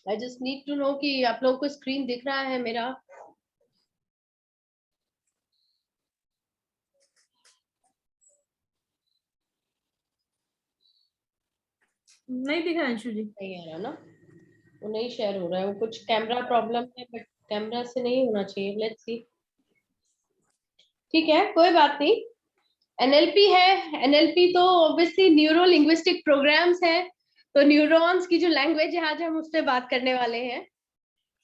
I just need to know कि आप लोगों को स्क्रीन दिख रहा है मेरा? नहीं दिख रहा अंशु जी। नहीं आ रहा ना, वो नहीं शेयर हो रहा है, वो कुछ कैमरा प्रॉब्लम है, बट कैमरा से नहीं होना चाहिए। Let's see. ठीक है, कोई बात नहीं। एनएलपी है। एनएलपी तो ऑब्वियसली न्यूरो लिंग्विस्टिक प्रोग्राम्स है। तो न्यूरॉन्स की जो लैंग्वेज है, आज हम उस पर बात करने वाले हैं।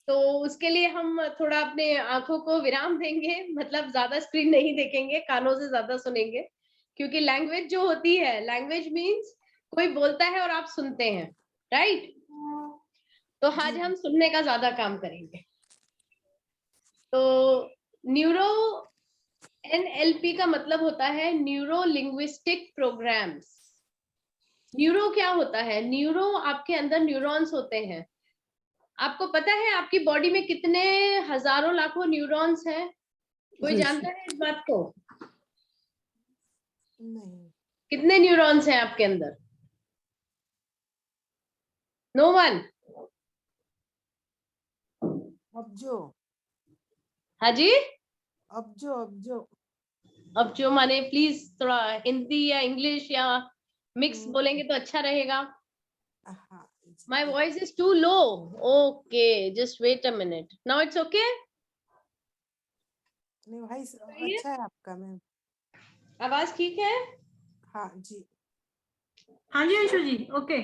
तो उसके लिए हम थोड़ा अपने आंखों को विराम देंगे, मतलब ज्यादा स्क्रीन नहीं देखेंगे, कानों से ज्यादा सुनेंगे। क्योंकि लैंग्वेज जो होती है, लैंग्वेज मीन्स कोई बोलता है और आप सुनते हैं, राइट? तो आज हम सुनने का ज्यादा काम करेंगे। तो न्यूरो एनएलपी का मतलब होता है न्यूरो लिंग्विस्टिक प्रोग्राम्स। न्यूरो क्या होता है? न्यूरो, आपके अंदर न्यूरॉन्स होते हैं। आपको पता है आपकी बॉडी में कितने हजारों लाखों न्यूरॉन्स हैं? कोई जानता है इस बात को? नहीं। कितने न्यूरॉन्स हैं आपके अंदर? No one? अब्जो। हाँ जी? अब्जो अब्जो। अब जो माने, प्लीज थोड़ा हिंदी या इंग्लिश या मिक्स बोलेंगे तो अच्छा रहेगा। हाँ। My voice is too low. Okay, just wait a minute. Now it's okay? नहीं भाई, अच्छा है आपका मैम। आवाज ठीक है? हाँ जी। हाँ जी अंशु जी, okay.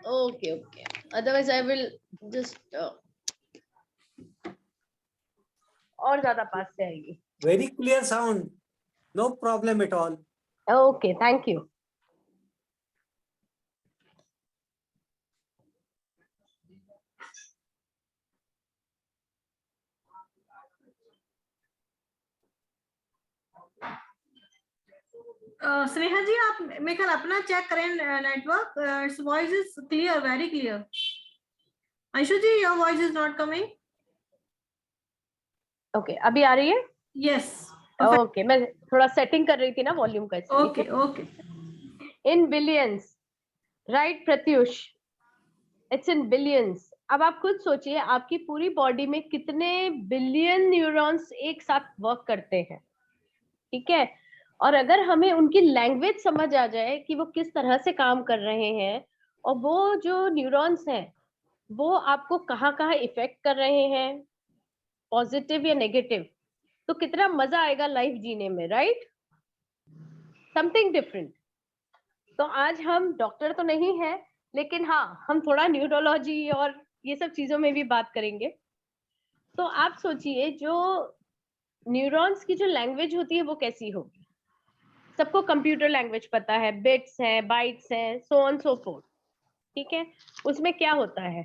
Okay, okay. Otherwise I will just और ज्यादा पास से आएगी। Very clear sound. No problem at all. Okay, thank you. Sneha जी, आप मेरे ख्याल अपना चेक करें network. It's voice is clear, very clear. Anshu ji, your voice is not coming. Okay, अभी आ रही है? यस। Okay, मैं थोड़ा सेटिंग कर रही थी ना वॉल्यूम का, इसलिए। Okay okay. In billions, right Pratyush? It's in billions. अब आप खुद सोचिए, आपकी पूरी बॉडी में कितने बिलियन न्यूरॉन्स एक साथ वर्क करते हैं, ठीक है? और अगर हमें उनकी लैंग्वेज समझ आ जाए कि वो किस तरह से काम कर रहे हैं, और वो जो न्यूरॉन्स हैं वो आपको कहाँ कहाँ इफेक्ट कर रहे हैं, पॉजिटिव या नेगेटिव, तो कितना मजा आएगा लाइफ जीने में, राइट? Something different. तो आज हम डॉक्टर तो नहीं है, लेकिन हाँ, हम थोड़ा न्यूरोलॉजी और ये सब चीजों में भी बात करेंगे। तो आप सोचिए, जो न्यूरॉन्स की जो लैंग्वेज होती है वो कैसी होगी? सबको कंप्यूटर लैंग्वेज पता है, बिट्स हैं, बाइट्स हैं, सो ऑन सो फोर्थ, ठीक है? उसमें क्या होता है?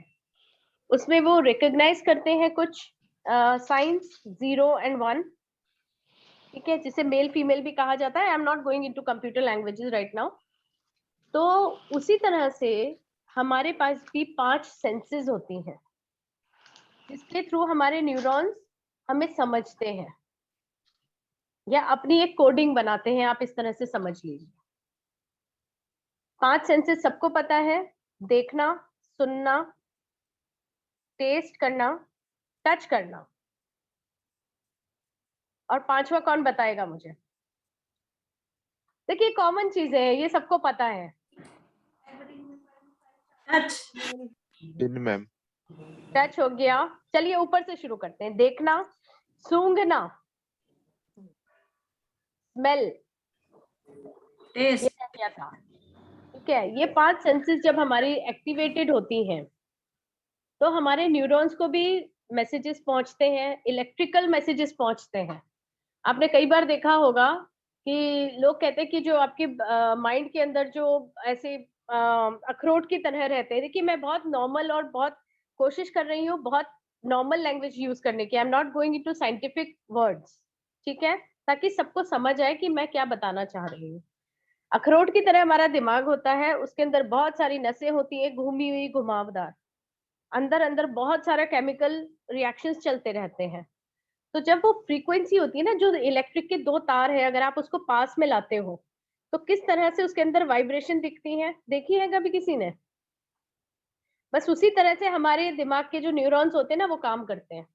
उसमें वो रिकॉग्नाइज करते हैं कुछ साइंस, 0 and 1, ठीक है, जिसे मेल फीमेल भी कहा जाता है। आई am not going into computer languages right now. तो उसी तरह से हमारे पास भी 5 सेंसेस होती हैं, जिसके थ्रू हमारे न्यूरॉन्स हमें समझते हैं या अपनी एक कोडिंग बनाते हैं। आप इस तरह से समझ लीजिए। 5 सेंसेस सबको पता है: देखना, सुनना, टेस्ट करना, टच करना, और 5वां कौन बताएगा मुझे? देखिए, कॉमन चीजें हैं, ये सबको पता है। दिन मैम। टच हो गया। चलिए ऊपर से शुरू करते हैं। देखना, सूंघना, स्मेल, ये टेस्ट। रह गया था, ठीक है? ये 5 सेंसेस जब हमारी एक्टिवेटेड होती हैं तो हमारे न्यूरॉन्स को भी मैसेजेस पहुंचते हैं, इलेक्ट्रिकल मैसेजेस पहुंचते हैं। आपने कई बार देखा होगा कि लोग कहते हैं कि जो आपके माइंड के अंदर जो ऐसे अखरोट की तरह रहते हैं। देखिए, मैं बहुत नॉर्मल और बहुत कोशिश कर रही हूँ, बहुत नॉर्मल लैंग्वेज यूज करने की। आई am not going into scientific words, ठीक है? ताकि सबको समझ आए कि मैं क्या बताना चाह रही हूँ। अखरोट की तरह हमारा दिमाग होता है, उसके अंदर बहुत सारी नसें होती है, घूमी हुई, घुमावदार। अंदर अंदर बहुत सारा केमिकल रिएक्शंस चलते रहते हैं। तो जब वो फ्रीक्वेंसी होती है ना, जो इलेक्ट्रिक के 2 तार है, अगर आप उसको पास में लाते हो तो किस तरह से उसके अंदर वाइब्रेशन दिखती है, देखी है कभी किसी ने? बस उसी तरह से हमारे दिमाग के जो न्यूरॉन्स होते हैं ना वो काम करते हैं।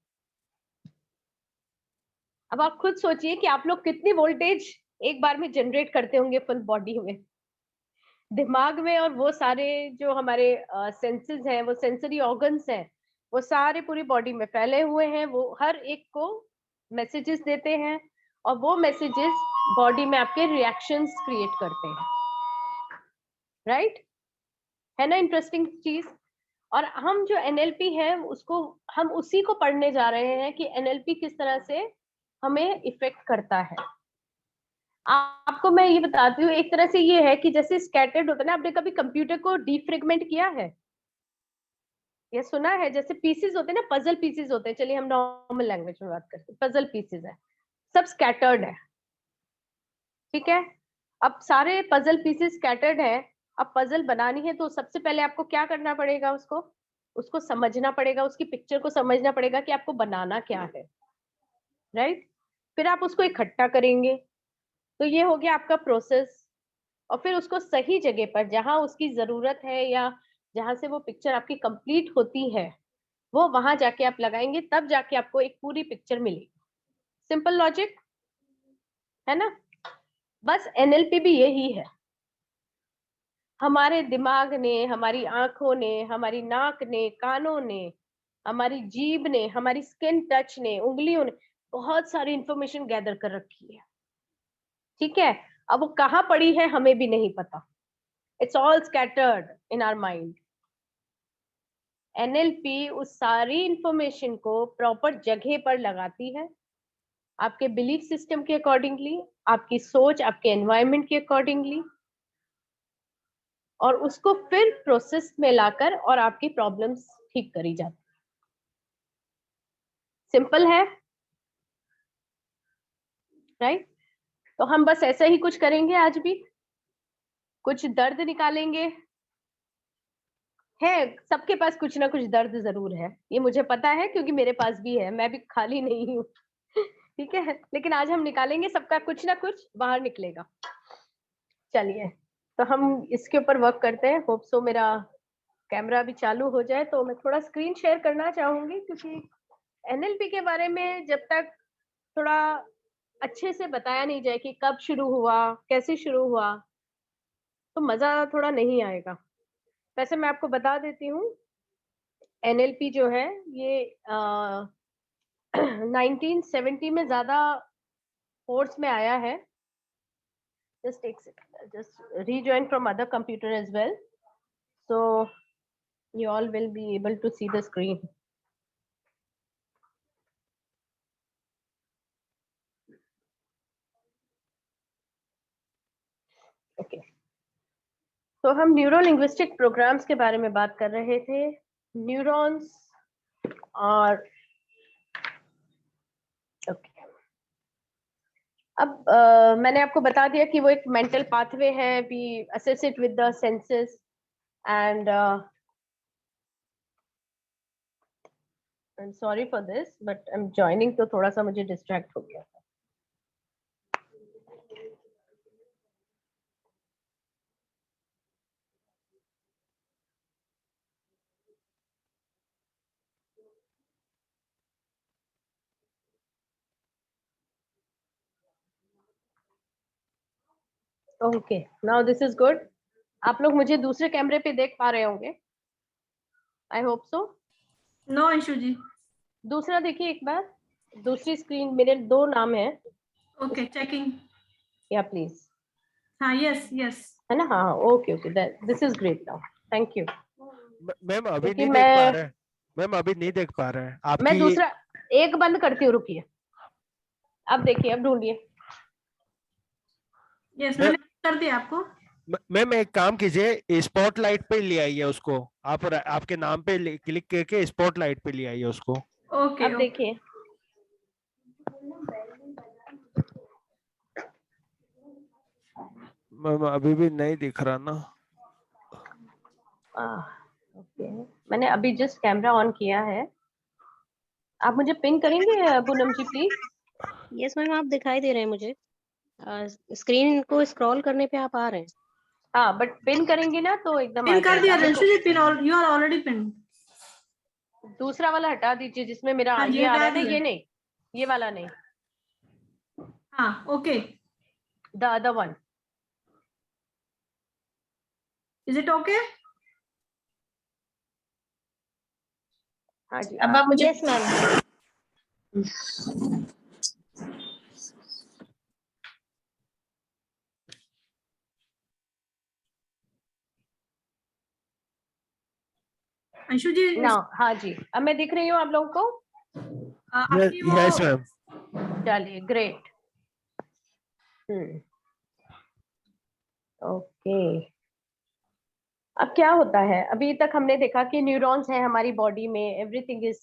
अब आप खुद सोचिए कि आप लोग कितनी वोल्टेज एक बार में जनरेट करते होंगे फुल बॉडी में, दिमाग में, और वो सारे जो हमारे सेंसेस हैं, वो सेंसरी ऑर्गन्स हैं, वो सारे पूरी बॉडी में फैले हुए हैं, वो हर एक को मैसेजेस देते हैं और वो मैसेजेस बॉडी में आपके रिएक्शंस क्रिएट करते हैं, राइट? है ना इंटरेस्टिंग चीज? और हम जो एनएलपी है उसको हम उसी को पढ़ने जा रहे हैं कि एनएलपी किस तरह से हमें इफेक्ट करता है। आपको मैं ये बताती हूँ, एक तरह से ये है कि जैसे स्कैटर्ड होता है ना, आपने कभी कंप्यूटर को डीफ्रेगमेंट किया है या सुना है? जैसे पीसेस होते हैं ना, पजल पीसेस होते हैं, चलिए हम नॉर्मल लैंग्वेज में बात करते हैं, पजल पीसेस है, सब स्कैटर्ड है, ठीक है? अब सारे पजल पीसेस स्कैटर्ड है, अब पजल बनानी है तो सबसे पहले आपको क्या करना पड़ेगा? उसको समझना पड़ेगा, उसकी पिक्चर को समझना पड़ेगा कि आपको बनाना क्या है, राइट? फिर आप उसको इकट्ठा करेंगे, तो ये हो गया आपका प्रोसेस। और फिर उसको सही जगह पर जहां उसकी जरूरत है या जहां से वो पिक्चर आपकी कंप्लीट होती है, वो वहां जाके आप लगाएंगे, तब जाके आपको एक पूरी पिक्चर मिलेगी। सिंपल लॉजिक है ना? बस एनएलपी भी यही है। हमारे दिमाग ने, हमारी आंखों ने, हमारी नाक ने, कानों ने, हमारी जीभ ने, हमारी स्किन टच ने, उंगलियों ने बहुत सारी इंफॉर्मेशन गैदर कर रखी है, ठीक है? अब वो कहाँ पड़ी है हमें भी नहीं पता। It's all scattered in our mind. NLP उस सारी इंफॉर्मेशन को प्रॉपर जगह पर लगाती है, आपके बिलीफ सिस्टम के अकॉर्डिंगली, आपकी सोच, आपके एनवायरनमेंट के अकॉर्डिंगली, और उसको फिर प्रोसेस में लाकर और आपकी प्रॉब्लम्स ठीक करी जाती है। सिंपल है, राइट? तो हम बस ऐसा ही कुछ करेंगे आज भी, कुछ दर्द निकालेंगे। है, सबके पास कुछ ना कुछ दर्द जरूर है, ये मुझे पता है क्योंकि मेरे पास भी है, मैं भी खाली नहीं हूँ। ठीक है, लेकिन आज हम निकालेंगे, सबका कुछ ना कुछ बाहर निकलेगा। चलिए, तो हम इसके ऊपर वर्क करते हैं। होप सो मेरा कैमरा भी चालू हो जाए, तो मैं थोड़ा स्क्रीन शेयर करना चाहूंगी, क्योंकि एनएलपी के बारे में जब तक थोड़ा अच्छे से बताया नहीं जाए कि कब शुरू हुआ, कैसे शुरू हुआ, तो मजा थोड़ा नहीं आएगा। वैसे मैं आपको बता देती हूँ, एनएलपी जो है ये 1970 में ज्यादा फोर्स में आया है। just take just rejoin from other computer as well, so you all will be able to see the screen. Okay, तो हम न्यूरो लिंग्विस्टिक प्रोग्राम्स के बारे में बात कर रहे थे। न्यूरॉन्स और ओके, अब मैंने आपको बता दिया कि वो एक मेंटल पाथवे है, we assess it with the senses and I am sorry for this, but I am joining, तो थोड़ा सा मुझे डिस्ट्रैक्ट हो गया। Okay, now this is good. आप लोग मुझे दूसरे कैमरे पे देख पा रहे होंगे, I hope so. No Anshu ji. दूसरा देखिए एक बार, दूसरी स्क्रीन, मेरे दो नाम है। Okay, checking. या प्लीज। हाँ, यस यस। है ना? हाँ, okay okay, this is great now, thank you. Ma'am अभी क्योंकि नहीं देख पा रहे हैं। मैम अभी नहीं देख पा रहे हैं आपकी। मैं दूसरा एक बंद करती हूँ, रुकिए। अब देखिए, अब ढूंढिए। यस, मैंने कर दिया आपको। मैम एक काम कीजिए, स्पॉटलाइट पे ले आइए उसको। आप आपके नाम पे क्लिक करके स्पॉटलाइट पे ले आइए उसको। ओके, अब देखिए, मैम अभी भी नहीं दिख रहा ना। ओके, मैंने अभी जस्ट कैमरा ऑन किया है। आप मुझे पिंग करेंगे पूनम जी प्लीज? यस मैम, आप दिखाई दे रहे हैं मुझे। स्क्रीन को स्क्रॉल करने पे आप आ रहे हैं। हाँ बट पिन करेंगे ना तो एकदम आ पिन कर दिया जाएगा। अंशु जी, पिन, और यू आर ऑलरेडी पिन। दूसरा वाला हटा दीजिए जिसमें मेरा हाँ जी, ये आ रहा हटा है ना, दिया। ये नहीं, ये वाला नहीं, हाँ okay, the other one. Is it okay? हाँ जी अब आप मुझे यस मैम। अंशु जी ना, हाँ जी अब मैं दिख रही हूँ आप लोगों को। आपकी वो यस मैम। चलिए ग्रेट। ओके, अब क्या होता है, अभी तक हमने देखा कि न्यूरॉन्स है हमारी बॉडी में, एवरीथिंग इज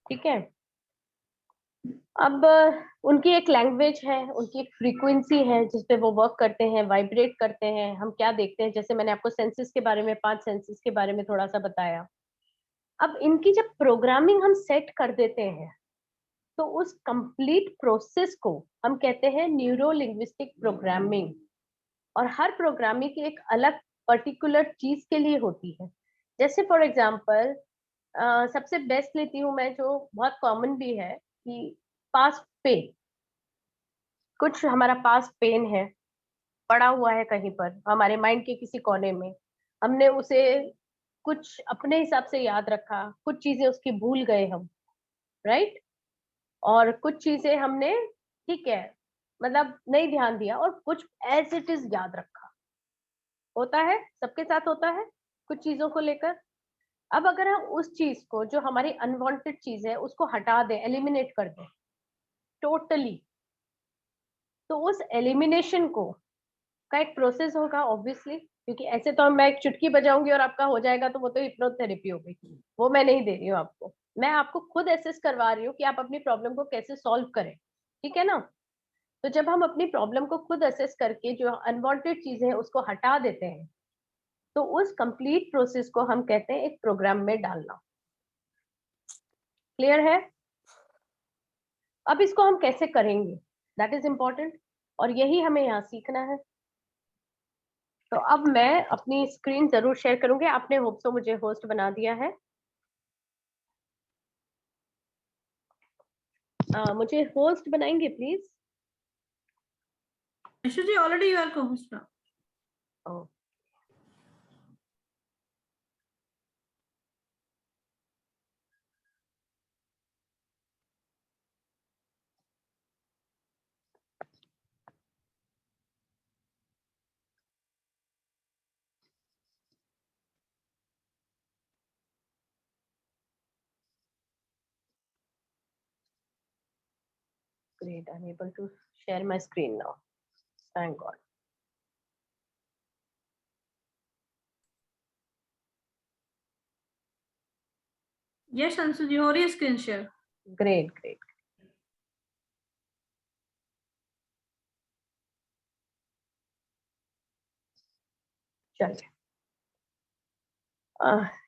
ठीक है। अब उनकी एक लैंग्वेज है, उनकी एक फ्रीक्वेंसी है जिसपे वो वर्क करते हैं, वाइब्रेट करते हैं। हम क्या देखते हैं, जैसे मैंने आपको सेंसेस के बारे में, 5 सेंसेस के बारे में थोड़ा सा बताया। अब इनकी जब प्रोग्रामिंग हम सेट कर देते हैं तो उस कंप्लीट प्रोसेस को हम कहते हैं न्यूरो लिंग्विस्टिक प्रोग्रामिंग। और हर प्रोग्रामिंग की एक अलग पर्टिकुलर चीज के लिए होती है। जैसे फॉर एग्जांपल सबसे बेस्ट लेती हूँ मैं, जो बहुत कॉमन भी है, कि पास्ट पेन। कुछ हमारा पास्ट पेन है, पड़ा हुआ है कहीं पर हमारे माइंड के किसी कोने में, हमने उसे कुछ अपने हिसाब से याद रखा, कुछ चीजें उसकी भूल गए हम, राइट। और कुछ चीजें हमने, ठीक है, मतलब नहीं ध्यान दिया, और कुछ एज इट इज याद रखा। होता है, सबके साथ होता है कुछ चीजों को लेकर। अब अगर हम उस चीज को, जो हमारी अनवांटेड चीज है, उसको हटा दें, एलिमिनेट कर दें टोटली, तो उस एलिमिनेशन को का एक प्रोसेस होगा ऑब्वियसली, क्योंकि ऐसे तो मैं एक चुटकी बजाऊंगी और आपका हो जाएगा, तो वो तो हिप्नोथेरेपी हो गई, वो मैं नहीं दे रही हूँ आपको। मैं आपको खुद एसेस करवा रही हूँ कि आप अपनी प्रॉब्लम को कैसे सॉल्व करें, ठीक है ना। तो जब हम अपनी प्रॉब्लम को खुद असेस करके जो अनवांटेड चीजें हैं उसको हटा देते हैं, तो उस कंप्लीट प्रोसेस को हम कहते हैं एक प्रोग्राम में डालना। क्लियर है? अब इसको हम कैसे करेंगे, दैट इज इम्पोर्टेंट, और यही हमें यहाँ सीखना है। तो अब मैं अपनी स्क्रीन जरूर शेयर करूंगी। आपने होप सो मुझे होस्ट बना दिया है। मुझे होस्ट बनाएंगे please. Anshu ji already you are co-host now. Great, I'm able to share my screen now. Thank God. Yes Anshu ji, हो रही है स्क्रीन शेयर। Great, great. चलिए,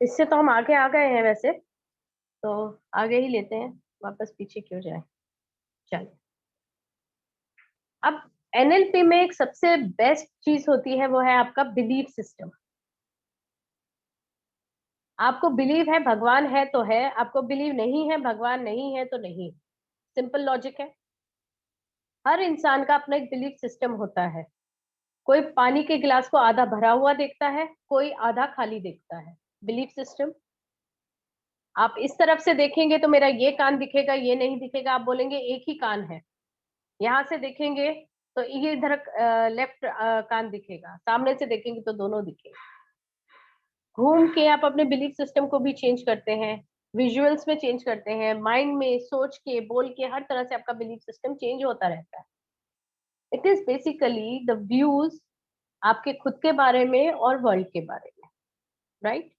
इससे तो हम आगे आ गए हैं वैसे, तो आगे ही लेते हैं, वापस पीछे क्यों जाए। चलिए, अब एनएलपी में एक सबसे बेस्ट चीज होती है, वो है आपका बिलीफ सिस्टम। आपको बिलीव है भगवान है तो है, आपको बिलीव नहीं है भगवान नहीं है तो नहीं। सिंपल लॉजिक है। हर इंसान का अपना एक बिलीफ सिस्टम होता है। कोई पानी के गिलास को आधा भरा हुआ देखता है, कोई आधा खाली देखता है। Belief system. आप इस तरफ से देखेंगे तो मेरा ये कान दिखेगा, ये नहीं दिखेगा, आप बोलेंगे एक ही कान है। यहाँ से देखेंगे तो ये इधर लेफ्ट कान दिखेगा, सामने से देखेंगे तो दोनों दिखेगा। घूम के आप अपने बिलीफ सिस्टम को भी चेंज करते हैं, विजुअल्स में चेंज करते हैं, माइंड में सोच के, बोल के, हर तरह से आपका बिलीफ सिस्टम चेंज होता रहता है। It is basically the views आपके खुद के बारे में और वर्ल्ड के बारे में, राइट।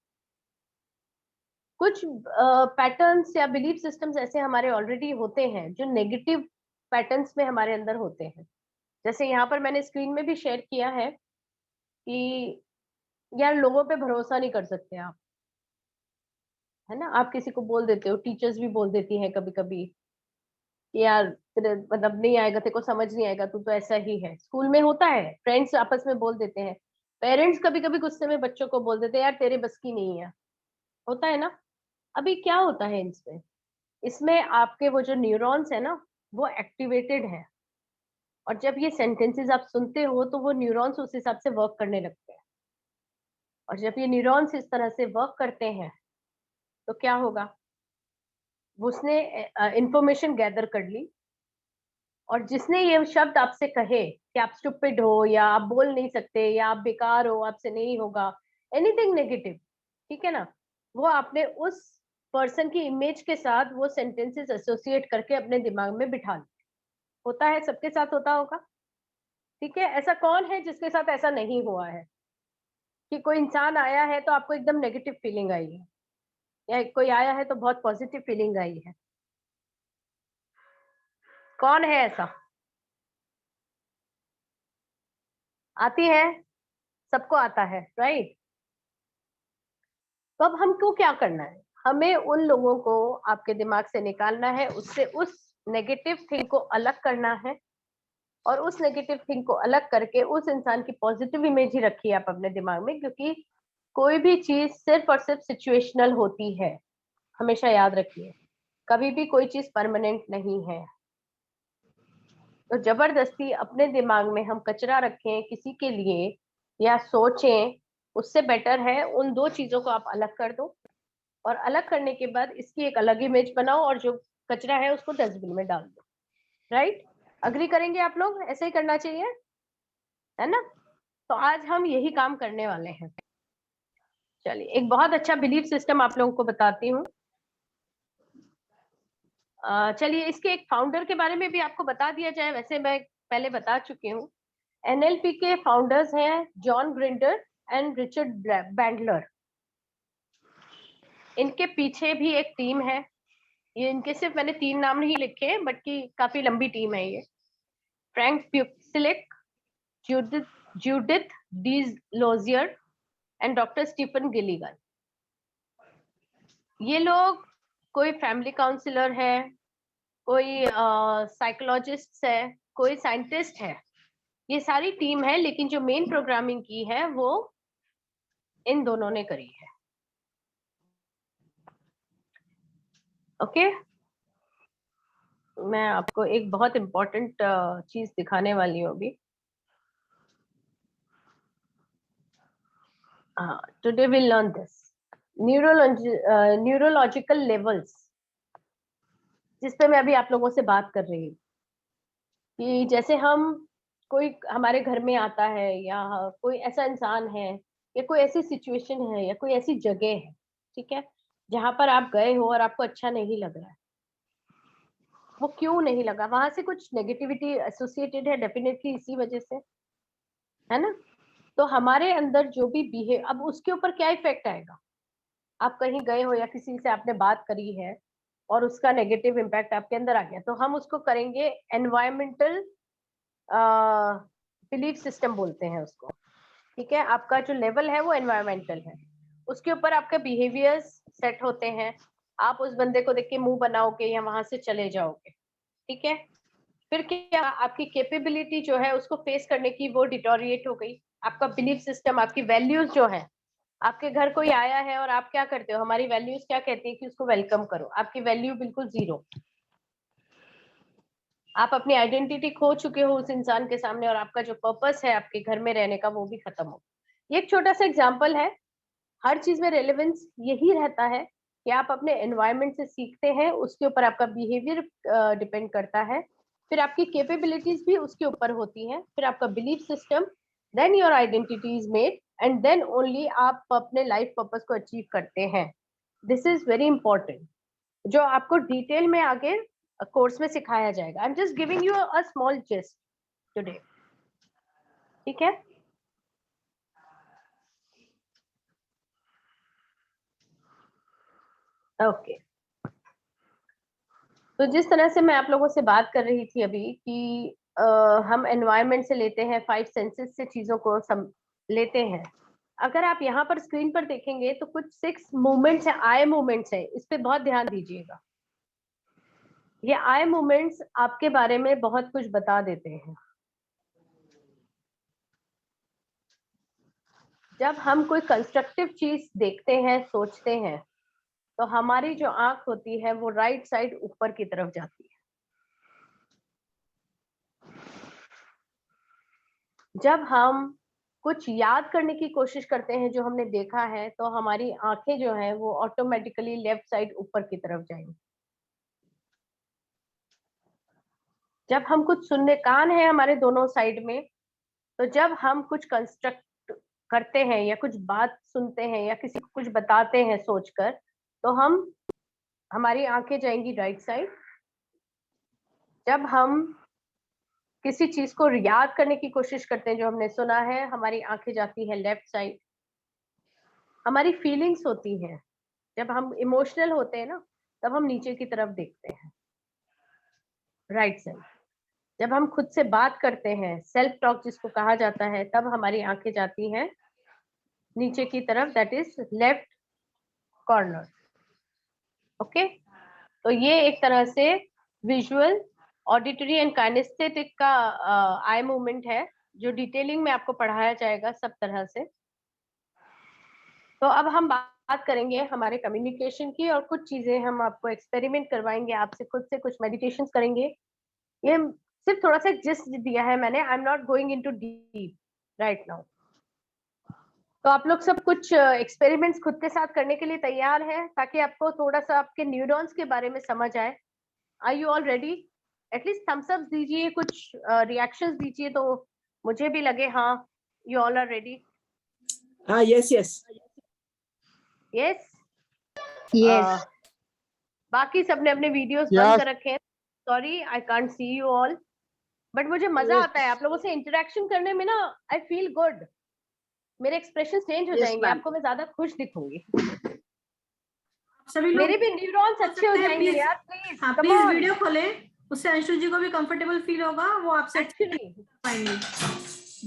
कुछ पैटर्न्स या बिलीफ सिस्टम्स ऐसे हमारे ऑलरेडी होते हैं जो नेगेटिव पैटर्न्स में हमारे अंदर होते हैं। जैसे यहाँ पर मैंने स्क्रीन में भी शेयर किया है कि यार लोगों पे भरोसा नहीं कर सकते आप, है ना। आप किसी को बोल देते हो, टीचर्स भी बोल देती हैं कभी कभी, कि यार तेरे मतलब नहीं आएगा, तेरे को समझ नहीं आएगा, तू तो ऐसा ही है। स्कूल में होता है, फ्रेंड्स आपस में बोल देते हैं, पेरेंट्स कभी कभी गुस्से में बच्चों को बोल देते हैं यार तेरे बस की नहीं है, होता है ना। अभी क्या होता है इसमें, इसमें आपके वो जो न्यूरॉन्स है ना वो एक्टिवेटेड है, और जब ये सेंटेंसेस आप सुनते हो तो वो न्यूरॉन्स उस हिसाब से वर्क करने लगते हैं, और जब ये न्यूरॉन्स इस तरह से वर्क करते हैं तो क्या होगा, उसने इंफॉर्मेशन गैदर कर ली, और जिसने ये शब्द आपसे कहे कि आप स्टूपिड हो, या आप बोल नहीं सकते, या आप बेकार हो, आपसे नहीं होगा, एनीथिंग नेगेटिव, ठीक है ना, वो आपने उस पर्सन की इमेज के साथ वो सेंटेंसेस एसोसिएट करके अपने दिमाग में बिठा ली। होता है, सबके साथ होता होगा, ठीक है। ऐसा कौन है जिसके साथ ऐसा नहीं हुआ है कि कोई इंसान आया है तो आपको एकदम नेगेटिव फीलिंग आई है, या कोई आया है तो बहुत पॉजिटिव फीलिंग आई है? कौन है ऐसा? आती है, सबको आता है, राइट। तो अब हमको क्या करना है, हमें उन लोगों को आपके दिमाग से निकालना है, उससे उस नेगेटिव थिंग को अलग करना है, और उस नेगेटिव थिंग को अलग करके उस इंसान की पॉजिटिव इमेज ही रखिए आप अपने दिमाग में, क्योंकि कोई भी चीज सिर्फ और सिर्फ सिचुएशनल होती है, हमेशा याद रखिए, कभी भी कोई चीज परमानेंट नहीं है। तो जबरदस्ती अपने दिमाग में हम कचरा रखें किसी के लिए या सोचें, उससे बेटर है उन दो चीजों को आप अलग कर दो, और अलग करने के बाद इसकी एक अलग इमेज बनाओ, और जो कचरा है उसको डस्टबिन में डाल दो, राइट। अग्री करेंगे आप लोग, ऐसे ही करना चाहिए, है ना। तो आज हम यही काम करने वाले हैं। चलिए, एक बहुत अच्छा बिलीफ सिस्टम आप लोगों को बताती हूँ। चलिए, इसके एक फाउंडर के बारे में भी आपको बता दिया जाए, वैसे मैं पहले बता चुकी हूँ। एनएलपी के फाउंडर्स हैं John grinder and Richard Bandler. इनके पीछे भी एक टीम है, ये इनके सिर्फ मैंने 3 नाम नहीं लिखे हैं, बट की काफी लंबी टीम है ये। Frank Pucelik, Judith DeLozier and doctor Stephen Gilligan. ये लोग कोई फैमिली काउंसलर है, कोई साइकोलॉजिस्ट है, कोई साइंटिस्ट है, ये सारी टीम है, लेकिन जो मेन प्रोग्रामिंग की है वो इन दोनों ने करी है। ओके, मैं आपको एक बहुत इंपॉर्टेंट चीज दिखाने वाली हूँ अभी। Today will learn this neurological levels, जिस पे मैं अभी आप लोगों से बात कर रही हूँ, कि जैसे हम कोई हमारे घर में आता है, या कोई ऐसा इंसान है, या कोई ऐसी सिचुएशन है, या कोई ऐसी जगह है, ठीक है, जहां पर आप गए हो और आपको अच्छा नहीं लग रहा है। वो क्यों नहीं लगा, वहां से कुछ नेगेटिविटी एसोसिएटेड है डेफिनेटली, इसी वजह से, है ना। तो हमारे अंदर जो भी बिहेव, अब उसके ऊपर क्या इफेक्ट आएगा, आप कहीं गए हो या किसी से आपने बात करी है और उसका नेगेटिव इम्पैक्ट आपके अंदर आ गया, तो हम उसको करेंगे एनवायरमेंटल बिलीफ सिस्टम बोलते हैं उसको, ठीक है। आपका जो लेवल है वो एनवायरमेंटल है, उसके ऊपर आपके बिहेवियर्स सेट होते हैं। आप उस बंदे को देख के मुंह बनाओगे या वहां से चले जाओगे, ठीक है। फिर क्या, आपकी कैपेबिलिटी जो है उसको फेस करने की वो डिटोरिएट हो गई। आपका बिलीफ सिस्टम, आपकी वैल्यूज जो है, आपके घर कोई आया है और आप क्या करते हो, हमारी वैल्यूज क्या कहती है कि उसको वेलकम करो, आपकी वैल्यू बिल्कुल जीरो, आप अपनी आइडेंटिटी खो चुके हो उस इंसान के सामने, और आपका जो पर्पस है आपके घर में रहने का वो भी खत्म हो। ये एक छोटा सा एग्जाम्पल है, हर चीज में रेलेवेंस यही रहता है कि आप अपने एनवायरनमेंट से सीखते हैं, उसके ऊपर आपका बिहेवियर डिपेंड करता है, फिर आपकी कैपेबिलिटीज भी उसके ऊपर होती हैं, फिर आपका belief system, then your identity is made, and then only आप अपने लाइफ पर्पस को अचीव करते हैं। दिस इज वेरी इंपॉर्टेंट, जो आपको डिटेल में आगे कोर्स में सिखाया जाएगा। I am just giving you a small gist today, ठीक है। ओके, तो जिस तरह से मैं आप लोगों से बात कर रही थी अभी कि हम एनवायरनमेंट से लेते हैं, 5 सेंसेस से चीजों को लेते हैं। अगर आप यहाँ पर स्क्रीन पर देखेंगे तो कुछ 6 मूवमेंट्स है, आई मूवमेंट्स है, इस पे बहुत ध्यान दीजिएगा। ये आई मूवमेंट्स आपके बारे में बहुत कुछ बता देते हैं। जब हम कोई कंस्ट्रक्टिव चीज देखते हैं, सोचते हैं, तो हमारी जो आंख होती है वो राइट साइड ऊपर की तरफ जाती है। जब हम कुछ याद करने की कोशिश करते हैं जो हमने देखा है, तो हमारी आंखें जो हैं वो ऑटोमेटिकली लेफ्ट साइड ऊपर की तरफ जाएंगी। जब हम कुछ सुनने, कान है हमारे दोनों साइड में, तो जब हम कुछ कंस्ट्रक्ट करते हैं या कुछ बात सुनते हैं या किसी को कुछ बताते हैं सोचकर, तो हमारी आंखें जाएंगी राइट साइड। जब हम किसी चीज को याद करने की कोशिश करते हैं जो हमने सुना है, हमारी आंखें जाती है लेफ्ट साइड। हमारी फीलिंग्स होती हैं, जब हम इमोशनल होते हैं ना, तब हम नीचे की तरफ देखते हैं, राइट साइड। जब हम खुद से बात करते हैं, सेल्फ टॉक जिसको कहा जाता है, तब हमारी आंखें जाती हैं नीचे की तरफ, that is left corner. Okay, तो ये एक तरह से विजुअल, ऑडिटरी एंड काइनेस्थेटिक का आई मूवमेंट है, जो डिटेलिंग में आपको पढ़ाया जाएगा सब तरह से। तो अब हम बात करेंगे हमारे कम्युनिकेशन की, और कुछ चीजें हम आपको एक्सपेरिमेंट करवाएंगे, आपसे खुद से कुछ मेडिटेशन करेंगे। ये सिर्फ थोड़ा सा जिस्ट दिया है मैंने, आई am not going into deep right now. तो आप लोग सब कुछ एक्सपेरिमेंट्स खुद के साथ करने के लिए तैयार हैं, ताकि आपको थोड़ा सा आपके न्यूरॉन्स के बारे में समझ आए। Are you all ready? At least thumbs up दीजिए, कुछ रिएक्शंस दीजिए, तो मुझे भी लगे हाँ you all are ready. Yes, yes. Yes Yes. बाकी सबने अपने वीडियोस Yes. बंद कर रखे हैं। Sorry I can't see you all, but मुझे मजा Yes. आता है आप लोगों से इंटरेक्शन करने में ना। आई फील गुड, मेरे एक्सप्रेशन चेंज हो Yes, जाएंगे, ma'am. आपको मैं ज्यादा खुश दिखूंगी, सभी लोग मेरे भी न्यूरॉन्स अच्छे हो जाएंगे यार। प्लीज हाँ कम प्लीज ऑन। वीडियो खोलें, उससे अंशु जी को भी कंफर्टेबल फील होगा, वो आपसे एक्चुअली पाएंगे।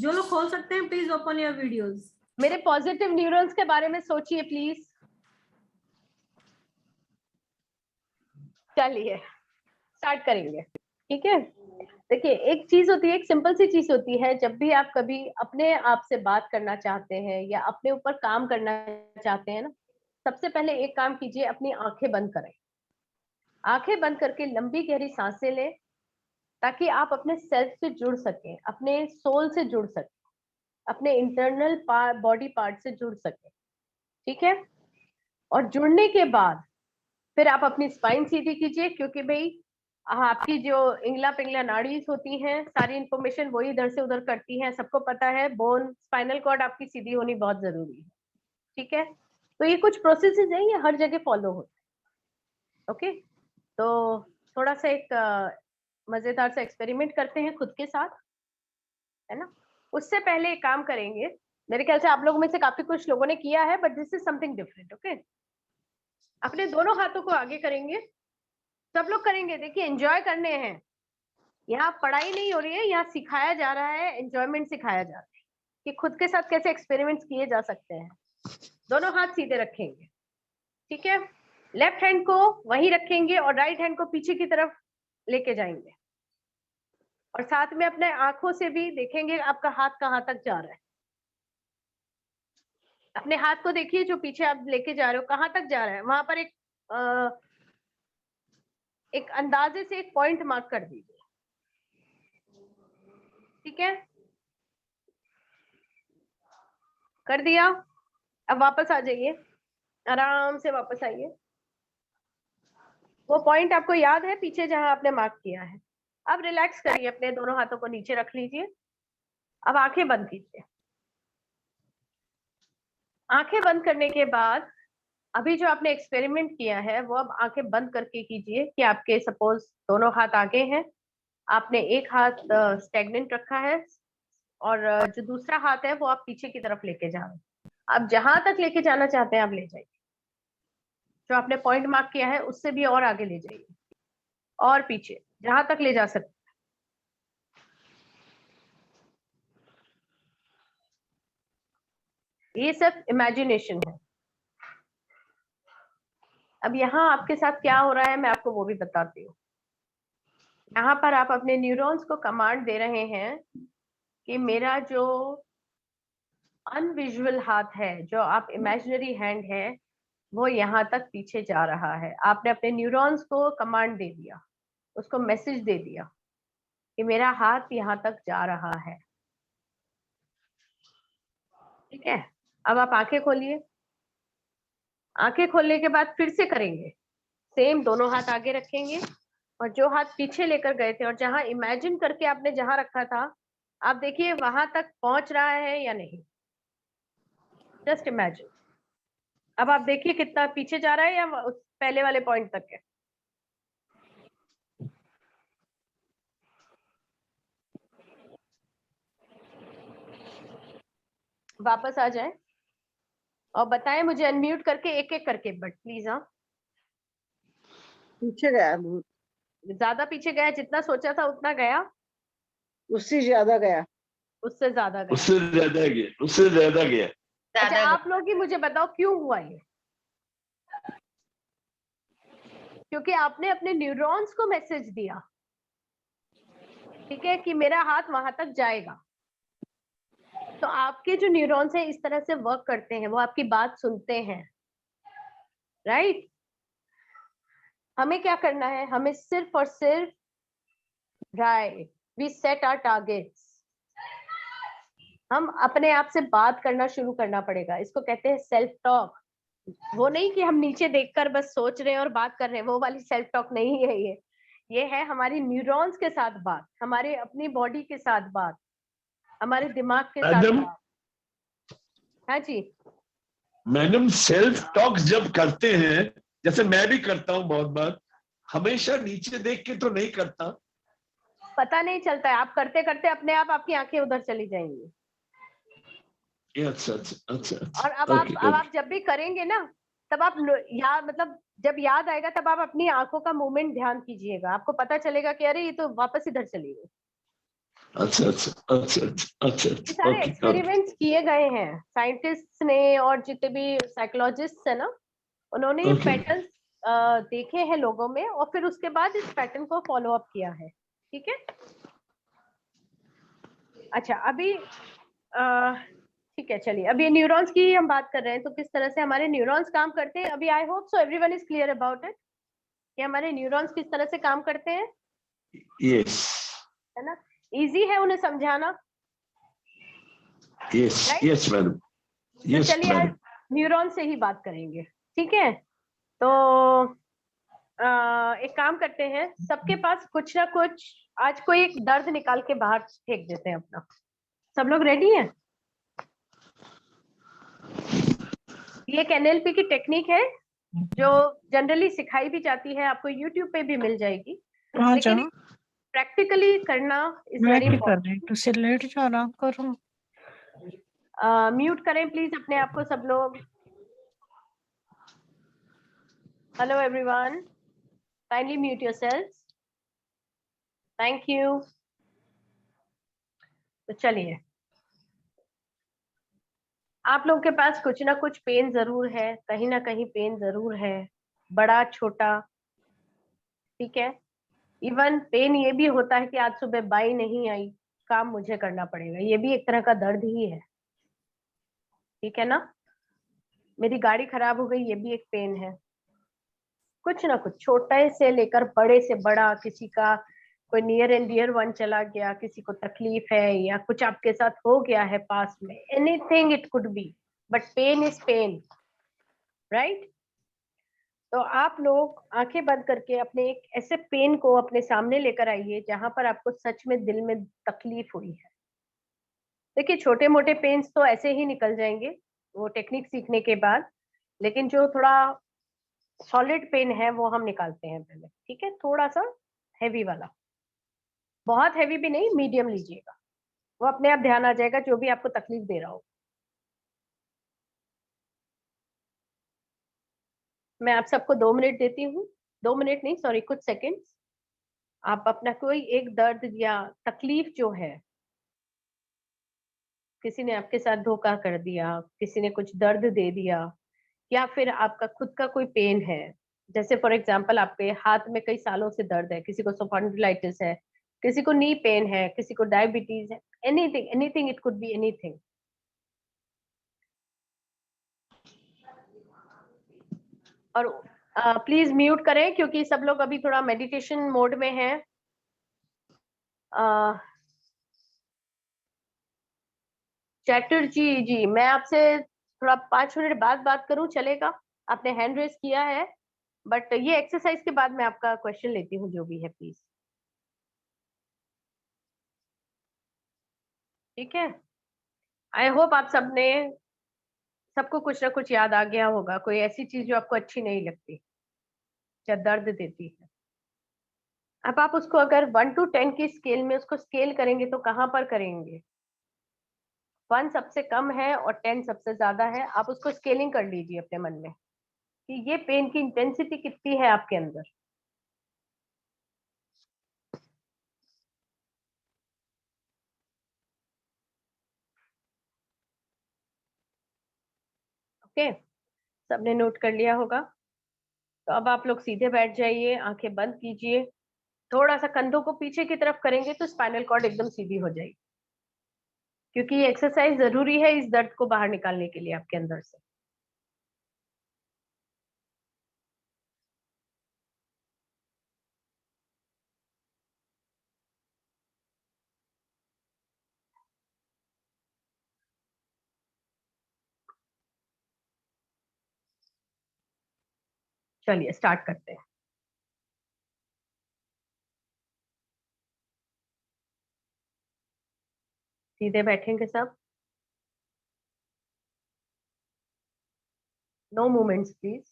जो लोग खोल सकते हैं प्लीज ओपन योर वीडियोस। मेरे पॉजिटिव न्यूरॉन्स के बारे में सोचिए प्लीज। चलिए स्टार्ट करेंगे, ठीक है। देखिए, एक चीज होती है, एक सिंपल सी चीज होती है, जब भी आप कभी अपने आप से बात करना चाहते हैं या अपने ऊपर काम करना चाहते हैं ना, सबसे पहले एक काम कीजिए, अपनी आंखें बंद करें। आंखें बंद करके लंबी गहरी सांसें लें, ताकि आप अपने सेल्फ से जुड़ सकें, अपने सोल से जुड़ सकें, अपने इंटरनल बॉडी पार्ट से जुड़ सकें, ठीक है। और जुड़ने के बाद फिर आप अपनी स्पाइन सीधी कीजिए, क्योंकि भाई आपकी जो इंगला पिंगला नाड़ीज होती हैं, सारी इंफॉर्मेशन वही इधर से उधर करती हैं, सबको पता है। बोन, स्पाइनल कॉर्ड आपकी सीधी होनी बहुत जरूरी है, ठीक है। तो ये कुछ प्रोसेसेस हैं, ये हर जगह फॉलो होते हैं, ओके। तो थोड़ा सा एक मजेदार सा एक्सपेरिमेंट करते हैं खुद के साथ, है ना। उससे पहले एक काम करेंगे, मेरे ख्याल से आप लोगों में से काफी कुछ लोगों ने किया है, but this is something different, okay. अपने दोनों हाथों को आगे करेंगे, सब लोग करेंगे। देखिए, एंजॉय करने हैं, यहाँ पढ़ाई नहीं हो रही है, यहाँ सिखाया जा रहा है, एंजॉयमेंट सिखाया जा रहा है कि खुद के साथ कैसे एक्सपेरिमेंट्स किए जा सकते हैं। दोनों हाथ सीधे रखेंगे, ठीक है। लेफ्ट हैंड को वहीं रखेंगे और राइट हैंड को पीछे की तरफ लेके जाएंगे, और साथ में अपने आंखों से भी देखेंगे आपका हाथ कहाँ तक जा रहा है। अपने हाथ को देखिए, जो पीछे आप लेके जा रहे हो कहाँ तक जा रहा है, वहां पर एक अंदाजे से एक पॉइंट मार्क कर दीजिए, ठीक है। कर दिया? अब वापस आ जाइए, आराम से वापस आइए। वो पॉइंट आपको याद है पीछे जहां आपने मार्क किया है। अब रिलैक्स करिए, अपने दोनों हाथों को नीचे रख लीजिए। अब आंखें बंद कीजिए। आंखें बंद करने के बाद अभी जो आपने एक्सपेरिमेंट किया है वो अब आंखें बंद करके कीजिए, कि आपके सपोज दोनों हाथ आगे हैं, आपने एक हाथ स्टेगनेंट रखा है, और जो दूसरा हाथ है वो आप पीछे की तरफ लेके जा रहे हैं। आप जहां तक लेके जाना चाहते हैं आप ले जाइए, जो आपने पॉइंट मार्क किया है उससे भी और आगे ले जाइए, और पीछे जहां तक ले जा सकते। ये सब इमेजिनेशन है। अब यहाँ आपके साथ क्या हो रहा है मैं आपको वो भी बताती हूँ। यहाँ पर आप अपने न्यूरॉन्स को कमांड दे रहे हैं कि मेरा जो अनविजुअल हाथ है, जो आप इमेजिनरी हैंड है, वो यहाँ तक पीछे जा रहा है। आपने अपने न्यूरॉन्स को कमांड दे दिया, उसको मैसेज दे दिया कि मेरा हाथ यहाँ तक जा रहा है। ठीक है, अब आप आंखें खोलिए। आंखें खोलने के बाद फिर से करेंगे सेम, दोनों हाथ आगे रखेंगे और जो हाथ पीछे लेकर गए थे और जहां इमेजिन करके आपने जहां रखा था, आप देखिए वहां तक पहुंच रहा है या नहीं। Just imagine. अब आप देखिए कितना पीछे जा रहा है या उस पहले वाले पॉइंट तक है। वापस आ जाए और बताएं मुझे अनम्यूट करके, एक एक करके, बट प्लीज। हाँ, पीछे गया बहुत, ज्यादा पीछे गया? जितना सोचा था उतना गया? उससे ज्यादा गया। उससे ज्यादा गया? उससे ज्यादा गया, उससे ज्यादा गया। अच्छा, आप लोग ही मुझे बताओ क्यों हुआ ये? क्योंकि आपने अपने न्यूरॉन्स को मैसेज दिया, ठीक है, कि मेरा हाथ वहां तक जाएगा। तो आपके जो न्यूरॉन्स है इस तरह से वर्क करते हैं, वो आपकी बात सुनते हैं, राइट? हमें क्या करना है? हमें सिर्फ और सिर्फ, right, we set our targets. हम अपने आप से बात करना शुरू करना पड़ेगा। इसको कहते हैं सेल्फ टॉक। वो नहीं कि हम नीचे देखकर बस सोच रहे हैं और बात कर रहे हैं, वो वाली सेल्फ टॉक नहीं है ये है हमारी न्यूरॉन्स के साथ बात, हमारे अपनी बॉडी के साथ बात, हमारे दिमाग के साथ मैडम, बात। हाँ जी मैडम, सेल्फ टॉक जब करते हैं, जैसे मैं भी करता हूँ बहुत बार, हमेशा नीचे देख के तो नहीं करता। पता नहीं चलता है, आप करते करते अपने आप आपकी आंखें उधर चली जाएंगी। अच्छा अच्छा अच्छा और अब आप जब भी करेंगे ना, तब आप याद, मतलब जब याद आएगा तब आप अपनी आंखों का मूवमेंट ध्यान कीजिएगा, आपको पता चलेगा कि अरे ये तो वापस इधर चली गई। अच्छा अच्छा अच्छा अच्छा ये सारे ओके। एक्सपेरिमेंट्स किए गए हैं साइंटिस्ट ने, और जितने भी साइकोलॉजिस्ट है ना, उन्होंने ये पैटर्न देखे हैं लोगों में और फिर उसके बाद इस पैटर्न को फॉलो अप किया है। ठीक है, अच्छा अभी ठीक है, चलिए अभी न्यूरॉन्स की हम बात कर रहे हैं, तो किस तरह से हमारे न्यूरॉन्स काम करते हैं। अभी आई hope so everyone is clear about it कि हमारे न्यूरॉन्स किस तरह से काम करते हैं, यस है ना? इजी है उन्हें समझाना। Yes Right? Yes madam, yes चलिए आज मैडम। न्यूरॉन से ही बात करेंगे, ठीक है? तो एक काम करते हैं, सबके पास कुछ ना कुछ, आज कोई एक दर्द निकाल के बाहर फेंक देते हैं अपना। सब लोग रेडी हैं? ये एक एनएलपी की टेक्निक है जो जनरली सिखाई भी जाती है, आपको यूट्यूब पे भी मिल जाएगी, लेकिन प्रैक्टिकली करना इज वेरी इंपॉर्टेंट। तो से लेट जा आराम करूं। म्यूट करें प्लीज अपने आप को सब लोग। Hello everyone, kindly mute yourselves, thank you. तो चलिए, आप लोगों के पास कुछ ना कुछ पेन जरूर है, कहीं ना कहीं पेन जरूर है, बड़ा छोटा, ठीक है? इवन पेन ये भी होता है कि आज सुबह बाई नहीं आई, काम मुझे करना पड़ेगा, ये भी एक तरह का दर्द ही है, ठीक है ना? मेरी गाड़ी खराब हो गई, ये भी एक पेन है। कुछ ना कुछ, छोटे से लेकर बड़े से बड़ा, किसी का कोई नियर एंड डियर वन चला गया, किसी को तकलीफ है, या कुछ आपके साथ हो गया है पास में, anything it could be, but pain is pain, right? तो आप लोग आंखें बंद करके अपने एक ऐसे पेन को अपने सामने लेकर आइए जहां पर आपको सच में दिल में तकलीफ हुई है। देखिए, छोटे मोटे पेन्स तो ऐसे ही निकल जाएंगे वो टेक्निक सीखने के बाद, लेकिन जो थोड़ा सॉलिड पेन है वो हम निकालते हैं पहले, ठीक है? थोड़ा सा हैवी वाला, बहुत हैवी भी नहीं, मीडियम लीजिएगा, वो अपने आप ध्यान आ जाएगा जो भी आपको तकलीफ दे रहा हो। मैं आप सबको 2 मिनट देती हूँ, 2 मिनट नहीं, सॉरी, कुछ सेकंड्स। आप अपना कोई एक दर्द या तकलीफ जो है, किसी ने आपके साथ धोखा कर दिया, किसी ने कुछ दर्द दे दिया, या फिर आपका खुद का कोई पेन है जैसे फॉर एग्जांपल आपके हाथ में कई सालों से दर्द है, किसी को स्पॉन्डिलाइटिस है, किसी को नी पेन है, किसी को डायबिटीज है, anything anything, it could be anything. और प्लीज म्यूट करें क्योंकि सब लोग अभी थोड़ा मेडिटेशन मोड में हैं। चैटर्जी जी, मैं आपसे थोड़ा 5 मिनट बाद बात करूं, चलेगा? आपने हैंड रेस किया है, बट ये एक्सरसाइज के बाद मैं आपका क्वेश्चन लेती हूँ, जो भी है प्लीज। ठीक है, आई होप आप सबने, सबको कुछ ना कुछ याद आ गया होगा, कोई ऐसी चीज जो आपको अच्छी नहीं लगती या दर्द देती है। अब आप उसको अगर 1 to 10 की स्केल में उसको स्केल करेंगे तो कहाँ पर करेंगे? 1 सबसे कम है और 10 सबसे ज्यादा है। आप उसको स्केलिंग कर लीजिए अपने मन में कि ये पेन की इंटेंसिटी कितनी है आपके अंदर। ओके, सबने नोट कर लिया होगा? तो अब आप लोग सीधे बैठ जाइए, आंखें बंद कीजिए, थोड़ा सा कंधों को पीछे की तरफ करेंगे तो स्पाइनल कॉर्ड एकदम सीधी हो जाएगी, क्योंकि ये एक्सरसाइज जरूरी है इस दर्द को बाहर निकालने के लिए आपके अंदर से। चलिए स्टार्ट करते हैं। सीधे बैठेंगे सब, नो मूवमेंट्स प्लीज।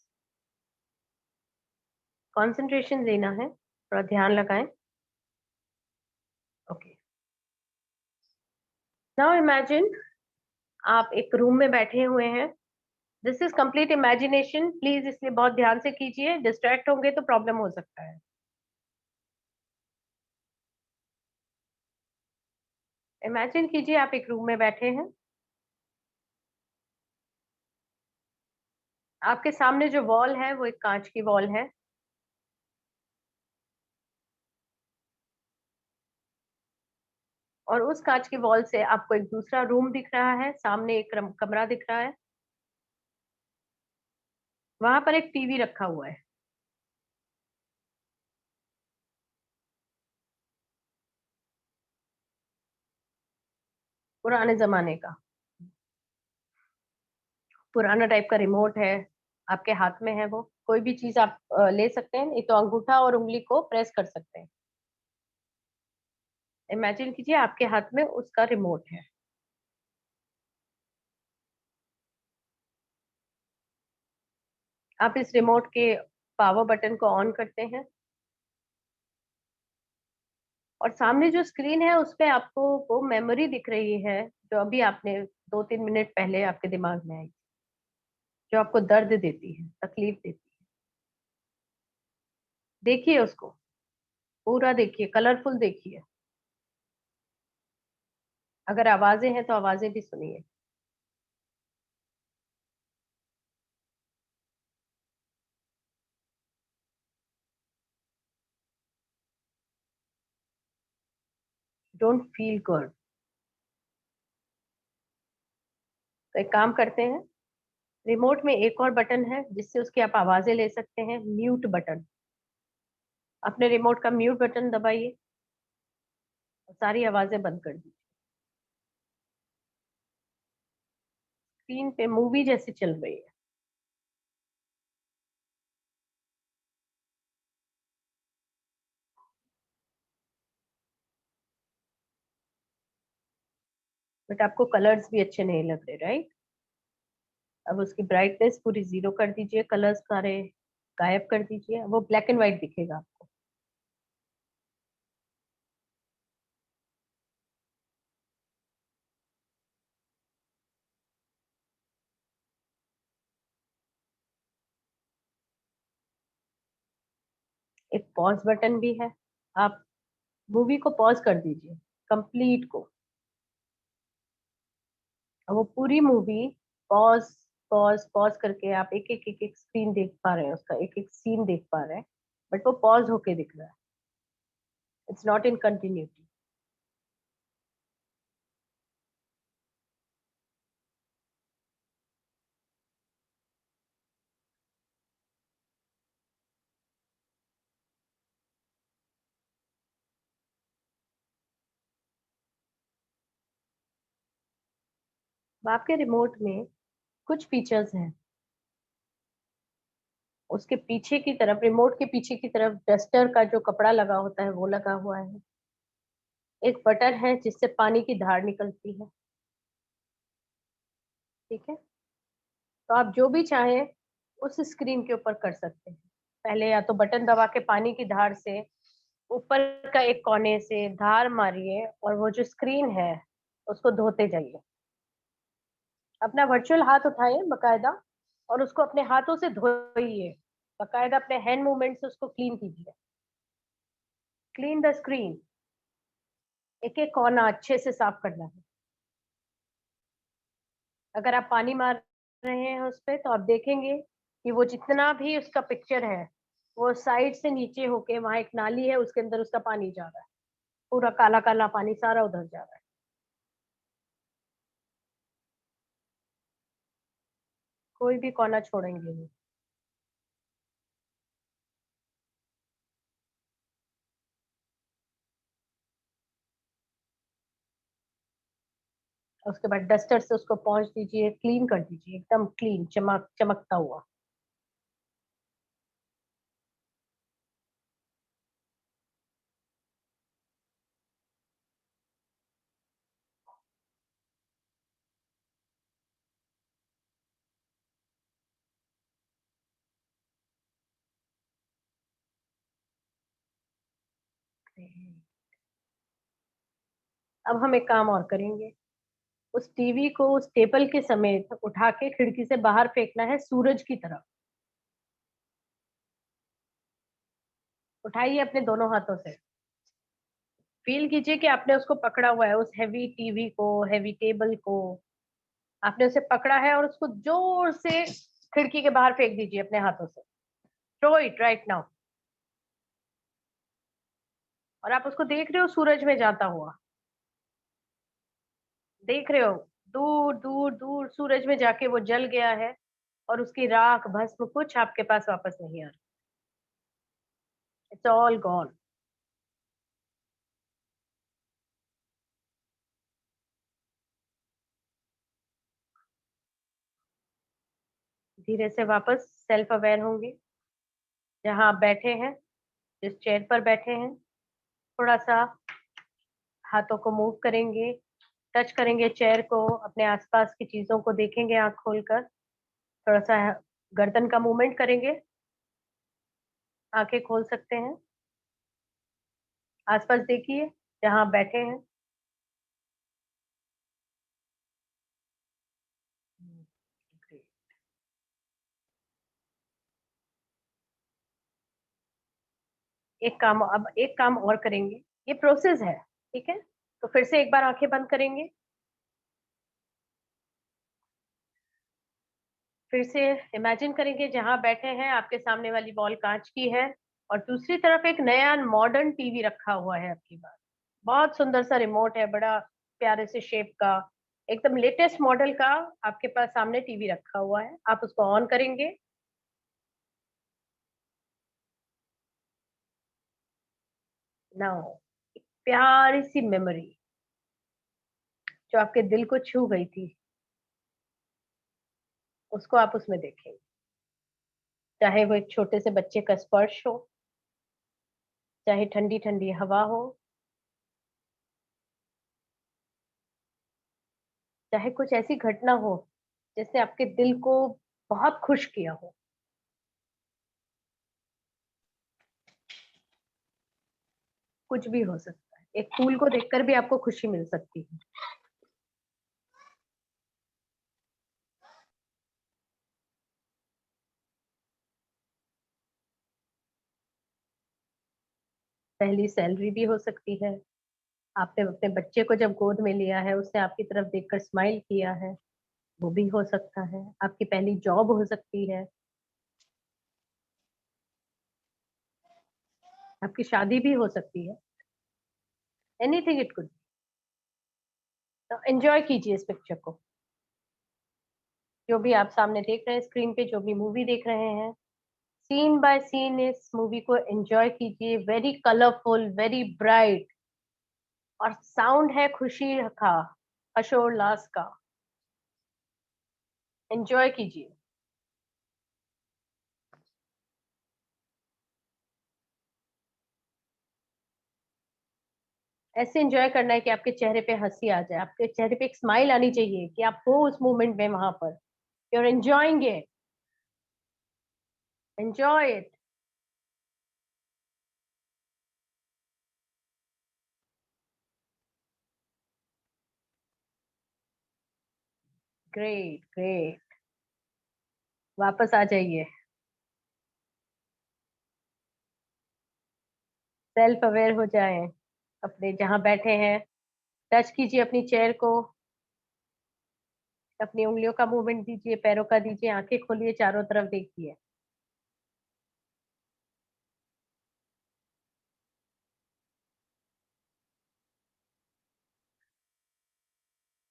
कंसंट्रेशन देना है, थोड़ा ध्यान लगाएं। ओके, नाउ इमेजिन आप एक रूम में बैठे हुए हैं। This is complete imagination, please इसलिए बहुत ध्यान से कीजिए, डिस्ट्रैक्ट होंगे तो प्रॉब्लम हो सकता है। इमेजिन कीजिए आप एक रूम में बैठे हैं, आपके सामने जो वॉल है वो एक कांच की वॉल है, और उस कांच की वॉल से आपको एक दूसरा रूम दिख रहा है, सामने एक कमरा दिख रहा है, वहां पर एक टीवी रखा हुआ है। पुराने जमाने का, पुराना टाइप का रिमोट है, आपके हाथ में है। वो कोई भी चीज आप ले सकते हैं, नहीं तो अंगूठा और उंगली को प्रेस कर सकते हैं। इमेजिन कीजिए आपके हाथ में उसका रिमोट है। आप इस रिमोट के पावर बटन को ऑन करते हैं, और सामने जो स्क्रीन है उस पे आपको वो मेमोरी दिख रही है जो अभी आपने 2-3 मिनट पहले आपके दिमाग में आई, जो आपको दर्द देती है, तकलीफ देती है। देखिए उसको, पूरा देखिए, कलरफुल देखिए। अगर आवाजें हैं तो आवाजें भी सुनिए। Don't feel good. तो एक काम करते हैं, रिमोट में एक और बटन है जिससे उसकी आप आवाजें ले सकते हैं, म्यूट बटन। अपने रिमोट का म्यूट बटन दबाइए और सारी आवाजें बंद कर दीजिए। स्क्रीन पे मूवी जैसी चल रही है। बट आपको कलर्स भी अच्छे नहीं लग रहे, राइट? अब उसकी ब्राइटनेस पूरी 0 कर दीजिए, कलर्स सारे गायब कर दीजिए, वो ब्लैक एंड व्हाइट दिखेगा आपको। एक पॉज बटन भी है, आप मूवी को पॉज कर दीजिए, कंप्लीट को। अब वो पूरी मूवी पॉज पॉज पॉज करके आप एक एक एक एक स्क्रीन देख पा रहे हैं, उसका एक एक सीन देख पा रहे हैं, बट वो पॉज होके दिख रहा है, इट्स नॉट इन कंटिन्यूटी। आपके रिमोट में कुछ फीचर्स हैं, उसके पीछे की तरफ, रिमोट के पीछे की तरफ डस्टर का जो कपड़ा लगा होता है वो लगा हुआ है। एक बटन है जिससे पानी की धार निकलती है, ठीक है। तो आप जो भी चाहें उस स्क्रीन के ऊपर कर सकते हैं। पहले या तो बटन दबा के पानी की धार से ऊपर का एक कोने से धार मारिए और वो जो स्क्रीन है उसको धोते जाइए। अपना वर्चुअल हाथ उठाइए बकायदा और उसको अपने हाथों से धोइए, बकायदा अपने हैंड मूवमेंट से उसको क्लीन कीजिए। क्लीन द स्क्रीन, एक एक कोना अच्छे से साफ करना है। अगर आप पानी मार रहे हैं उस पे तो आप देखेंगे कि वो जितना भी उसका पिक्चर है वो साइड से नीचे होके वहां एक नाली है, उसके अंदर उसका पानी जा रहा है, पूरा काला काला पानी सारा उधर जा रहा है। कोई भी कोना छोड़ेंगे नहीं। उसके बाद डस्टर से उसको पहुंच दीजिए, क्लीन कर दीजिए, एकदम क्लीन, चमकता हुआ। अब हम एक काम और करेंगे, उस टीवी को उस टेबल के समेत उठा के खिड़की से बाहर फेंकना है सूरज की तरफ। उठाइए अपने दोनों हाथों से, फील कीजिए कि आपने उसको पकड़ा हुआ है, उस हैवी टीवी को, हैवी टेबल को आपने उसे पकड़ा है और उसको जोर से खिड़की के बाहर फेंक दीजिए अपने हाथों से। Throw it right now. और आप उसको देख रहे हो सूरज में जाता हुआ, देख रहे हो दूर दूर दूर सूरज में जाके वो जल गया है और उसकी राख भस्म कुछ आपके पास वापस नहीं आ रहा, इट्स ऑल गॉन। धीरे से वापस सेल्फ अवेयर होंगे, जहां आप बैठे हैं, जिस चेयर पर बैठे हैं, थोड़ा सा हाथों को मूव करेंगे, टच करेंगे चेयर को, अपने आसपास की चीजों को देखेंगे आंख खोलकर, थोड़ा सा गर्दन का मूवमेंट करेंगे, आंखें खोल सकते हैं, आसपास देखिए जहां आप बैठे हैं। अब एक काम और करेंगे, ये प्रोसेस है, ठीक है। तो फिर से एक बार आंखें बंद करेंगे, फिर से इमेजिन करेंगे जहां बैठे हैं आपके सामने वाली वॉल कांच की है और दूसरी तरफ एक नया मॉडर्न टीवी रखा हुआ है आपकी पास। बहुत सुंदर सा रिमोट है, बड़ा प्यारे से शेप का, एकदम लेटेस्ट मॉडल का आपके पास सामने टीवी रखा हुआ है। आप उसको ऑन करेंगे, नाउ प्यारी सी मेमोरी जो आपके दिल को छू गई थी उसको आप उसमें देखेंगे, चाहे वो एक छोटे से बच्चे का स्पर्श हो, चाहे ठंडी ठंडी हवा हो, चाहे कुछ ऐसी घटना हो जिसने आपके दिल को बहुत खुश किया हो। कुछ भी हो सकता है, एक फूल को देखकर भी आपको खुशी मिल सकती है। पहली सैलरी भी हो सकती है, आपने अपने बच्चे को जब गोद में लिया है उसने आपकी तरफ देखकर स्माइल किया है, वो भी हो सकता है, आपकी पहली जॉब हो सकती है, आपकी शादी भी हो सकती है, एनीथिंग इट कुड। तो एंजॉय कीजिए इस पिक्चर को, जो भी आप सामने देख रहे हैं स्क्रीन पे, जो भी मूवी देख रहे हैं, सीन बाय सीन इस मूवी को एंजॉय कीजिए। वेरी कलरफुल, वेरी ब्राइट, और साउंड है खुशी का, हर्षोल्लास का। एंजॉय कीजिए। ऐसे एंजॉय करना है कि आपके चेहरे पे हंसी आ जाए, आपके चेहरे पे एक स्माइल आनी चाहिए कि आप हो उस मोमेंट में वहां पर, you are enjoying it, enjoy it. Great great, वापस आ जाइए, सेल्फ अवेयर हो जाएं, अपने जहां बैठे हैं टच कीजिए अपनी चेयर को, अपनी उंगलियों का मूवमेंट दीजिए, पैरों का दीजिए, आंखें खोलिए, चारों तरफ देखिए।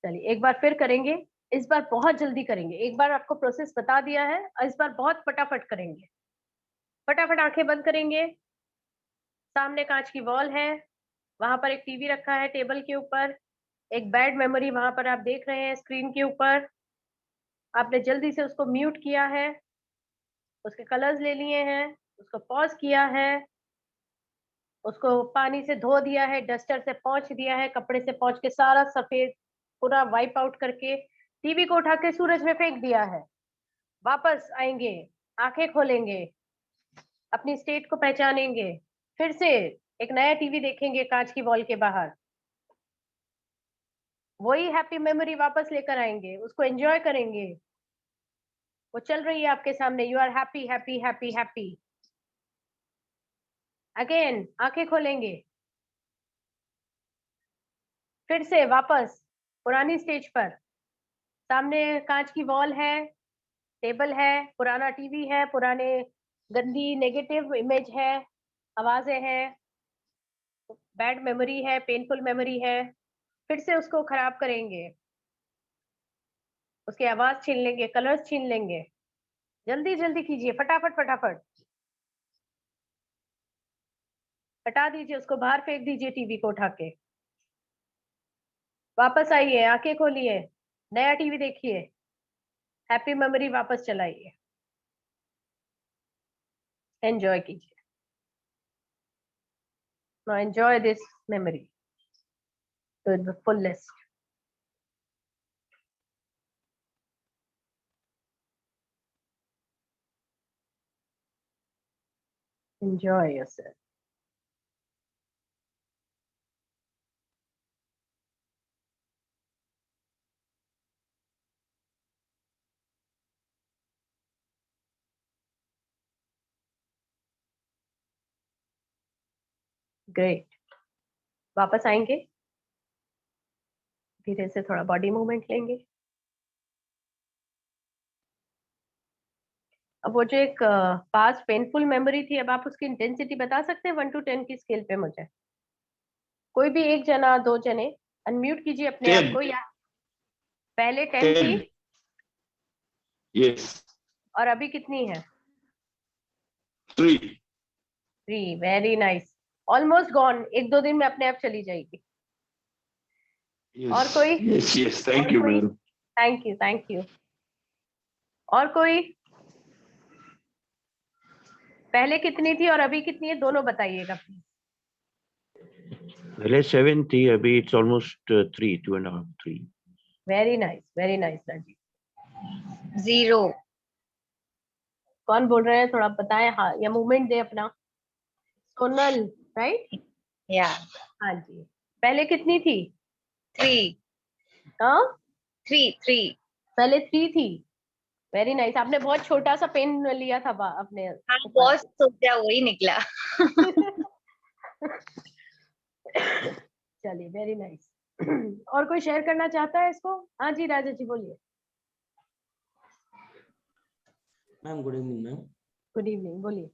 चलिए एक बार फिर करेंगे, इस बार बहुत जल्दी करेंगे। एक बार आपको प्रोसेस बता दिया है, इस बार बहुत फटाफट करेंगे। फटाफट आंखें बंद करेंगे। सामने कांच की वॉल है, वहां पर एक टीवी रखा है टेबल के ऊपर, एक बैड मेमोरी वहां पर आप देख रहे हैं स्क्रीन के ऊपर। आपने जल्दी से उसको म्यूट किया है, उसके कलर्स ले लिए हैं, उसको पॉज किया है, उसको पानी से धो दिया है, डस्टर से पोंछ दिया है, कपड़े से पोंछ के सारा सफेद पूरा वाइप आउट करके टीवी को उठा के सूरज में फेंक दिया है। वापस आएंगे, आंखें खोलेंगे, अपनी स्टेट को पहचानेंगे, फिर से एक नया टीवी देखेंगे कांच की वॉल के बाहर, वही हैप्पी मेमोरी वापस लेकर आएंगे, उसको एंजॉय करेंगे। वो चल रही है आपके सामने, you are happy happy happy happy. Again आंखें खोलेंगे, फिर से वापस पुरानी स्टेज पर। सामने कांच की वॉल है, टेबल है, पुराना टीवी है, पुराने गंदी नेगेटिव इमेज है, आवाजें हैं, बैड मेमोरी है, पेनफुल मेमोरी है। फिर से उसको खराब करेंगे, उसकी आवाज छीन लेंगे, कलर्स छीन लेंगे। जल्दी जल्दी कीजिए, फटाफट फटाफट हटा दीजिए, उसको बाहर फेंक दीजिए टीवी को उठा के। वापस आइए, आंखें खोलिए, नया टीवी देखिए, हैप्पी मेमोरी वापस चलाइए, एंजॉय कीजिए। Now enjoy this memory to the fullest. Enjoy yourself. Great. वापस आएंगे, धीरे से थोड़ा बॉडी मूवमेंट लेंगे। अब वो जो एक पास पेनफुल मेमोरी थी, अब आप उसकी इंटेंसिटी बता सकते हैं 1 to 10 की स्केल पे मुझे? कोई भी एक जना, दो जने अनम्यूट कीजिए अपने आप 10. को। या पहले 10 थी 10. Yes. और अभी कितनी है? 3. 3। वेरी नाइस, ऑलमोस्ट गॉन, 1-2 दिन में अपने आप चली जाएगी। Yes. और कोई? Yes, yes. Thank और you, कोई? madam. Thank you thank you. और कोई? पहले कितनी थी और अभी कितनी है, दोनों बताइएगा प्लीज। पहले 7 थी, अभी it's almost 3, 2.5, 3। Very nice Rajiv. 0। कौन बोल रहे हैं, थोड़ा बताएं, हाँ, या मूवमेंट दे अपना। सोनल, राइट? या हाँ जी। पहले कितनी थी? 3 हाँ, 3। पहले 3 थी। वेरी नाइस, आपने बहुत छोटा सा पेन लिया था अपने हाँ, ऊपर। बॉस सोचा वही निकला। चलिए, वेरी नाइस। और कोई शेयर करना चाहता है इसको? हाँ जी, राजा जी बोलिए। Ma'am good evening ma'am. Good evening, बोलिए।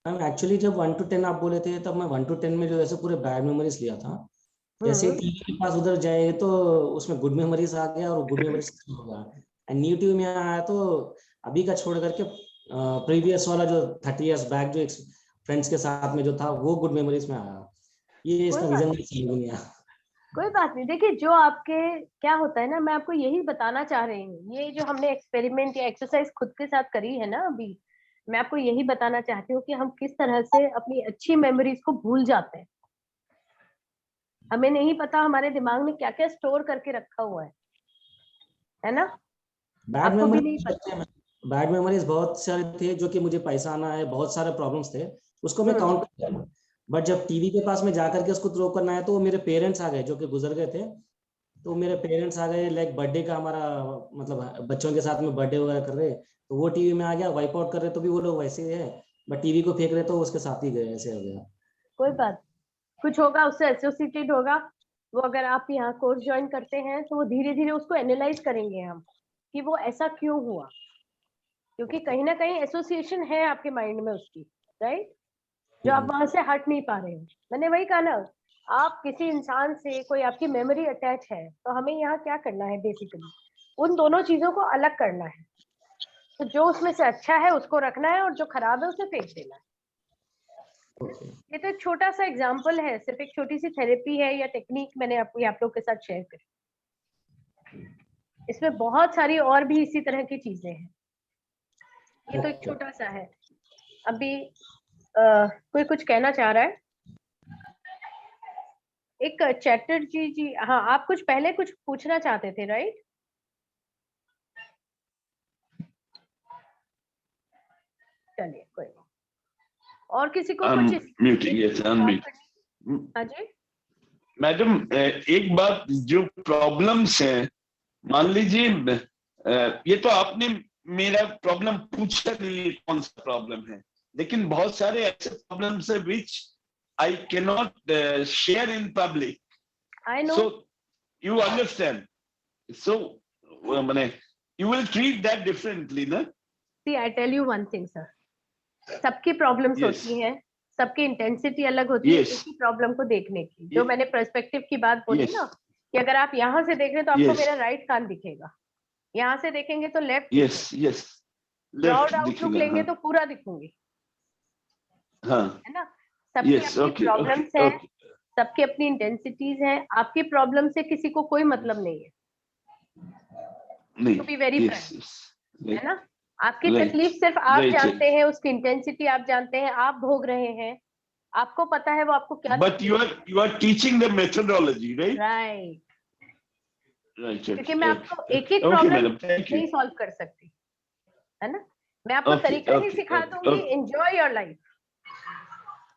मैम एक्चुअली जब 1 to 10 आप बोले थे तब मैं 1 to 10 में जो ऐसे पूरे बैड मेमोरीज लिया था। जैसे टीवी के पास उधर जाए तो उसमें गुड मेमोरीज आ गया और गुड मेमोरीज हो गया, एंड न्यू टीवी में आया तो अभी का छोड़ करके प्रीवियस वाला जो 30 years बैक जो फ्रेंड्स के साथ में जो था वो गुड मेमोरीज में आया। ये इसका रीजन नहीं आया। कोई बात नहीं, देखिए जो आपके क्या होता है ना, मैं आपको यही बताना चाह रही हूँ, ये जो हमने एक्सपेरिमेंट या एक्सरसाइज खुद के साथ करी है ना अभी, मैं आपको यही बताना चाहती हूँ कि हम किस तरह से अपनी अच्छी मेमोरीज को भूल जाते हैं। हमें नहीं पता हमारे दिमाग में क्या क्या स्टोर करके रखा हुआ है ना। बैड आपको भी नहीं मेमोरीज पता। बैड मेमोरीज बहुत सारे थे जो कि मुझे पैसा आना है, बहुत सारे प्रॉब्लम्स थे, उसको मैं काउंट कर लिया। बट जब टीवी के पास में जाकर के उसको थ्रो करना है तो मेरे पेरेंट्स आ गए जो कि गुजर गए थे। तो मेरे पेरेंट्स आ गए, लाइक बर्थडे का हमारा मतलब बच्चों के साथ में बर्थडे वगैरह कर रहे, तो वो टीवी में आ गया। वाइप आउट कर रहे तो भी वो लोग वैसे ही है, बट टीवी को फेंक रहे तो उसके साथ ही गए, ऐसे हो गया। कोई बात, कुछ होगा उससे एसोसिएटेड होगा वो। अगर आप यहाँ कोर्स ज्वाइन करते हैं तो वो धीरे धीरे उसको एनालाइज करेंगे हम कि वो ऐसा क्यों हुआ, क्योंकि कहीं ना कहीं एसोसिएशन है आपके माइंड में उसकी, राइट, जो आप वहां से हट नहीं पा रहे हो। मैंने वही कहा ना, आप किसी इंसान से कोई आपकी मेमोरी अटैच है तो हमें यहाँ क्या करना है, बेसिकली उन दोनों चीजों को अलग करना है। तो जो उसमें से अच्छा है उसको रखना है और जो खराब है उसे फेंक देना है। ये तो एक छोटा सा एग्जाम्पल है, सिर्फ एक छोटी सी थेरेपी है या टेक्निक मैंने आप लोग के साथ शेयर करी। इसमें बहुत सारी और भी इसी तरह की चीजें हैं, ये तो एक छोटा सा है। अभी कोई कुछ कहना चाह रहा है? एक चैटर्जी जी, हाँ आप कुछ पहले कुछ पूछना चाहते थे, राइट? चलिए कोई नहीं, और किसी को कुछ हाँ जी मैडम, एक बात, जो प्रॉब्लम्स हैं, मान लीजिए ये तो आपने मेरा प्रॉब्लम पूछा नहीं कौन सा प्रॉब्लम है, लेकिन बहुत सारे ऐसे प्रॉब्लम्स है which I cannot share in public. I know. So you understand. So you will treat that differently, na? See, I tell you one thing, sir. सबकी प्रॉब्लम्स Yes. होती हैं, सबकी इंटेंसिटी अलग होती है Yes. इसी प्रॉब्लम को देखने की। जो मैंने पर्सपेक्टिव की बात बोली Yes. ना, कि अगर आप यहाँ से देख रहे हैं तो आपको Yes. मेरा राइट कान दिखेगा, यहाँ से देखेंगे तो left, Yes, yes. Broad Left outlook दिखेगा, लेंगे हाँ. तो पूरा दिखूंगी, हाँ. है ना। सबकी Yes, अपनी okay, प्रॉब्लम्स okay, हैं, okay. सबकी अपनी इंटेंसिटीज हैं। आपकी प्रॉब्लम से किसी को कोई मतलब नहीं है, नहीं. To be very Yes, frank, yes. है ना। आपकी Right. तकलीफ सिर्फ आप Right, जानते हैं, उसकी इंटेंसिटी आप जानते हैं, आप भोग रहे हैं, आपको पता है वो आपको क्या। But you are teaching the methodology, right? Right, Right. क्योंकि मैं आपको एक ही Okay, प्रॉब्लम madam. Thank नहीं you. सॉल्व कर सकती, है ना। मैं आपको Okay, तरीका ही okay, सिखा okay, दूंगी। okay. Enjoy your life,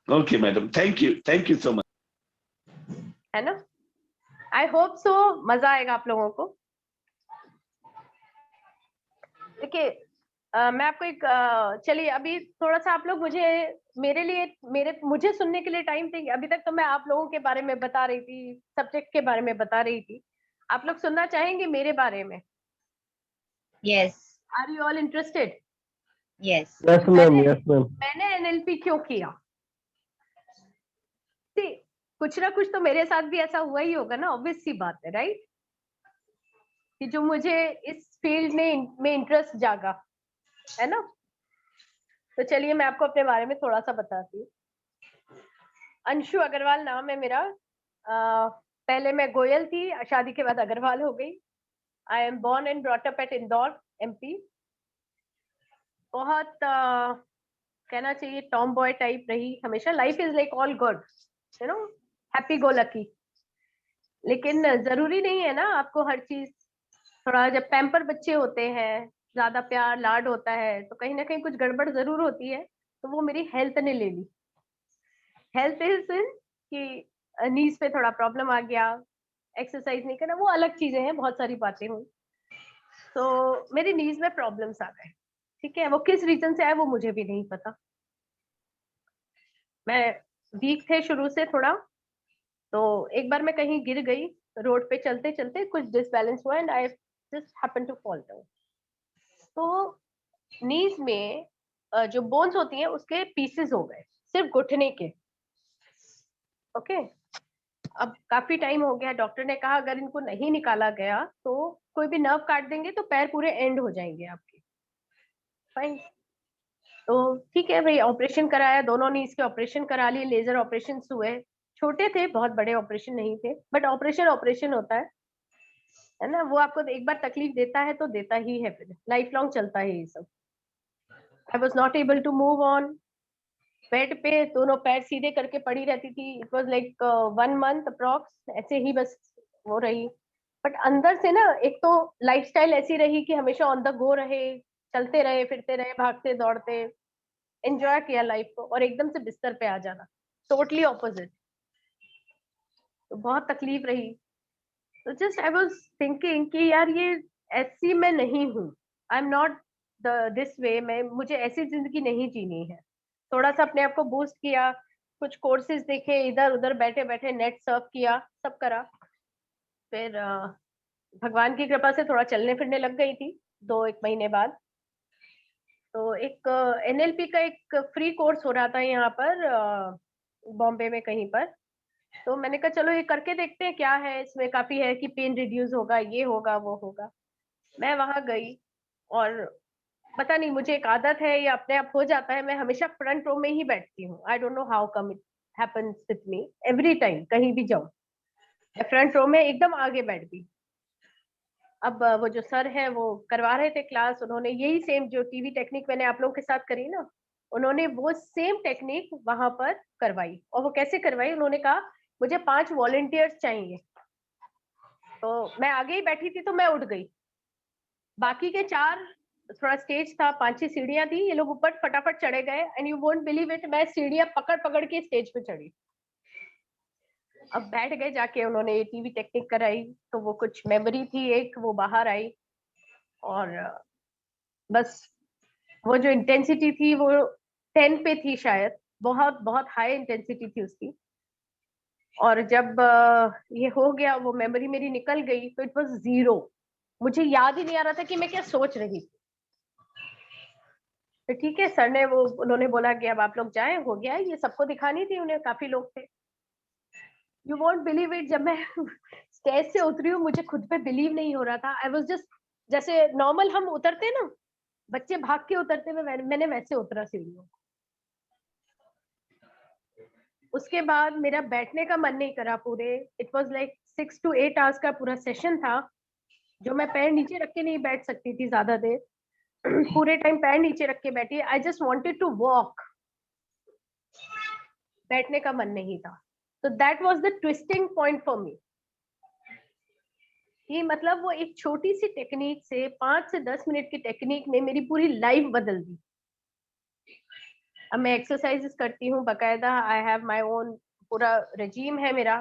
Okay, madam. Thank you so much. है ना। आई होप सो मजा आएगा आप लोगों को। देखिए मैं आपको एक चलिए अभी थोड़ा सा आप लोग मुझे सुनने के लिए टाइम थे। अभी तक तो मैं आप लोगों के बारे में बता रही थी, सब्जेक्ट के बारे में बता रही थी। आप लोग सुनना चाहेंगे मेरे बारे में? Yes. Are you all interested? Yes. Yes ma'am, yes ma'am. मैंने एनएलपी क्यों किया? कुछ ना कुछ तो मेरे साथ भी ऐसा हुआ ही होगा ना, ऑब्वियस सी बात है, राइट, कि जो मुझे इस फील्ड में इंटरेस्ट जागा, है ना। तो चलिए मैं आपको अपने बारे में थोड़ा सा बताती हूँ। अंशु अग्रवाल नाम है मेरा। पहले मैं गोयल थी, शादी के बाद अग्रवाल हो गई। I am born and brought up at Indore, MP. बहुत कहना चाहिए टॉम बॉय टाइप रही हमेशा। Life is like all good, you know, happy go lucky. लेकिन जरूरी नहीं है ना आपको हर चीज। थोड़ा जब पैम्पर बच्चे होते हैं, ज्यादा प्यार लाड होता है, तो कहीं ना कहीं कुछ गड़बड़ जरूर होती है। तो वो मेरी हेल्थ ने ले ली। हेल्थ इज कि नीज पे थोड़ा प्रॉब्लम आ गया, एक्सरसाइज नहीं करना, वो अलग चीजें हैं, बहुत सारी बातें हुई। तो मेरी नीज में प्रॉब्लम्स आ गए, ठीक है। वो किस रीजन से आए वो मुझे भी नहीं पता। मैं वीक थे शुरू से थोड़ा, तो एक बार मैं कहीं गिर गई, रोड पे चलते चलते कुछ डिसबैलेंस हुआ and I just happen to fall down. तो नीज में जो बोन्स होती हैं उसके पीसेस हो गए, सिर्फ घुटने के। ओके, अब काफी टाइम हो गया, डॉक्टर ने कहा अगर इनको नहीं निकाला गया तो कोई भी नर्व काट देंगे तो पैर पूरे एंड हो जाएंगे आपके। फाइन, तो ठीक है भाई, ऑपरेशन कराया, दोनों नीज के ऑपरेशन करा लिए, लेजर ऑपरेशन हुए। छोटे थे, बहुत बड़े ऑपरेशन नहीं थे, बट ऑपरेशन ऑपरेशन होता है ना। वो आपको एक बार तकलीफ देता है तो देता ही है, फिर लाइफ लॉन्ग चलता है ये सब। I was not able to move on. Bed पे दोनों पैर सीधे करके पड़ी रहती थी। It was like 1 month approx, ऐसे ही बस वो रही। बट अंदर से ना, एक तो लाइफस्टाइल ऐसी रही कि हमेशा ऑन द गो रहे, चलते रहे, फिरते रहे, भागते दौड़ते, एंजॉय किया लाइफ को, और एकदम से बिस्तर पे आ जाना, टोटली ऑपोजिट। तो बहुत तकलीफ रही। तो जस्ट आई वाज थिंकिंग कि यार ये ऐसी मैं नहीं हूँ, आई एम नॉट दिस वे, मैं, मुझे ऐसी जिंदगी नहीं जीनी है। थोड़ा सा अपने आप को बूस्ट किया, कुछ कोर्सेज देखे, इधर उधर बैठे बैठे नेट सर्फ किया, सब करा। फिर भगवान की कृपा से थोड़ा चलने फिरने लग गई थी 2-1 महीने बाद। तो एक एनएलपी का एक फ्री कोर्स हो रहा था यहाँ पर बॉम्बे में कहीं पर। तो मैंने कहा चलो ये करके देखते हैं क्या है इसमें, काफी है कि पेन रिड्यूस होगा, ये होगा वो होगा। मैं वहां गई, और पता नहीं मुझे एक आदत है या अपने आप हो जाता है, मैं हमेशा फ्रंट रो में ही बैठती हूँ। I don't know how come it happens with me, every time कहीं भी जाऊं मैं फ्रंट रो में एकदम आगे बैठ गई। अब वो जो सर है वो करवा रहे थे क्लास, उन्होंने यही सेम जो टीवी टेक्निक मैंने आप लोगों के साथ करी ना, उन्होंने वो सेम टेक्निक वहां पर करवाई। और वो कैसे करवाई, उन्होंने कहा मुझे 5 वॉलंटियर्स चाहिए। तो मैं आगे ही बैठी थी तो मैं उठ गई, बाकी के 4, थोड़ा स्टेज था, 5-6 सीढ़ियां थी, ये लोग ऊपर फटाफट चढ़े गए। And you won't believe it, मैं सीढ़ियां पकड़ पकड़ के स्टेज पे चढ़ी। अब बैठ गए, जाके उन्होंने ये टीवी टेक्निक कराई, तो वो कुछ मेमोरी थी एक, वो बाहर आई। और बस वो जो इंटेंसिटी थी वो 10 पे थी शायद, बहुत बहुत हाई इंटेंसिटी थी उसकी। और जब ये हो गया, वो मेमोरी मेरी निकल गई, तो इट वाज 0। मुझे याद ही नहीं आ रहा था कि मैं क्या सोच रही थी। तो ठीक है, सर ने वो, उन्होंने बोला कि अब आप लोग जाएं, हो गया। ये सबको दिखानी थी, उन्हें काफी लोग थे। यू वोंट बिलीव इट, जब मैं स्टेज से उतरी हूँ, मुझे खुद पे बिलीव नहीं हो रहा था। आई वाज जस्ट, जैसे नॉर्मल हम उतरते ना, बच्चे भाग के उतरते हुए, मैंने वैसे उतरा सीढ़ियों। उसके बाद मेरा बैठने का मन नहीं करा पूरे, it was like 6 to 8 hours का पूरा सेशन था, जो मैं पैर नीचे रख के नहीं बैठ सकती थी ज्यादा देर। पूरे टाइम पैर नीचे रख के बैठी। I just wanted to walk, बैठने का मन नहीं था। तो that was the twisting point for me, कि मतलब वो एक छोटी सी टेक्निक से, 5 से 10 मिनट की टेक्निक ने मेरी पूरी लाइफ बदल दी। अब मैं एक्सरसाइजेस करती हूँ बकायदा, आई हैव माय ओन पूरा रेजीम है मेरा,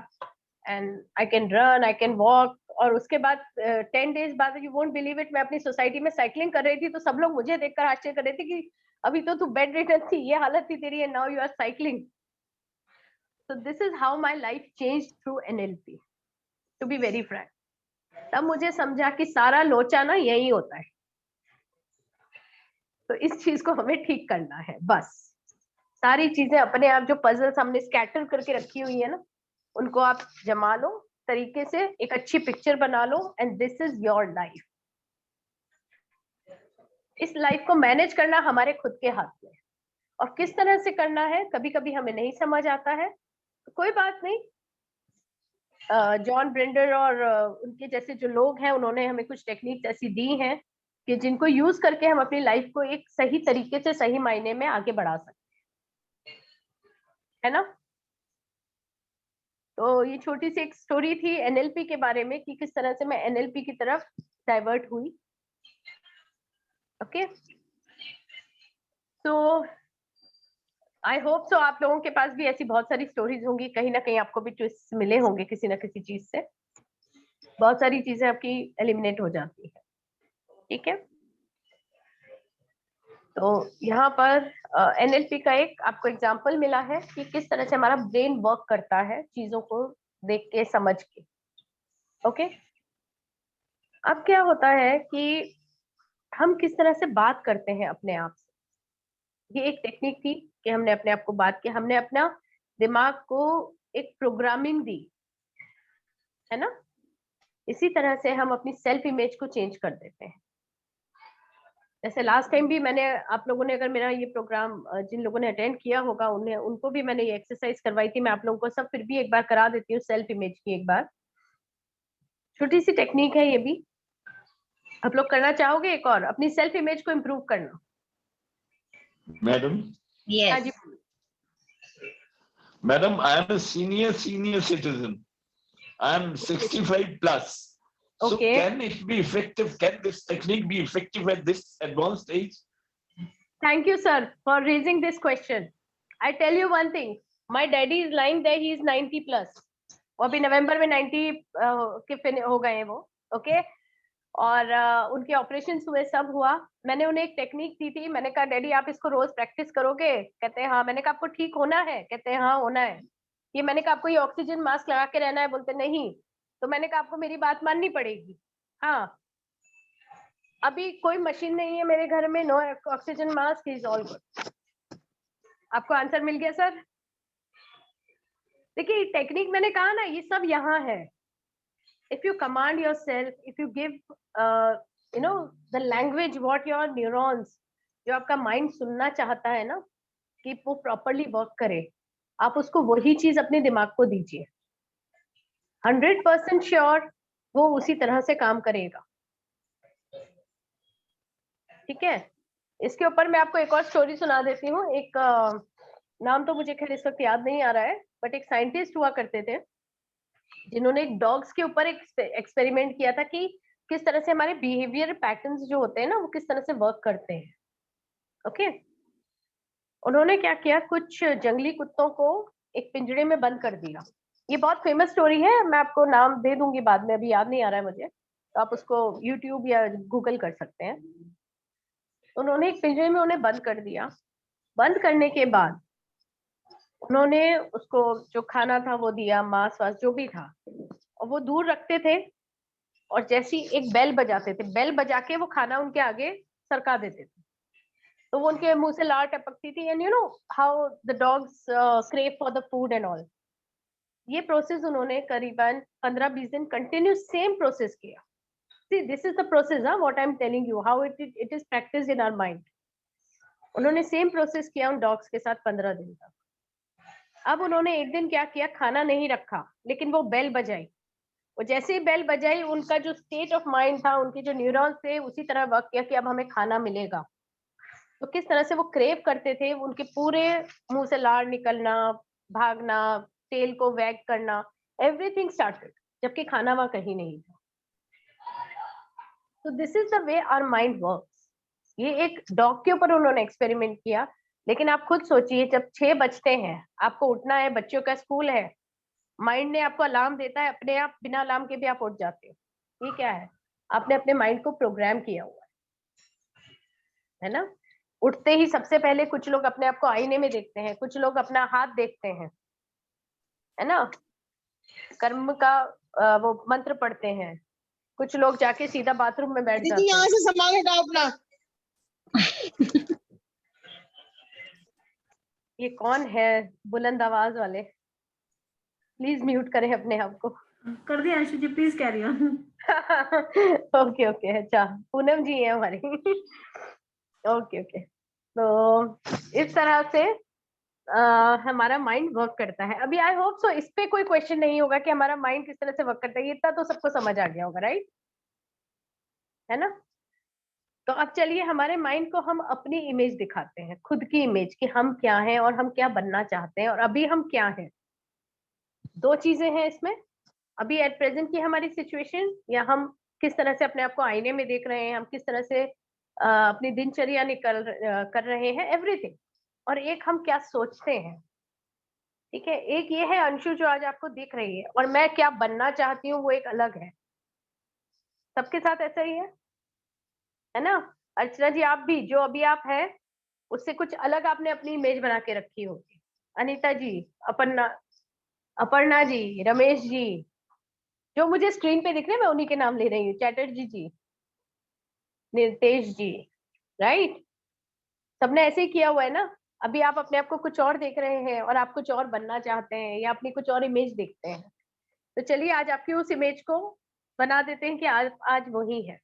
and I can run, I can walk. और उसके बाद 10 डेज बाद, यू वोंट बिलीव इट, मैं अपनी सोसाइटी में साइकिलिंग कर रही थी, तो सब लोग मुझे देखकर आश्चर्य कर रहे थे कि अभी तो तू बेड रिडन थी, ये हालत थी तेरी, and now you are cycling. So this is how my life changed through NLP, to be very frank. तब मुझे समझा कि सारा लोचा ना यही होता है, तो इस चीज को हमें ठीक करना है। बस सारी चीजें अपने आप, जो पजल्स हमने स्कैटर करके रखी हुई है ना, उनको आप जमा लो तरीके से, एक अच्छी पिक्चर बना लो, and this is your life. इस लाइफ को मैनेज करना हमारे खुद के हाथ में, और किस तरह से करना है कभी कभी हमें नहीं समझ आता है, तो कोई बात नहीं। जॉन ब्रेंडर और उनके जैसे जो लोग हैं, उन्होंने हमें कुछ टेक्निक्स ऐसी दी हैं कि जिनको यूज करके हम अपनी लाइफ को एक सही तरीके से, सही मायने में आगे बढ़ा सकते हैं, है ना। तो ये छोटी सी एक स्टोरी थी एनएलपी के बारे में, कि किस तरह से मैं एनएलपी की तरफ डाइवर्ट हुई। ओके, तो आई होप सो आप लोगों के पास भी ऐसी बहुत सारी स्टोरीज होंगी, कहीं ना कहीं आपको भी ट्विस्ट मिले होंगे किसी ना किसी चीज से, बहुत सारी चीजें आपकी एलिमिनेट हो जाती है। ठीक है, तो यहाँ पर एनएलपी का एक आपको एग्जांपल मिला है कि किस तरह से हमारा ब्रेन वर्क करता है, चीजों को देख के, समझ के। ओके, अब क्या होता है कि हम किस तरह से बात करते हैं अपने आप से। ये एक टेक्निक थी कि हमने अपने आप को बात किया, हमने अपना दिमाग को एक प्रोग्रामिंग दी, है ना। इसी तरह से हम अपनी सेल्फ इमेज को चेंज कर देते हैं। जैसे लास्ट टाइम भी मैंने, आप लोगों ने अगर मेरा ये प्रोग्राम जिन लोगों ने अटेंड किया होगा उनको भी मैंने ये एक्सरसाइज करवाई थी। मैं आप लोगों को सब फिर भी एक बार करा देती हूँ, सेल्फ इमेज की एक बार। छोटी सी टेक्निक है ये भी, आप लोग करना चाहोगे एक और अपनी सेल्फ इमेज को इम्प्रूव करना? मैडम, हाँ जी, Yes. Madam, I am a senior citizen. I am 65 plus. So Okay. can it be effective? Can this technique be effective at this advanced age? Thank you, sir, for raising this question. I tell you one thing. My daddy is lying there. He is 90 plus. वो अभी नवंबर में 90 के हो गए हैं वो, okay. और उनके ऑपरेशन हुए, सब हुआ। मैंने उन्हें एक टेक्निक दी थी। मैंने कहा डैडी आप इसको रोज प्रैक्टिस करोगे? कहते हैं हाँ। मैंने कहा आपको ठीक होना है? कहते हैं हाँ होना है। ये मैंने कहा आपको ये ऑक्सीजन मास्क लगा के रहना है? बोलते नहीं। तो मैंने कहा आपको मेरी बात माननी पड़ेगी। हाँ, अभी कोई मशीन नहीं है मेरे घर में, no oxygen mask, is all good. आपको आंसर मिल गया सर? देखिए टेक्निक मैंने कहा ना, ये सब यहाँ है। If you command your self, if you give you know the language what your neurons, जो आपका माइंड सुनना चाहता है ना कि वो प्रॉपरली वर्क करे, आप उसको वही चीज अपने दिमाग को दीजिए। 100% श्योर वो उसी तरह से काम करेगा। ठीक है, इसके ऊपर मैं आपको एक और स्टोरी सुना देती हूँ। एक नाम तो मुझे खैर इस वक्त याद नहीं आ रहा है, बट एक साइंटिस्ट हुआ करते थे जिन्होंने एक डॉग्स के ऊपर एक एक्सपेरिमेंट किया था कि किस तरह से हमारे बिहेवियर पैटर्न्स जो होते हैं ना वो किस तरह से वर्क करते हैं। ओके, उन्होंने क्या किया, कुछ जंगली कुत्तों को एक पिंजरे में बंद कर दिया। ये बहुत फेमस स्टोरी है, मैं आपको नाम दे दूंगी बाद में, अभी याद नहीं आ रहा है मुझे, तो आप उसको यूट्यूब या गूगल कर सकते हैं। उन्होंने एक पिंजरे में उन्हें बंद कर दिया। बंद करने के बाद उन्होंने उसको जो खाना था वो दिया, मांस वास जो भी था, और वो दूर रखते थे। और जैसी एक बेल बजाते थे, बेल बजा के वो खाना उनके आगे सरका देते थे, तो वो उनके मुंह से लार टपकती थी। And you know how the dogs crave for the food and all. ये प्रोसेस उन्होंने करीबन 15-20 दिन कंटिन्यू सेम प्रोसेस किया। See, this is the process, what I'm telling you, how it is practiced in our mind. उन्होंने same process किया उन dogs के साथ 15 दिन तक। अब उन्होंने एक दिन क्या किया, खाना नहीं रखा, लेकिन वो बेल बजाई। वो जैसे ही बेल बजाई, उनका जो स्टेट ऑफ माइंड था, उनके जो न्यूरॉन्स थे, उसी तरह वर्क किया कि अब हमें खाना मिलेगा। तो किस तरह से वो क्रेव करते थे, उनके पूरे मुंह से लार निकलना, भागना, टेल को वैग करना, एवरीथिंग स्टार्टेड, जबकि खाना वहां कहीं नहीं था। तो this is the way our mind works. ये एक डॉग के ऊपर उन्होंने एक्सपेरिमेंट किया, लेकिन आप खुद सोचिए, जब 6 बजते हैं, आपको उठना है, बच्चों का स्कूल है, माइंड ने आपको अलार्म देता है, अपने आप बिना अलार्म के भी आप उठ जाते हो। ये क्या है? आपने अपने माइंड को प्रोग्राम किया हुआ है ना। उठते ही सबसे पहले कुछ लोग अपने आप को आईने में देखते हैं, कुछ लोग अपना हाथ देखते हैं, है ना, कर्म का वो मंत्र पढ़ते हैं, कुछ लोग जाके सीधा बाथरूम में बैठ जाते हैं। यहाँ से सामान हटाओ अपना। ये कौन है बुलंद आवाज वाले? प्लीज म्यूट करें अपने आप को। कर दिया Anshu ji, please carry on. Okay okay, अच्छा पूनम जी है हमारी। ओके ओके, तो इस तरह से हमारा माइंड वर्क करता है। अभी आई होप सो इस पे कोई क्वेश्चन नहीं होगा कि हमारा माइंड किस तरह से वर्क करता है। इतना तो सबको समझ आ गया होगा, राइट? है ना। तो अब चलिए हमारे माइंड को हम अपनी इमेज दिखाते हैं, खुद की इमेज, कि हम क्या हैं और हम क्या बनना चाहते हैं और अभी हम क्या हैं। 2 चीजें हैं इसमें, अभी एट प्रेजेंट की हमारी सिचुएशन, या हम किस तरह से अपने आप को आईने में देख रहे हैं, हम किस तरह से अपनी दिनचर्या कर रहे हैं, एवरीथिंग। और एक हम क्या सोचते हैं। ठीक है, एक ये है अंशु जो आज आपको दिख रही है, और मैं क्या बनना चाहती हूँ वो एक अलग है। सबके साथ ऐसा ही है ना। अर्चना जी आप भी, जो अभी आप हैं उससे कुछ अलग आपने अपनी इमेज बना के रखी होगी। अनीता जी, अपर्णा जी, रमेश जी, जो मुझे स्क्रीन पे दिख रहे हैं मैं उन्हीं के नाम ले रही हूँ, चैटर्जी जी, निर्तेश जी, राइट? सबने ऐसे ही किया हुआ है ना? अभी आप अपने आप को कुछ और देख रहे हैं और आप कुछ और बनना चाहते हैं या अपनी कुछ और इमेज देखते हैं। तो चलिए आज आपकी उस इमेज को बना देते हैं कि आज वही है,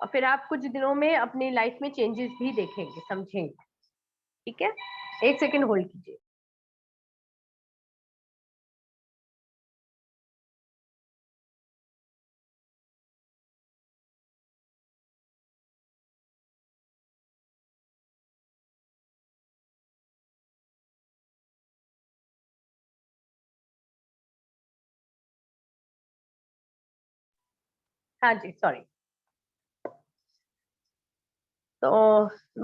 और फिर आप कुछ दिनों में अपनी लाइफ में चेंजेस भी देखेंगे, समझेंगे। ठीक है, 1 सेकंड होल्ड कीजिए। हाँ जी, सॉरी। तो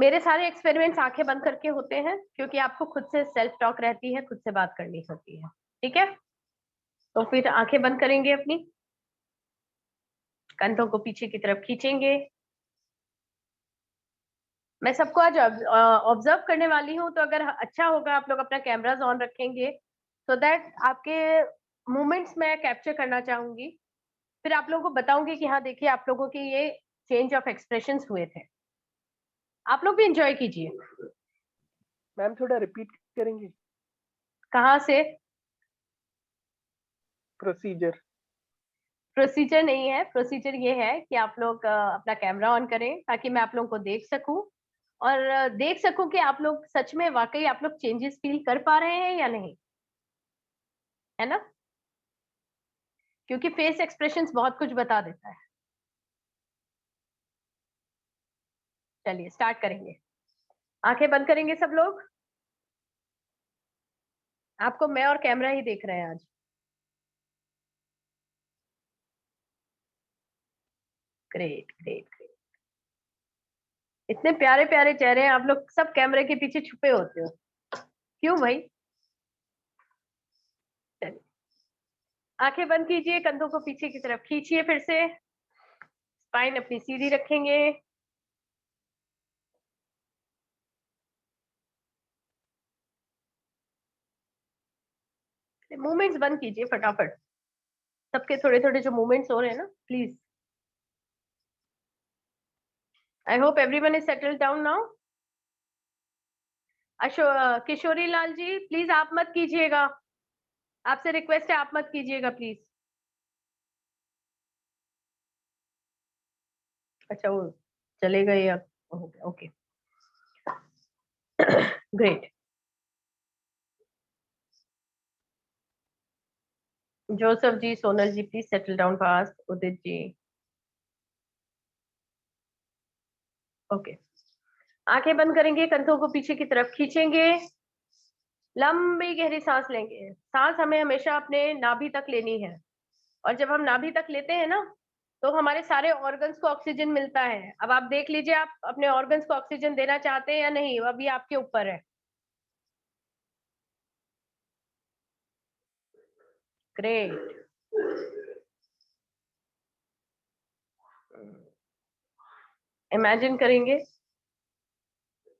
मेरे सारे एक्सपेरिमेंट्स आंखें बंद करके होते हैं, क्योंकि आपको खुद से सेल्फ टॉक रहती है, खुद से बात करनी होती है। ठीक है, तो फिर आंखें बंद करेंगे अपनी, कंधों को पीछे की तरफ खींचेंगे। मैं सबको आज ऑब्जर्व करने वाली हूँ, तो अगर अच्छा होगा आप लोग अपना कैमराज ऑन रखेंगे, सो दैट आपके मूवमेंट्स मैं कैप्चर करना चाहूंगी। फिर आप लोगों को बताऊंगी कि हाँ देखिए, आप लोगों के ये चेंज ऑफ एक्सप्रेशंस हुए थे। आप लोग भी एंजॉय कीजिए। मैम थोड़ा रिपीट करेंगे कहाँ से? प्रोसीजर? प्रोसीजर नहीं है, प्रोसीजर ये है कि आप लोग अपना कैमरा ऑन करें ताकि मैं आप लोगों को देख सकूं, और देख सकूं कि आप लोग सच में वाकई आप लोग चेंजेस फील कर पा रहे हैं या नहीं, है ना? क्योंकि फेस एक्सप्रेशंस बहुत कुछ बता देता है। चलिए स्टार्ट करेंगे। आंखें बंद करेंगे सब लोग। आपको मैं और कैमरा ही देख रहे हैं आज। Great great great. इतने प्यारे प्यारे चेहरे हैं, आप लोग सब कैमरे के पीछे छुपे होते हो, क्यों भाई? चलिए आंखें बंद कीजिए, कंधों को पीछे की तरफ खींचिए, फिर से स्पाइन अपनी सीधी रखेंगे। मूवमेंट्स बंद कीजिए फटाफट, सबके थोड़े थोड़े जो मूवमेंट्स हो रहे हैं ना, please. I hope everyone is settled down now. Kishori Lal ji please आप मत कीजिएगा, आपसे रिक्वेस्ट है, आप मत कीजिएगा प्लीज। अच्छा वो चले गए अब, okay great. Joseph ji, Sonal ji please settle down fast. Udit ji okay. आंखें बंद करेंगे, कंधों को पीछे की तरफ खींचेंगे, लंबी गहरी सांस लेंगे। सांस हमें हमेशा अपने नाभि तक लेनी है, और जब हम नाभि तक लेते हैं ना, तो हमारे सारे ऑर्गन्स को ऑक्सीजन मिलता है। अब आप देख लीजिए, आप अपने ऑर्गन्स को ऑक्सीजन देना चाहते हैं या नहीं, अभी आपके ऊपर है। ग्रेट। इमेजिन करेंगे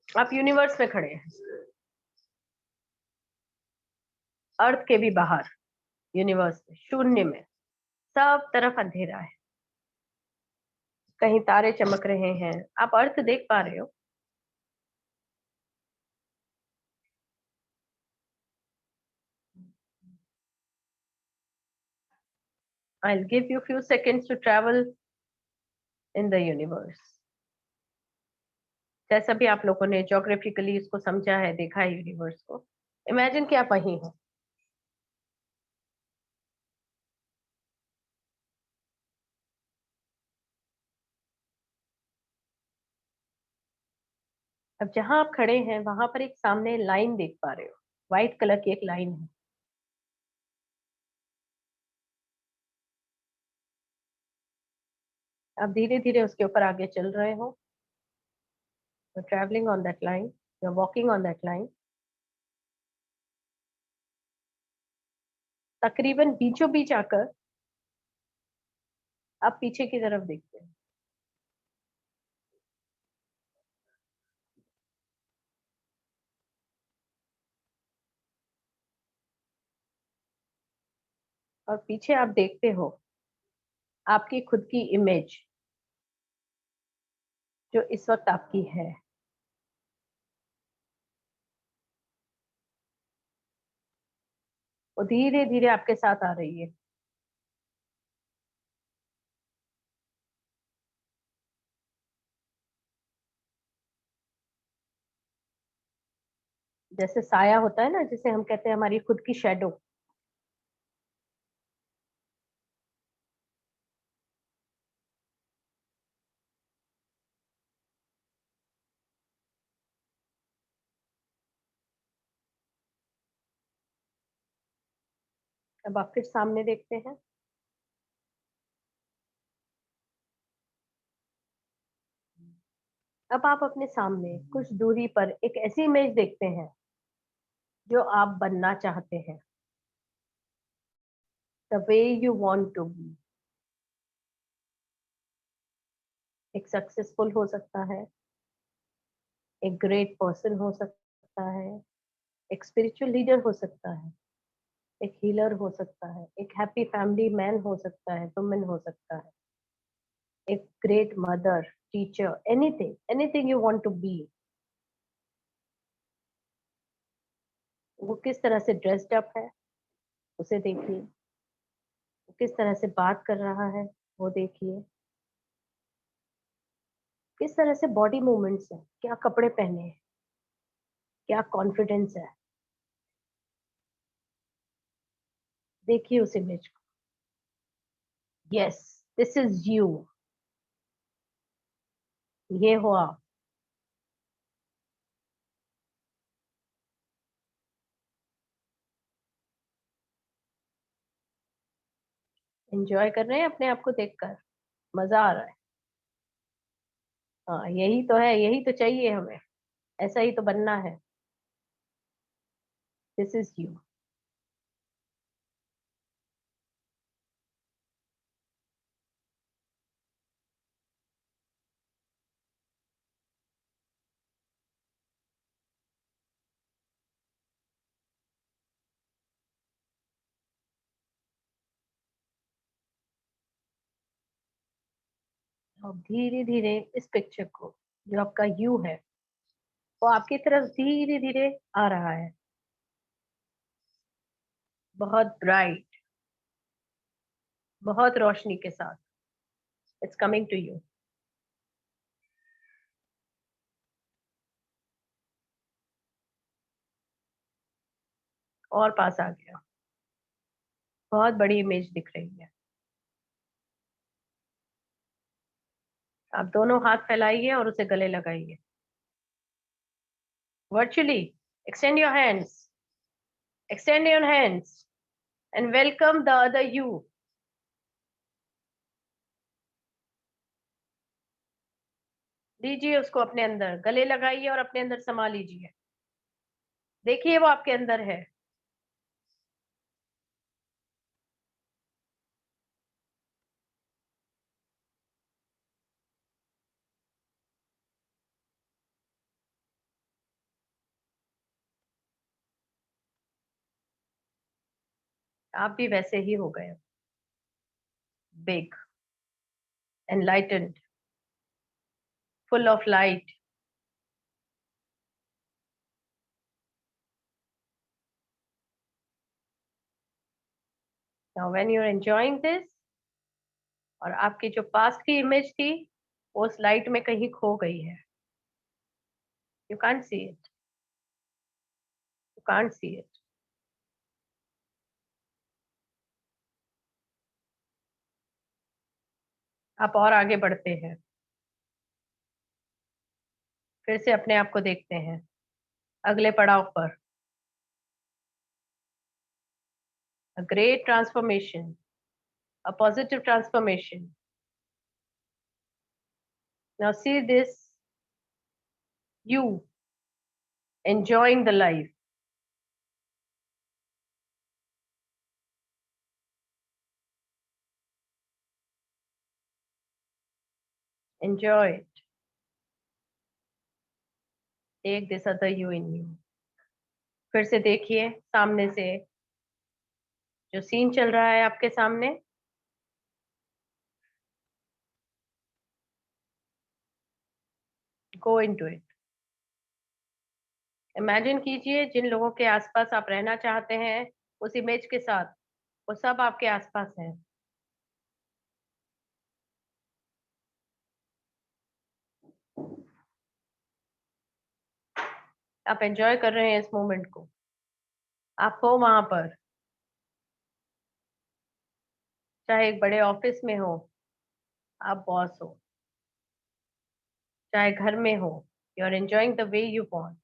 आप यूनिवर्स में खड़े हैं, अर्थ के भी बाहर, यूनिवर्स में, शून्य में, सब तरफ अंधेरा है, कहीं तारे चमक रहे हैं, आप अर्थ देख पा रहे हो? I'll give you few seconds to travel in the universe. जैसा भी आप लोगों ने ज्योग्राफिकली इसको समझा है, देखा है यूनिवर्स को, इमेजिन कि आप वहीं हो। अब जहां आप खड़े हैं वहां पर एक सामने लाइन देख पा रहे हो, व्हाइट कलर की एक लाइन है। आप धीरे धीरे उसके ऊपर आगे चल रहे हो, travelling on that line, you are walking on that line. तकरीबन बीचों बीच आकर आप पीछे की तरफ देखते हैं, और पीछे आप देखते हो आपकी खुद की इमेज, जो इस वक्त आपकी है। वो धीरे धीरे आपके साथ आ रही है। जैसे साया होता है ना, जिसे हम कहते हैं हमारी खुद की शैडो। अब आप फिर सामने देखते हैं। अब आप अपने सामने कुछ दूरी पर एक ऐसी इमेज देखते हैं जो आप बनना चाहते हैं। The way you want to be. एक सक्सेसफुल हो सकता है, एक ग्रेट पर्सन हो सकता है, एक स्पिरिचुअल लीडर हो सकता है, एक हीलर हो सकता है, एक हैप्पी फैमिली मैन हो सकता है, वुमेन हो सकता है, एक great mother, teacher, anything you want to be. वो किस तरह से ड्रेस्ड अप है, उसे देखिए। वो किस तरह से बात कर रहा है, वो देखिए। किस तरह से बॉडी मूवमेंट्स है, क्या कपड़े पहने हैं, क्या कॉन्फिडेंस है। देखिए उस इमेज को। Yes, this is you. ये हो आप। एंजॉय कर रहे हैं अपने आप को देखकर, मजा आ रहा है। हाँ, यही तो है, यही तो चाहिए हमें, ऐसा ही तो बनना है। This is you. और धीरे धीरे इस पिक्चर को, जो आपका यू है, वो आपकी तरफ धीरे धीरे आ रहा है। बहुत ब्राइट, बहुत रोशनी के साथ। It's coming to you. और पास आ गया। बहुत बड़ी इमेज दिख रही है। आप दोनों हाथ फैलाइए और उसे गले लगाइए। Virtually extend your hands, extend your hands and welcome the other you. लीजिए उसको अपने अंदर, गले लगाइए और अपने अंदर समा लीजिए। देखिए वो आपके अंदर है। आप भी वैसे ही हो गए, big, enlightened, full of light. Now when you are enjoying this, और आपकी जो पास्ट की इमेज थी वो उस लाइट में कहीं खो गई है। You can't see it, you can't see it. आप और आगे बढ़ते हैं। फिर से अपने आप को देखते हैं अगले पड़ाव पर। A great transformation, a positive transformation. Now see this, you enjoying the life. Enjoy it. Take this other you in you. फिर से देखिए सामने से जो सीन चल रहा है आपके सामने। Go into it. इमेजिन कीजिए जिन लोगों के आसपास आप रहना चाहते हैं उस इमेज के साथ, वो सब आपके आसपास हैं। आप एंजॉय कर रहे हैं इस मोमेंट को, आप हो वहां पर, चाहे एक बड़े ऑफिस में हो, आप बॉस हो, चाहे घर में हो, you are enjoying the way you want.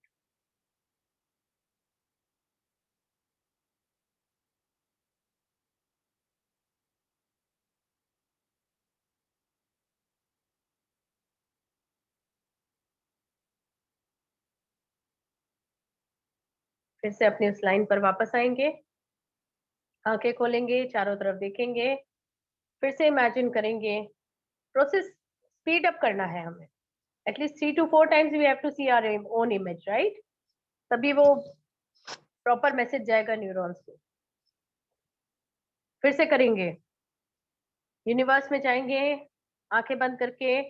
फिर से अपनी उस लाइन पर वापस आएंगे, आंखें खोलेंगे, चारों तरफ देखेंगे, फिर से इमेजिन करेंगे। प्रोसेस स्पीड अप करना है हमें, at least 3 to 4 times we have to see our own image, right? तभी वो प्रॉपर मैसेज जाएगा न्यूरॉन्स को। फिर से करेंगे, यूनिवर्स में जाएंगे, आंखें बंद करके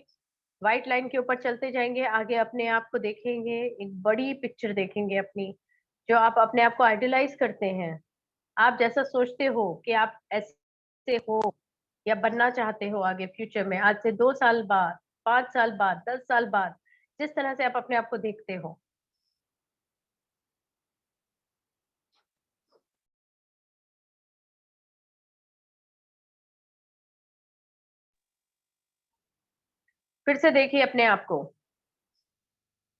व्हाइट लाइन के ऊपर चलते जाएंगे, आगे अपने आप को देखेंगे, एक बड़ी पिक्चर देखेंगे अपनी, जो आप अपने आप को आइडियलाइज करते हैं, आप जैसा सोचते हो कि आप ऐसे हो या बनना चाहते हो आगे फ्यूचर में, आज से 2 साल बाद, 5 साल बाद, 10 साल बाद, जिस तरह से आप अपने आप को देखते हो। फिर से देखिए अपने आप को,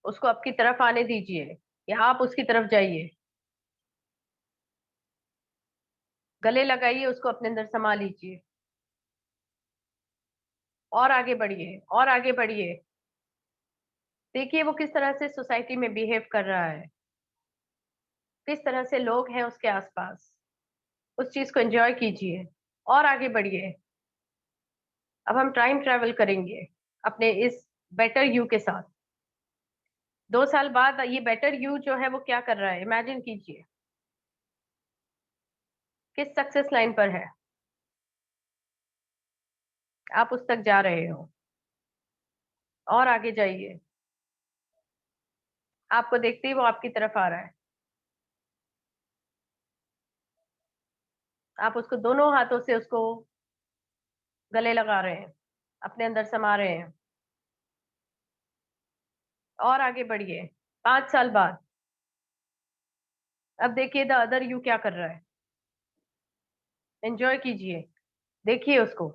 उसको आपकी तरफ आने दीजिए या आप उसकी तरफ जाइए, गले लगाइए, उसको अपने अंदर समा लीजिए और आगे बढ़िए और आगे बढ़िए। देखिए वो किस तरह से सोसाइटी में बिहेव कर रहा है, किस तरह से लोग हैं उसके आसपास, उस चीज को एंजॉय कीजिए और आगे बढ़िए। अब हम टाइम ट्रैवल करेंगे अपने इस बेटर यू के साथ। 2 साल बाद ये बेटर यू जो है वो क्या कर रहा है, इमेजिन कीजिए, किस सक्सेस लाइन पर है, आप उस तक जा रहे हो और आगे जाइए। आपको देखते ही वो आपकी तरफ आ रहा है, आप उसको दोनों हाथों से उसको गले लगा रहे हैं, अपने अंदर समा रहे हैं और आगे बढ़िए। 5 साल बाद अब देखिए द अदर यू क्या कर रहा है, एंजॉय कीजिए, देखिए उसको,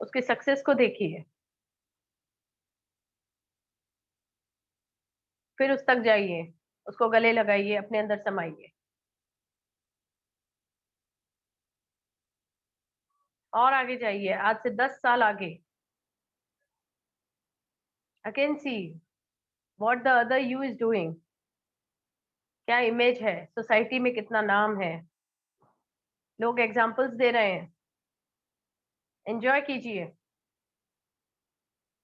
उसकी सक्सेस को देखिए, फिर उस तक जाइए, उसको गले लगाइए, अपने अंदर समाइए और आगे जाइए, आज से 10 साल आगे। I can see what the other you is doing, क्या इमेज है, सोसाइटी में कितना नाम है, लोग एग्जाम्पल्स दे रहे हैं, एंजॉय कीजिए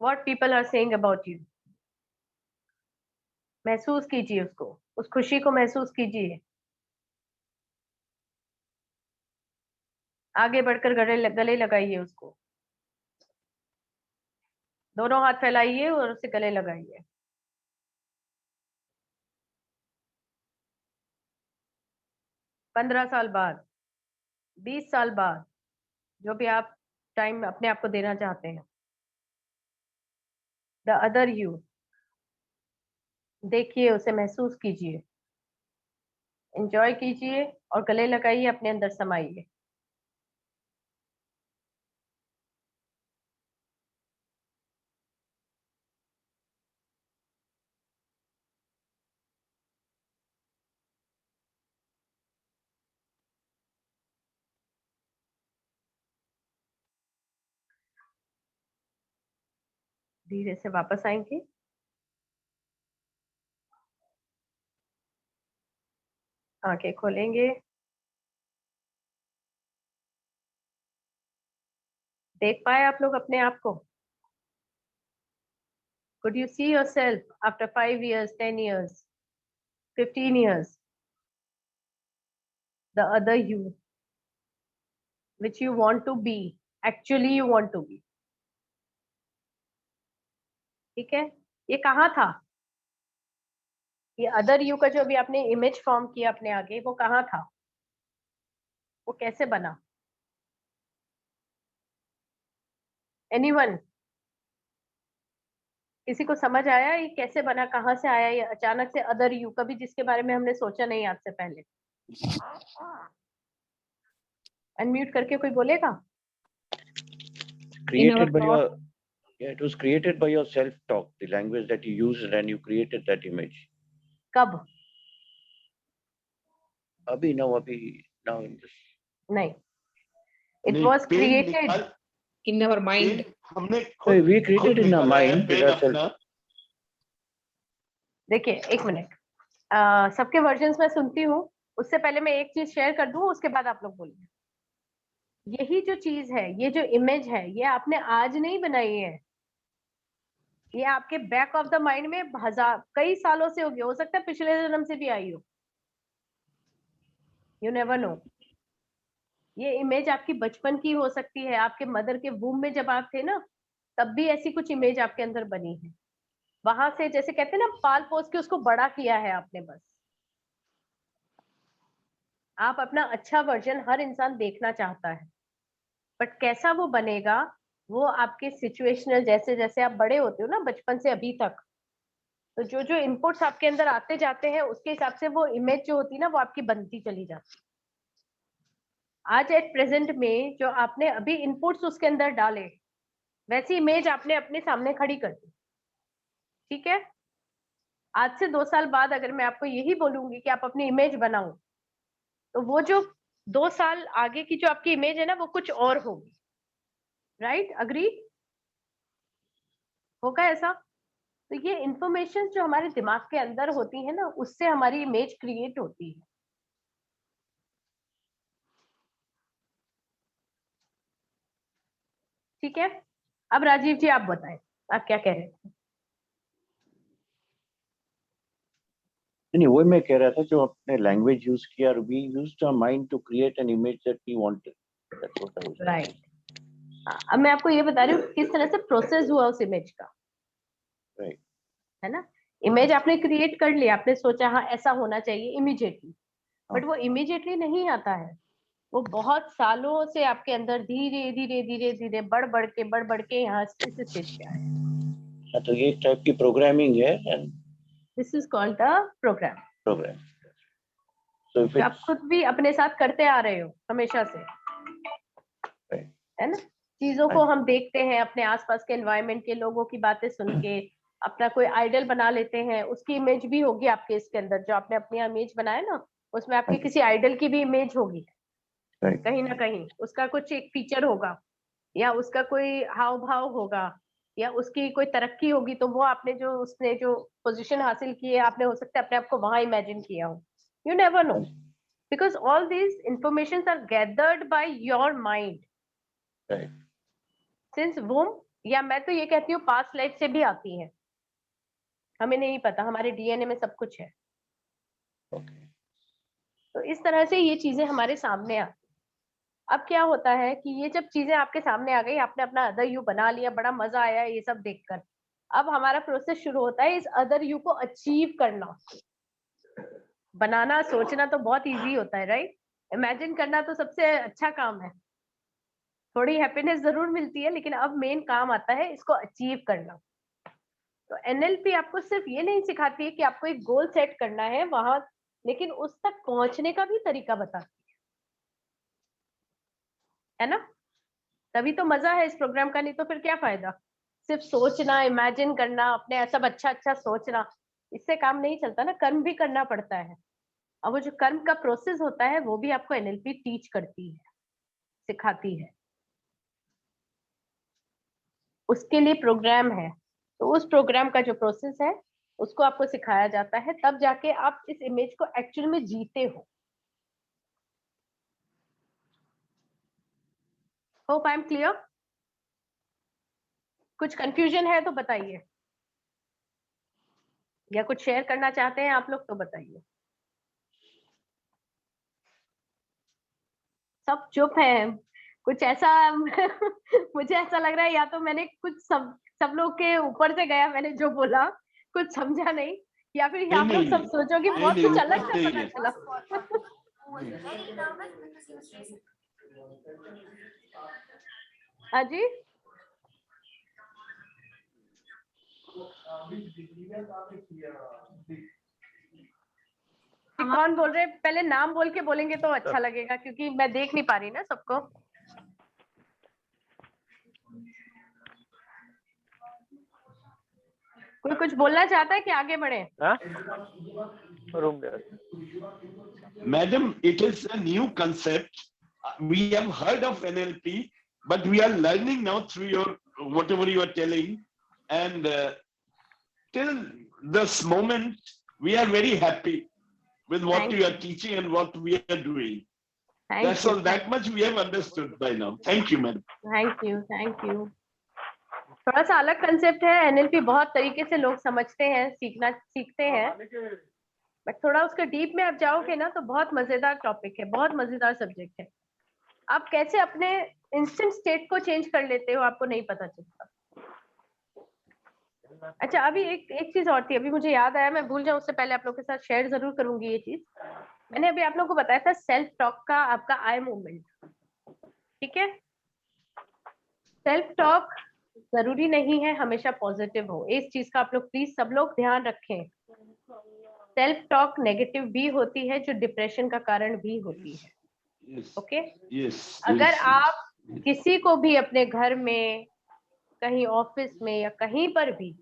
what people are saying about you. महसूस कीजिए उसको, उस खुशी को महसूस कीजिए, आगे बढ़कर गले लगाइए उसको, दोनों हाथ फैलाइए और उसे गले लगाइए। पंद्रह साल बाद, 20 साल बाद, जो भी आप टाइम अपने आप को देना चाहते हैं, द अदर यू, देखिए उसे, महसूस कीजिए, एंजॉय कीजिए और गले लगाइए, अपने अंदर समाइए। धीरे से वापस आएंगे, आंखें खोलेंगे, देख पाए आप लोग अपने आप को? Could you see yourself after 5 years, 10 years, 15 years? The other you, which you want to be, actually you want to be. ठीक है? ये कहाँ था? ये अदर यू का जो अभी आपने इमेज फॉर्म किया अपने आगे, वो कहाँ था? वो कैसे बना? एनीवन? किसी को समझ आया ये कैसे बना, कहाँ से आया ये अचानक से अदर यू, कभी जिसके बारे में हमने सोचा नहीं आज से पहले? अनम्यूट करके कोई बोलेगा? Created by your, yeah, it was created by your self-talk, the language that you used and you created that image. कब? Now in this. नहीं, इट नहीं, वॉज पेन क्रिएटेड निकाल- in our mind. पेन हमने Hey, we created in our निकाला है mind pen with ourselves. अपना। देखिए एक मिनट, सबके वर्जन्स में सुनती हूँ, उससे पहले मैं एक चीज शेयर कर दूं, उसके बाद आप लोग बोलिए। यही जो चीज है, ये जो इमेज है, ये आपने आज नहीं बनाई है, ये आपके बैक ऑफ द माइंड में कई सालों से होगी, हो सकता है पिछले जन्म से भी आई हो, यू नेवर नो। ये इमेज आपकी बचपन की हो सकती है, आपके मदर के वूम में जब आप थे ना, तब भी ऐसी कुछ इमेज आपके अंदर बनी है। वहां से जैसे कहते हैं ना, पाल पोस के उसको बड़ा किया है आपने बस। आप अपना अच्छा वर्जन हर इंसान देखना चाहता है, बट कैसा वो बनेगा वो आपके सिचुएशनल, जैसे जैसे आप बड़े होते हो ना बचपन से अभी तक, तो जो जो इनपुट्स आपके अंदर आते जाते हैं उसके हिसाब से वो इमेज जो होती है ना वो आपकी बनती चली जाती है। आज एट प्रेजेंट में जो आपने अभी इनपुट्स उसके अंदर डाले, वैसी इमेज आपने अपने सामने खड़ी कर दी, ठीक है? आज से 2 साल बाद अगर मैं आपको यही बोलूंगी कि आप अपनी इमेज बनाओ, तो वो जो 2 साल आगे की जो आपकी इमेज है ना, वो कुछ और होगी। राइट? अग्री? होगा ऐसा? तो ये इंफॉर्मेशन जो हमारे दिमाग के अंदर होती है ना, उससे हमारी इमेज क्रिएट होती है। ठीक है? अब राजीव जी आप बताएं, आप क्या कह रहे थे? नहीं, वही मैं कह रहा था, जो आपने लैंग्वेज यूज किया, we used our mind to create an image that we wanted. That's what I was saying. Right. अब मैं आपको ये बता रही हूँ किस तरह से प्रोसेस हुआ उस इमेज का, Right. है ना? इमेज आपने क्रिएट कर लिया, आपने सोचा हाँ ऐसा होना चाहिए इमीडिएटली, बट वो इमीडिएटली नहीं आता है, वो बहुत सालों से आपके अंदर धीरे धीरे धीरे धीरे बढ़ बढ़ के यहाँ से इस स्टेज पे आया। तो ये टाइप की प्रोग्रामिंग है, and this is called the program. program. So if आप खुद भी अपने साथ करते आ रहे हो हमेशा से, Right. है ना? चीजों को हम देखते हैं अपने आसपास के एनवायरनमेंट के लोगों की बातें सुन के, अपना कोई आइडल बना लेते हैं, उसकी इमेज भी होगी आपके इसके अंदर, जो आपने अपनी इमेज बनाया ना, उसमें आपके किसी आइडल की भी इमेज होगी। Right. कहीं ना कहीं उसका कुछ एक फीचर होगा, या उसका कोई हाव भाव होगा, या उसकी कोई तरक्की होगी, तो वो आपने जो उसने जो पोजीशन हासिल की है, आपने हो सकता है अपने आप को वहां इमेजिन किया हो। You never know, because all these information are gathered by your mind Right. Since womb, या मैं तो ये कहती हूँ पास्ट लाइफ से भी आती है, हमें नहीं पता, हमारे डीएनए में सब कुछ है। Okay. तो इस तरह से ये चीजें हमारे सामने आती। अब क्या होता है कि ये जब चीजें आपके सामने आ गई, आपने अपना अदर यू बना लिया, बड़ा मजा आया ये सब देखकर, अब हमारा प्रोसेस शुरू होता है इस अदर यू को अचीव करना। बनाना, सोचना तो बहुत इजी होता है, राइट? इमेजिन करना तो सबसे अच्छा काम है, थोड़ी हैप्पीनेस जरूर मिलती है, लेकिन अब मेन काम आता है इसको अचीव करना। तो एनएलपी आपको सिर्फ ये नहीं सिखाती है कि आपको एक गोल सेट करना है वहां, लेकिन उस तक पहुंचने का भी तरीका बताती है ना? तभी तो मजा है इस प्रोग्राम का, नहीं तो फिर क्या फायदा? सिर्फ सोचना, इमेजिन करना, अपने सब अच्छा अच्छा सोचना, इससे काम नहीं चलता ना, कर्म भी करना पड़ता है। और वो जो कर्म का प्रोसेस होता है वो भी आपको एनएलपी टीच करती है, सिखाती है, उसके लिए प्रोग्राम है। तो उस प्रोग्राम का जो प्रोसेस है उसको आपको सिखाया जाता है, तब जाके आप इस इमेज को एक्चुअल में जीते हो। Hope I am clear? कुछ कंफ्यूजन है तो बताइए, या कुछ शेयर करना चाहते हैं आप लोग तो बताइए। सब चुप हैं, कुछ ऐसा मुझे ऐसा लग रहा है या तो मैंने कुछ सब लोग के ऊपर से गया, मैंने जो बोला कुछ समझा नहीं, या फिर आप लोग सब सोचोगे बहुत कुछ अलग सा पता चला। हाँ जी, कौन बोल रहे हैं? पहले नाम बोल के बोलेंगे तो अच्छा लगेगा, क्योंकि मैं देख नहीं पा रही ना सबको। कोई कुछ बोलना चाहता है कि आगे बढ़े? Madam, it is a new concept. We have heard of NLP, but we are learning now through your whatever you are telling, and till this moment, we are very happy with what Thank you are teaching and what we are doing. Thank That's you. all. That much we have understood by now. Thank you, madam. Thank you, thank you. थोड़ा सा अलग concept है, NLP बहुत तरीके से लोग समझते हैं, सीखते हैं, बट थोड़ा उसके डीप में आप जाओगे ना तो बहुत मजेदार टॉपिक है, बहुत मजेदार सब्जेक्ट है। आप कैसे अपने इंस्टेंट स्टेट को चेंज कर लेते हो आपको नहीं पता चलता। अच्छा, अभी एक चीज और थी, अभी मुझे याद आया, मैं भूल जाऊं उससे पहले आप लोग के साथ शेयर जरूर करूंगी ये चीज। मैंने अभी आप लोगों को बताया था सेल्फ टॉक का आपका आई मूवमेंट, ठीक है? सेल्फ टॉक जरूरी नहीं है हमेशा पॉजिटिव हो, इस चीज का आप लोग प्लीज सब लोग ध्यान रखें। सेल्फ टॉक नेगेटिव भी होती है, जो डिप्रेशन का कारण भी होती है। ओके, अगर आप किसी को भी अपने घर में, कहीं ऑफिस में या कहीं पर भी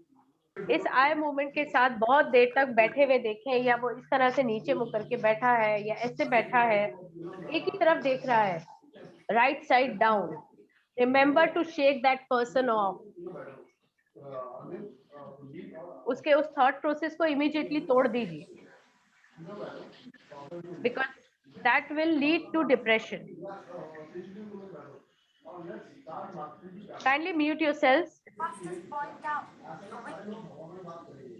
इस आई मूवमेंट के साथ बहुत देर तक बैठे हुए देखें, या वो इस तरह से नीचे मुख करके बैठा है या ऐसे बैठा है, एक ही तरफ देख रहा है, right side down, remember to shake that person off. उसके उस थॉट प्रोसेस को इमीडिएटली तोड़ दीजिए, because that will lead to depression. Kindly mute yourselves.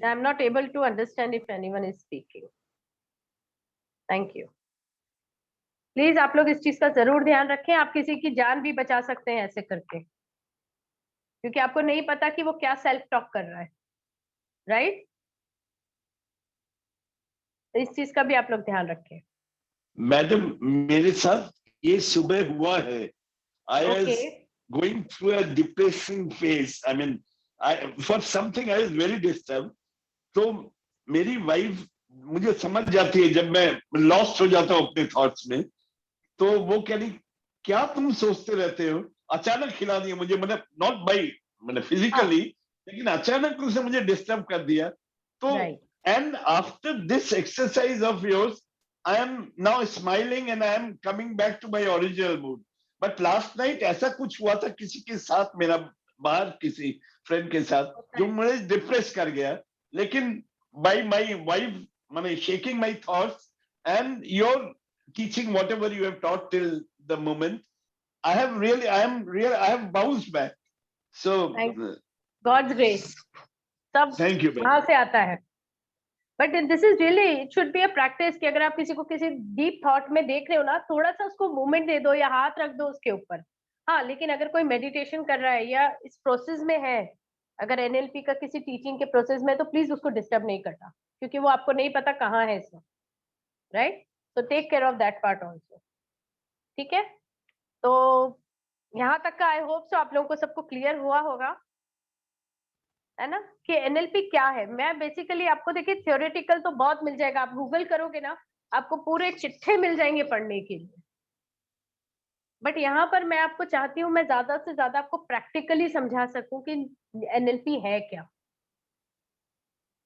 I'm not able to understand if anyone is speaking. Thank you. Please आप लोग इस चीज का जरूर ध्यान रखें, आप किसी की जान भी बचा सकते हैं ऐसे करके, क्योंकि आपको नहीं पता कि वो क्या सेल्फ टॉक कर रहा है, राइट? इस चीज का भी आप लोग ध्यान रखें। मैडम, मेरे साथ ये सुबह हुआ है। I was going through a depressing phase. I mean, for something I was very disturbed. तो मेरी वाइफ मुझे समझ जाती है जब मैं लॉस्ट हो जाता हूँ अपने थॉट्स में, तो वो कह रही क्या तुम सोचते रहते हो, अचानक खिला दिया मुझे, मतलब नॉट बाई मतलब फिजिकली, लेकिन अचानक उसने मुझे डिस्टर्ब कर दिया। तो and after this exercise of yours I am now smiling and I am coming back to my original mood. But last night ऐसा कुछ हुआ था किसी के साथ, मेरा बाहर किसी फ्रेंड के साथ, जो मुझे डिप्रेस कर गया। लेकिन बाय माय वाइफ माने shaking my thoughts and your teaching whatever you have taught till the moment, I have bounced back. So God's grace, सब thank you, वहां से आता है। But this is really, it should be a practice कि अगर आप किसी को किसी डीप थॉट में देख रहे हो ना, थोड़ा सा उसको मूवमेंट दे दो या हाथ रख दो उसके ऊपर। हाँ, लेकिन अगर कोई मेडिटेशन कर रहा है या इस प्रोसेस में है, अगर एनएलपी का किसी टीचिंग के प्रोसेस में, तो प्लीज उसको डिस्टर्ब नहीं करना, क्योंकि वो आपको नहीं पता कहाँ है इसमें, राइट? तो take care of that part also, ठीक है? तो यहाँ तक का आई होप सो आप लोगों को सबको क्लियर हुआ होगा, है ना, कि एनएलपी क्या है। मैं बेसिकली आपको देखिए थ्योरेटिकल तो बहुत मिल जाएगा, आप गूगल करोगे ना आपको पूरे चिट्ठे मिल जाएंगे पढ़ने के लिए, बट यहाँ पर मैं आपको चाहती हूँ मैं ज्यादा से ज्यादा आपको प्रैक्टिकली समझा सकूं कि एनएलपी है क्या,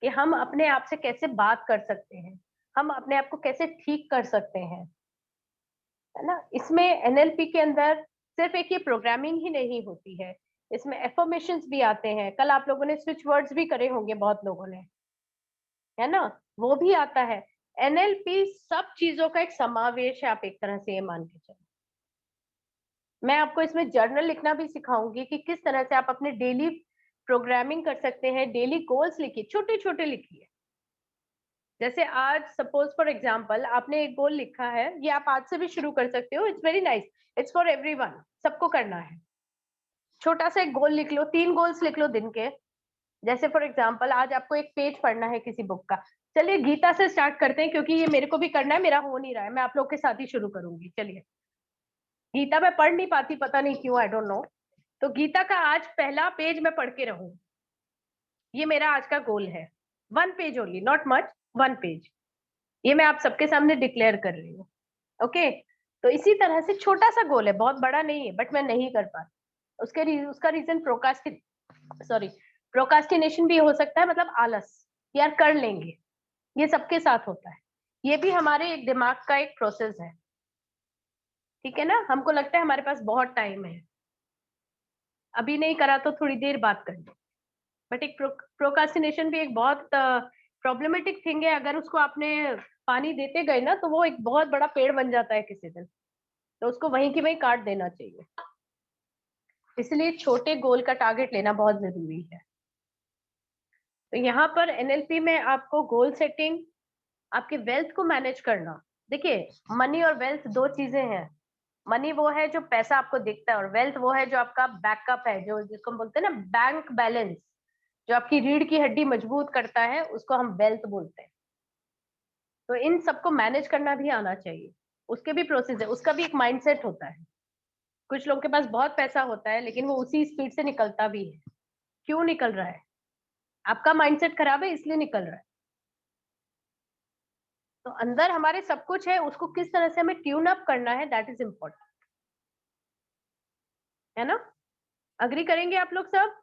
कि हम अपने आप से कैसे बात कर सकते हैं, हम अपने आप को कैसे ठीक कर सकते हैं, है ना। इसमें एनएलपी के अंदर सिर्फ एक ये प्रोग्रामिंग ही नहीं होती है, इसमें एफर्मेशंस भी आते हैं। कल आप लोगों ने स्विच वर्ड्स भी करे होंगे बहुत लोगों ने, है ना, वो भी आता है। एनएलपी सब चीजों का एक समावेश है, आप एक तरह से ये मान के चलो। मैं आपको इसमें जर्नल लिखना भी सिखाऊंगी कि किस तरह से आप अपने डेली प्रोग्रामिंग कर सकते हैं, डेली गोल्स लिखिए, छोटे छोटे लिखिए, जैसे आज सपोज फॉर एग्जांपल आपने एक गोल लिखा है, ये आप आज से भी शुरू कर सकते हो, it's very nice, it's for everyone, सबको करना है। छोटा सा एक गोल लिख लो, 3 गोल्स लिख लो दिन के। जैसे फॉर एग्जांपल आज आपको एक पेज पढ़ना है किसी बुक का, चलिए गीता से स्टार्ट करते हैं क्योंकि ये मेरे को भी करना है, मेरा हो नहीं रहा है, मैं आप लोग के साथ ही शुरू करूंगी। चलिए, गीता मैं पढ़ नहीं पाती, पता नहीं क्यों, आई डोंट नो। तो गीता का आज पहला पेज मैं पढ़ के रहूं, ये मेरा आज का गोल है। 1 page only, not much, 1 page. ये मैं आप सबके सामने डिक्लेयर कर रही हूँ। ओके, तो इसी तरह से छोटा सा गोल है, बहुत बड़ा नहीं है, बट मैं नहीं कर पाती। उसका रीजन प्रोकास्टिनेशन भी हो सकता है, मतलब आलस, यार कर लेंगे, ये सबके साथ होता है। ये भी हमारे एक दिमाग का एक प्रोसेस है, ठीक है ना। हमको लगता है हमारे पास बहुत टाइम है, अभी नहीं करा तो थोड़ी देर बाद कर लो, बट एक प्रोकास्टिनेशन भी एक बहुत प्रॉब्लमेटिक थिंग है। अगर उसको आपने पानी देते गए ना तो वो एक बहुत बड़ा पेड़ बन जाता है किसी दिन, तो उसको वहीं की वहीं काट देना चाहिए। इसलिए छोटे गोल का टारगेट लेना बहुत जरूरी है। तो यहाँ पर एनएलपी में आपको गोल सेटिंग, आपके वेल्थ को मैनेज करना। देखिए, मनी और वेल्थ 2 चीजें हैं। मनी वो है जो पैसा आपको दिखता है, और वेल्थ वो है जो आपका बैकअप है, जो जिसको हम बोलते हैं ना बैंक बैलेंस, जो आपकी रीढ़ की हड्डी मजबूत करता है, उसको हम वेल्थ बोलते हैं। तो इन सबको मैनेज करना भी आना चाहिए, उसके भी प्रोसेस है, उसका भी एक माइंडसेट होता है। कुछ लोगों के पास बहुत पैसा होता है लेकिन वो उसी स्पीड से निकलता भी है। क्यों निकल रहा है? आपका माइंडसेट खराब है इसलिए निकल रहा है। तो अंदर हमारे सब कुछ है, उसको किस तरह से हमें ट्यून अप करना है, दैट इज इम्पोर्टेंट, है ना। अग्री करेंगे आप लोग सब?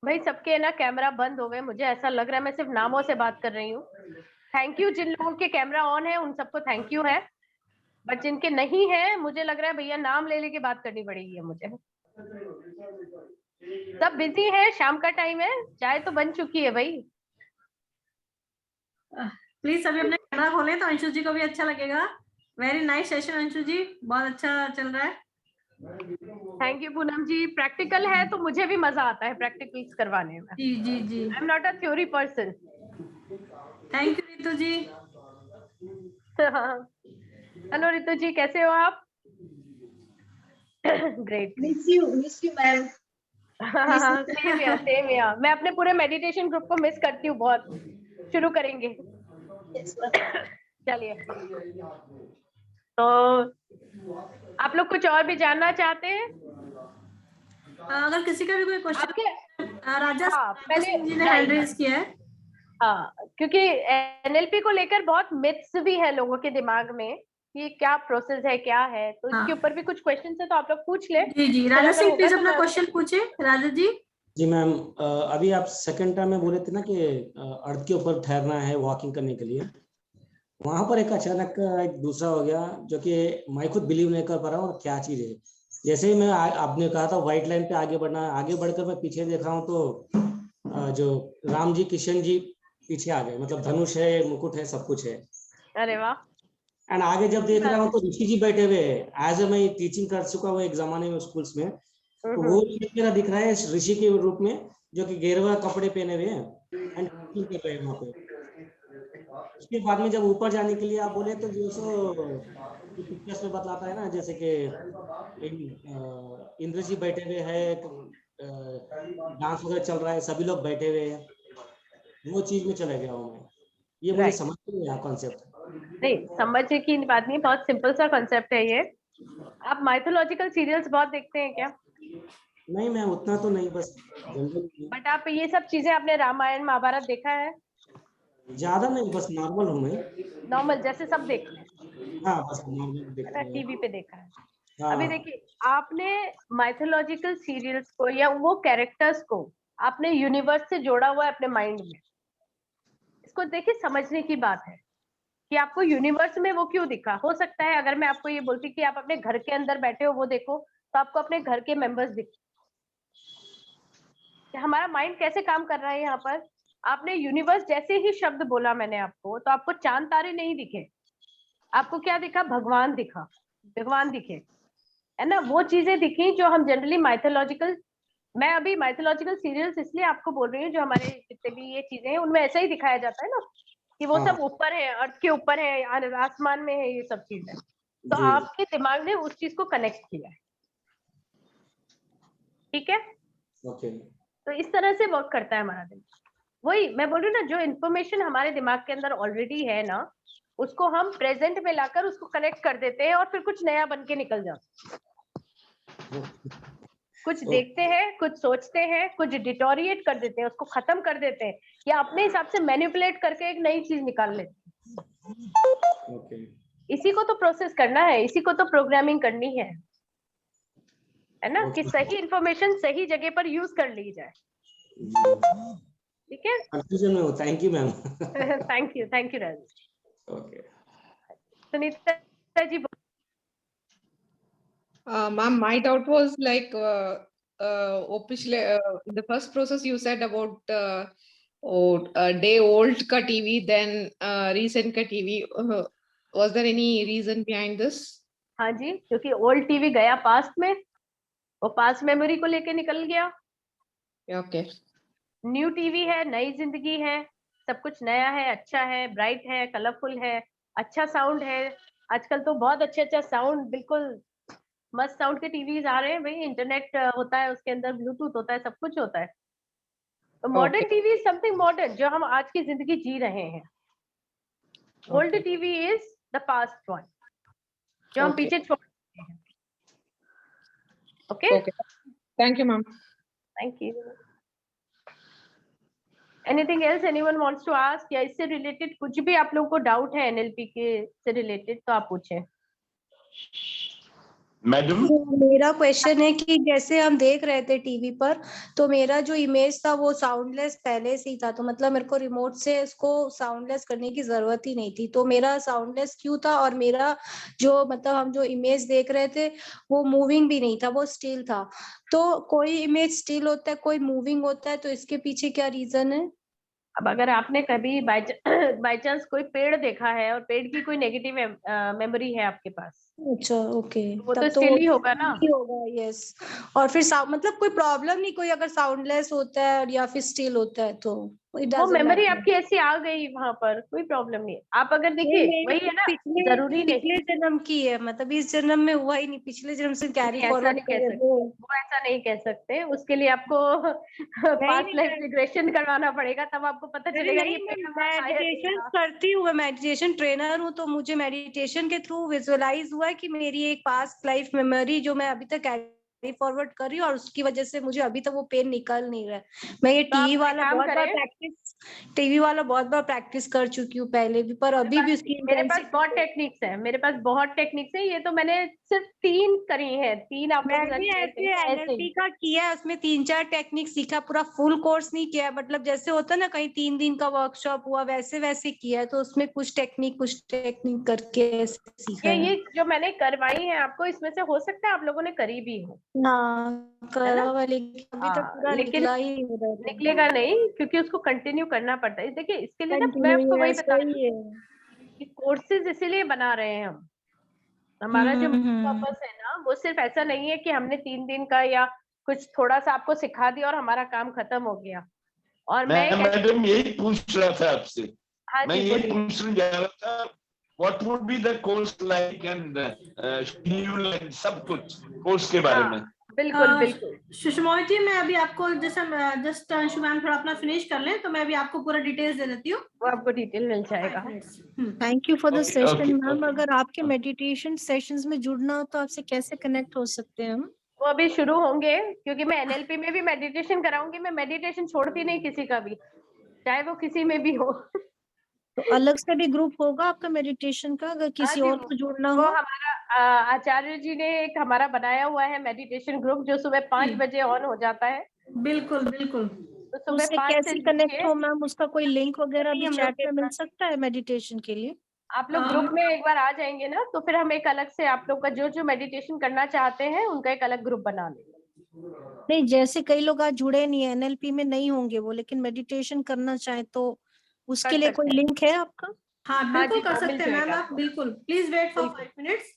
भाई सबके ना कैमरा बंद हो गए, मुझे ऐसा लग रहा है मैं सिर्फ नामों से बात कर रही हूँ। थैंक यू, जिन लोगों के कैमरा ऑन है उन सबको थैंक यू है, बट जिनके नहीं है मुझे लग रहा है भैया नाम ले लेके बात करनी पड़ेगी है मुझे। सब बिजी है, शाम का टाइम है, चाय तो बन चुकी है भाई। प्लीज सभी अपने कैमरा खोलें तो अंशु जी को भी अच्छा लगेगा। Very nice session Anshu ji, बहुत अच्छा चल रहा है। Thank you Poonam ji. Practical है तो मुझे भी मजा आता है प्रैक्टिकल्स करवाने में। जी जी जी, I am not a theory person. Thank you Ritu ji. Hello Ritu ji, कैसे हो आप? Great. Miss you, ma'am. Same या मैं अपने पूरे मेडिटेशन ग्रुप को मिस करती हूँ बहुत। शुरू करेंगे। Yes, ma'am. चलिए, तो आप लोग कुछ और भी जानना चाहते हैं? अगर किसी का भी कोई क्वेश्चन, आपके राजा हाँ, पहले जी ने हैंड रेज किया है। हाँ, क्योंकि एनएलपी को लेकर बहुत मिथ्स भी है लोगों के दिमाग में कि क्या प्रोसेस है, क्या है, तो इसके ऊपर भी कुछ क्वेश्चन है तो आप लोग पूछ ले। जी जी, राजा सिंह प्लीज अपना क्वेश्चन पूछे। राजा जी। जी मैम, अभी आप सेकंड टाइम में बोले थे ना कि अर्थ के ऊपर ठहरना है वॉकिंग करने के लिए, वहां पर एक अचानक एक दूसरा हो गया जो कि मैं खुद बिलीव नहीं कर पा रहा हूँ और क्या चीज है। जैसे ही मैं आपने कहा था व्हाइट लाइन पे आगे बढ़ना, आगे बढ़कर मैं पीछे देखा हूँ तो जो राम जी किशन जी पीछे आ गए, मतलब धनुष है, मुकुट है, सब कुछ है। अरे वाह। एंड आगे जब देख रहा हूँ तो ऋषि जी बैठे हुए हैं। एज ए मैं टीचिंग कर चुका हूँ एक जमाने में स्कूल्स में, तो वो मेरा दिख रहा है ऋषि के रूप में, जो कि गेरुआ कपड़े पहने हुए हैं एंड कर रहे हैं वहाँ पे। उसके बाद में जब ऊपर जाने के लिए आप बोले तो जो पिक्चर्स में बतलाता है ना, जैसे कि इंद्र जी बैठे हुए हैं, डांस वगैरह चल रहा है, सभी लोग बैठे हुए हैं, वो चीज में चले गया हूँ मैं। ये मुझे समझ नहीं आया कॉन्सेप्ट। नहीं, समझने की बात नहीं, बहुत सिंपल सा कॉन्सेप्ट है ये। आप माइथोलॉजिकल सीरियल्स बहुत देखते हैं क्या? नहीं, मैं उतना तो नहीं, बस बट आप ये सब चीजें आपने रामायण महाभारत देखा है? ज्यादा नहीं, बस नॉर्मल हूँ मैं। नॉर्मल जैसे सब देखते हैं। हाँ, बस नॉर्मल देखते हैं, टीवी पे देखा है। हाँ। अभी देखिए, आपने माइथोलॉजिकल सीरियल्स को या वो कैरेक्टर्स को आपने यूनिवर्स से जोड़ा हुआ है अपने माइंड में। इसको देखिए, समझने की बात है कि आपको यूनिवर्स में वो क्यों दिखा। हो सकता है अगर मैं आपको ये बोलती कि आप अपने घर के अंदर बैठे हो वो देखो, तो आपको अपने घर के मेंबर्स दिख। हमारा माइंड कैसे काम कर रहा है यहाँ पर, आपने यूनिवर्स जैसे ही शब्द बोला मैंने आपको, तो आपको चांद तारे नहीं दिखे, आपको क्या दिखा? भगवान दिखा, भगवान दिखे, है ना। वो चीजें दिखी जो हम जनरली माइथोलॉजिकल, मैं अभी माइथोलॉजिकल सीरियल्स इसलिए आपको बोल रही हूँ जो हमारे जितने भी ये चीजें हैं उनमें ऐसा ही दिखाया जाता है ना, कि वो हाँ। सब ऊपर है, अर्थ के ऊपर है, आसमान में है, ये सब चीजें। तो जी। आपके दिमाग ने उस चीज को कनेक्ट किया है, ठीक है। ओके। तो इस तरह से वर्क करता है हमारा दिमाग। वही मैं बोल रही हूँ ना, जो इन्फॉर्मेशन हमारे दिमाग के अंदर ऑलरेडी है ना, उसको हम प्रेजेंट में लाकर उसको कनेक्ट कर देते हैं और फिर कुछ नया बन के निकल जाता है। कुछ देखते हैं, कुछ सोचते हैं, कुछ डिटोरिएट कर देते हैं, उसको खत्म कर देते हैं, या अपने हिसाब से मैनिपुलेट करके एक नई चीज निकाल लेते हैं। ओके। इसी को तो प्रोसेस करना है, इसी को तो प्रोग्रामिंग करनी है ना, कि सही इंफॉर्मेशन सही जगह पर यूज कर ली जाए। ठीक है। कंफ्यूजन में हो। Thank you ma'am. Thank you Rajesh. Okay. Sunita ji. Ma'am, my doubt was like, in the first process you said about a day old ka TV, then recent ka TV. Was there any reason behind this? हाँ जी, क्योंकि old TV गया past में, वो past memory को लेके निकल गया। Okay. New TV है, नई जिंदगी है, सब कुछ नया है, अच्छा है, ब्राइट है, कलरफुल है, अच्छा साउंड है। आजकल तो बहुत अच्छा साउंड, बिल्कुल मस्त साउंड के टीवीज आ रहे हैं भाई। इंटरनेट होता है उसके अंदर, ब्लूटूथ होता है, सब कुछ होता है। तो modern TV is something modern, जो हम आज की जिंदगी जी रहे हैं। Old TV is the past one, जो हम पीछे छोड़ रहे हैं। Okay. Thank you ma'am. Thank you. Anything else anyone wants to ask, या इससे रिलेटेड कुछ भी आप लोगों को डाउट है एनएलपी के से रिलेटेड, तो आप पूछें। मैडम, मेरा क्वेश्चन है कि जैसे हम देख रहे थे टीवी पर, तो मेरा जो इमेज था वो साउंडलेस पहले से ही था, तो मतलब मेरे को रिमोट से इसको साउंडलेस करने की जरूरत ही नहीं थी। तो मेरा साउंडलेस क्यों था? और मेरा जो मतलब हम जो इमेज देख रहे थे वो मूविंग भी नहीं था, वो स्टिल था। तो कोई इमेज स्टिल होता है, कोई मूविंग होता है, तो इसके पीछे क्या रीजन है? अब अगर आपने कभी बाय चांस कोई पेड़ देखा है और पेड़ की कोई नेगेटिव मेमोरी है आपके पास, अच्छा, ओके, वो तब तो तो स्टिल ही होगा ना। ही होगा, यस। और फिर मतलब कोई प्रॉब्लम नहीं, कोई अगर साउंडलेस होता है या फिर स्टिल होता है तो वो मेमोरी आपकी ऐसी आ गई, वहां पर कोई प्रॉब्लम नहीं। आप अगर देखिए, वही है ना, जरूरी नहीं पिछले जन्म की है, मतलब इस जन्म में हुआ ही नहीं, पिछले जन्म से कैरी ऐसा फॉरवर्ड नहीं कह सकते, वो ऐसा नहीं कह सकते। उसके लिए आपको पास्ट लाइफ रिग्रेशन करवाना पड़ेगा, तब आपको पता चलेगा। नहीं, मैं मेडिटेशन करती हूँ, मैं मेडिटेशन ट्रेनर हूँ, तो मुझे मेडिटेशन के थ्रू विजुअलाइज हुआ है कि मेरी एक पास्ट लाइफ मेमोरी जो मैं अभी तक कैरी फॉरवर्ड कर रही हूँ, और उसकी वजह से मुझे अभी तक वो पेन निकल नहीं रहा है। मैं ये टीवी वाला बहुत बार प्रैक्टिस कर चुकी हूँ पहले भी, पर अभी भी उसकी मेरे पास बहुत टेक्निक्स है, ये तो मैंने सिर्फ 3 करी है, 3 आप लोग मैंने ऐसे एनएलपी का किया है, उसमें 3-4 टेक्निक सीखा, पूरा फुल कोर्स नहीं किया, मतलब जैसे होता है ना कहीं 3 दिन का वर्कशॉप हुआ, वैसे किया है, तो उसमें कुछ टेक्निक करके सीखा है। ये जो मैंने करवाई है आपको, इसमें से हो सकता है आप लोगों ने करी भी हो ना, करा हुआ, लेकिन अभी तक पूरा लेकिन निकला ही नहीं रहा। निकलेगा नहीं, क्योंकि उसको कंटिन्यू करना पड़ता है। देखिए, इसके लिए ना मैं आपको वही बता रही हूँ कि कोर्सेज इसीलिए बना रहे हैं हम। हमारा जो पर्पस है ना, वो सिर्फ ऐसा नहीं है कि हमने 3 दिन का या कुछ थोड़ा सा आपको सिखा दिया और हमारा काम खत्म हो गया। और मैडम यही पूछ रहा था आपसे। हाँ, मैं यही पूछने जा रहा था, what would be the course like and schedule and सब कुछ कोर्स के बारे में। बिल्कुल। सुषमा जी, मैं अभी आपको जस्ट अंशु मैम थोड़ा अपना फिनिश कर लें, तो मैं अभी आपको पूरा डिटेल्स दे देती हूँ। वो आपको डिटेल मिल जाएगा। Thank you for the session ma'am. अगर आपके मेडिटेशन सेशंस में जुड़ना हो तो आपसे कैसे कनेक्ट हो सकते हैं हम? वो अभी शुरू होंगे, क्योंकि मैं एनएलपी में भी मेडिटेशन कराऊंगी। मैं मेडिटेशन छोड़ती नहीं किसी का भी, चाहे वो किसी में भी हो। तो अलग से भी ग्रुप होगा आपका मेडिटेशन का, अगर किसी और को जुड़ना हो? वो हमारा आचार्य जी ने एक हमारा बनाया हुआ है मेडिटेशन ग्रुप, जो सुबह 5 बजे ऑन हो जाता है। बिल्कुल। तो सुबह उससे 5 कैसे से कनेक्ट हो मैम? उसका कोई लिंक वगैरह भी हम चैट में मिल सकता है मेडिटेशन के लिए? आप लोग ग्रुप में एक बार आ जाएंगे ना, तो फिर हम एक अलग से आप लोग का जो मेडिटेशन करना चाहते हैं उनका एक अलग ग्रुप बना लेंगे। नहीं, जैसे कई लोग आज जुड़े नहीं है, एनएलपी में नहीं होंगे वो, लेकिन मेडिटेशन करना चाहे तो उसके लिए कोई लिंक है आपका? हाँ, बिल्कुल कर सकते हैं मैम आप, बिल्कुल। Please wait for 5 minutes.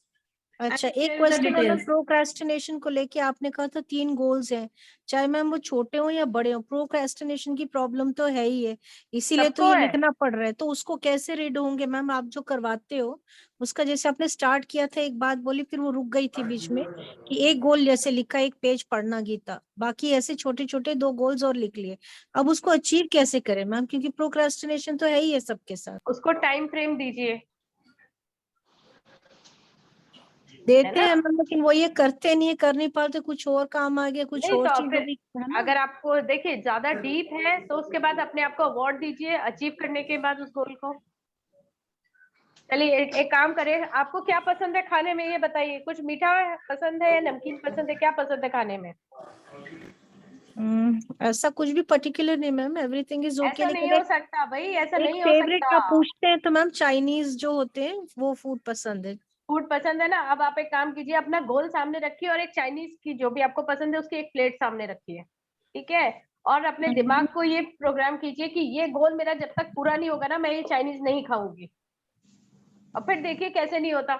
अच्छा, and एक share with the क्वेश्चन है मैम, details. प्रोक्रेस्टिनेशन को लेके आपने कहा था 3 गोल्स हैं, चाहे मैम वो छोटे हो या बड़े हो, प्रोक्रेस्टिनेशन की प्रॉब्लम तो है ही है, इसीलिए तो सबको ये है। लिखना पड़ रहा है। तो उसको कैसे रीड होंगे मैम, आप जो करवाते हो उसका? जैसे आपने स्टार्ट किया था, एक बात बोली फिर वो रुक गई थी बीच में, कि एक गोल जैसे लिखा, एक पेज पढ़ना गीता, बाकी ऐसे छोटे छोटे 2 गोल्स और लिख लिए। अब उसको अचीव कैसे करें मैम, क्योंकि प्रोक्रेस्टिनेशन तो है ही है सबके साथ। उसको टाइम फ्रेम दीजिए। देते है हैं ना? मैम, लेकिन वो ये करते नहीं है, कर नहीं पाते, कुछ और काम आ गया, कुछ नहीं और तो चीजों फिर भी है ना। अगर आपको देखिए ज्यादा डीप है तो उसके बाद अपने आप को अवार्ड दीजिए अचीव करने के बाद उस गोल को। चलिए एक काम करें, आपको क्या पसंद है खाने में ये बताइए, कुछ मीठा पसंद है या नमकीन पसंद है, क्या पसंद है खाने में? ऐसा कुछ भी पर्टिकुलर नहीं मैम, एवरीथिंग इज ओके, ऐसा नहीं लेकिन हो सकता भाई, ऐसा एक नहीं हो फेवरेट सकता। आप पूछते हैं तो मैम चाइनीज जो होते हैं वो फूड पसंद है। फूड पसंद है ना, अब आप एक काम कीजिए, अपना गोल सामने रखिए और एक चाइनीज की जो भी आपको पसंद है उसकी एक प्लेट सामने रखिए, ठीक है? और अपने दिमाग को ये प्रोग्राम कीजिए कि ये गोल मेरा जब तक पूरा नहीं होगा ना, मैं ये चाइनीज नहीं खाऊंगी। और फिर देखिए कैसे नहीं होता।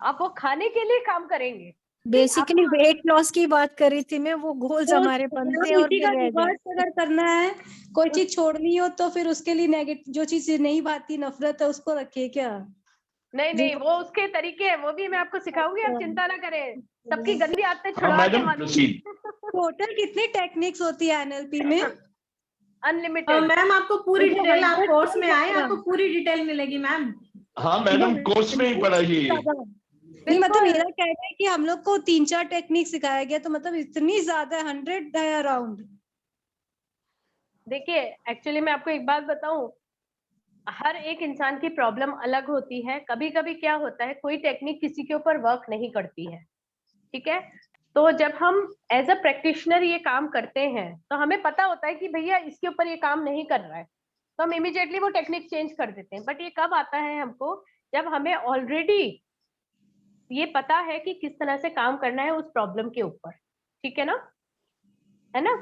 आप वो खाने के लिए काम करेंगे। बेसिकली वेट लॉस की बात करी थी मैं, वो गोल्स तो हमारे बनते हैं और इसी फिर का रह रिवर्स जाते अगर करना है, कोई चीज छोड़नी हो तो फिर उसके लिए नेगेटिव, जो चीज नहीं भाती, नफरत है, उसको रखिए क्या? नहीं नहीं, वो उसके तरीके हैं, वो भी मैं आपको सिखाऊंगी, आप चिंता ना करें। सबकी गंदी आदतें हाँ छुड़वा के मैडम प्रोसीड। टोटल कितनी टेक्निक्स होती है एनएलपी में? अनलिमिटेड। मैम आपको पूरी मुझे डिटेल, आप 100 कोर्स में आए, मिलेगा। आपको पूरी डिटेल मिलेगी मैम। हाँ मैडम कोर्स में ही पढ़ाइए। नहीं मतलब मेरा कहना है कि हम लोग को 3-4 टेक्निक सिखाया गया, तो मतलब इतनी ज्यादा 100 है अराउंड। देखिए एक्चुअली मैं आपको एक बात बताऊं, हर एक इंसान की प्रॉब्लम अलग होती है। कभी कभी क्या होता है, कोई टेक्निक किसी के ऊपर वर्क नहीं करती है, ठीक है? तो जब हम एज अ प्रैक्टिशनर ये काम करते हैं तो हमें पता होता है कि भैया इसके ऊपर ये काम नहीं कर रहा है, तो हम इमीडिएटली वो टेक्निक चेंज कर देते हैं। बट ये कब आता है हमको, जब हमें ऑलरेडी ये पता है कि किस तरह से काम करना है उस प्रॉब्लम के ऊपर, ठीक है ना? है ना?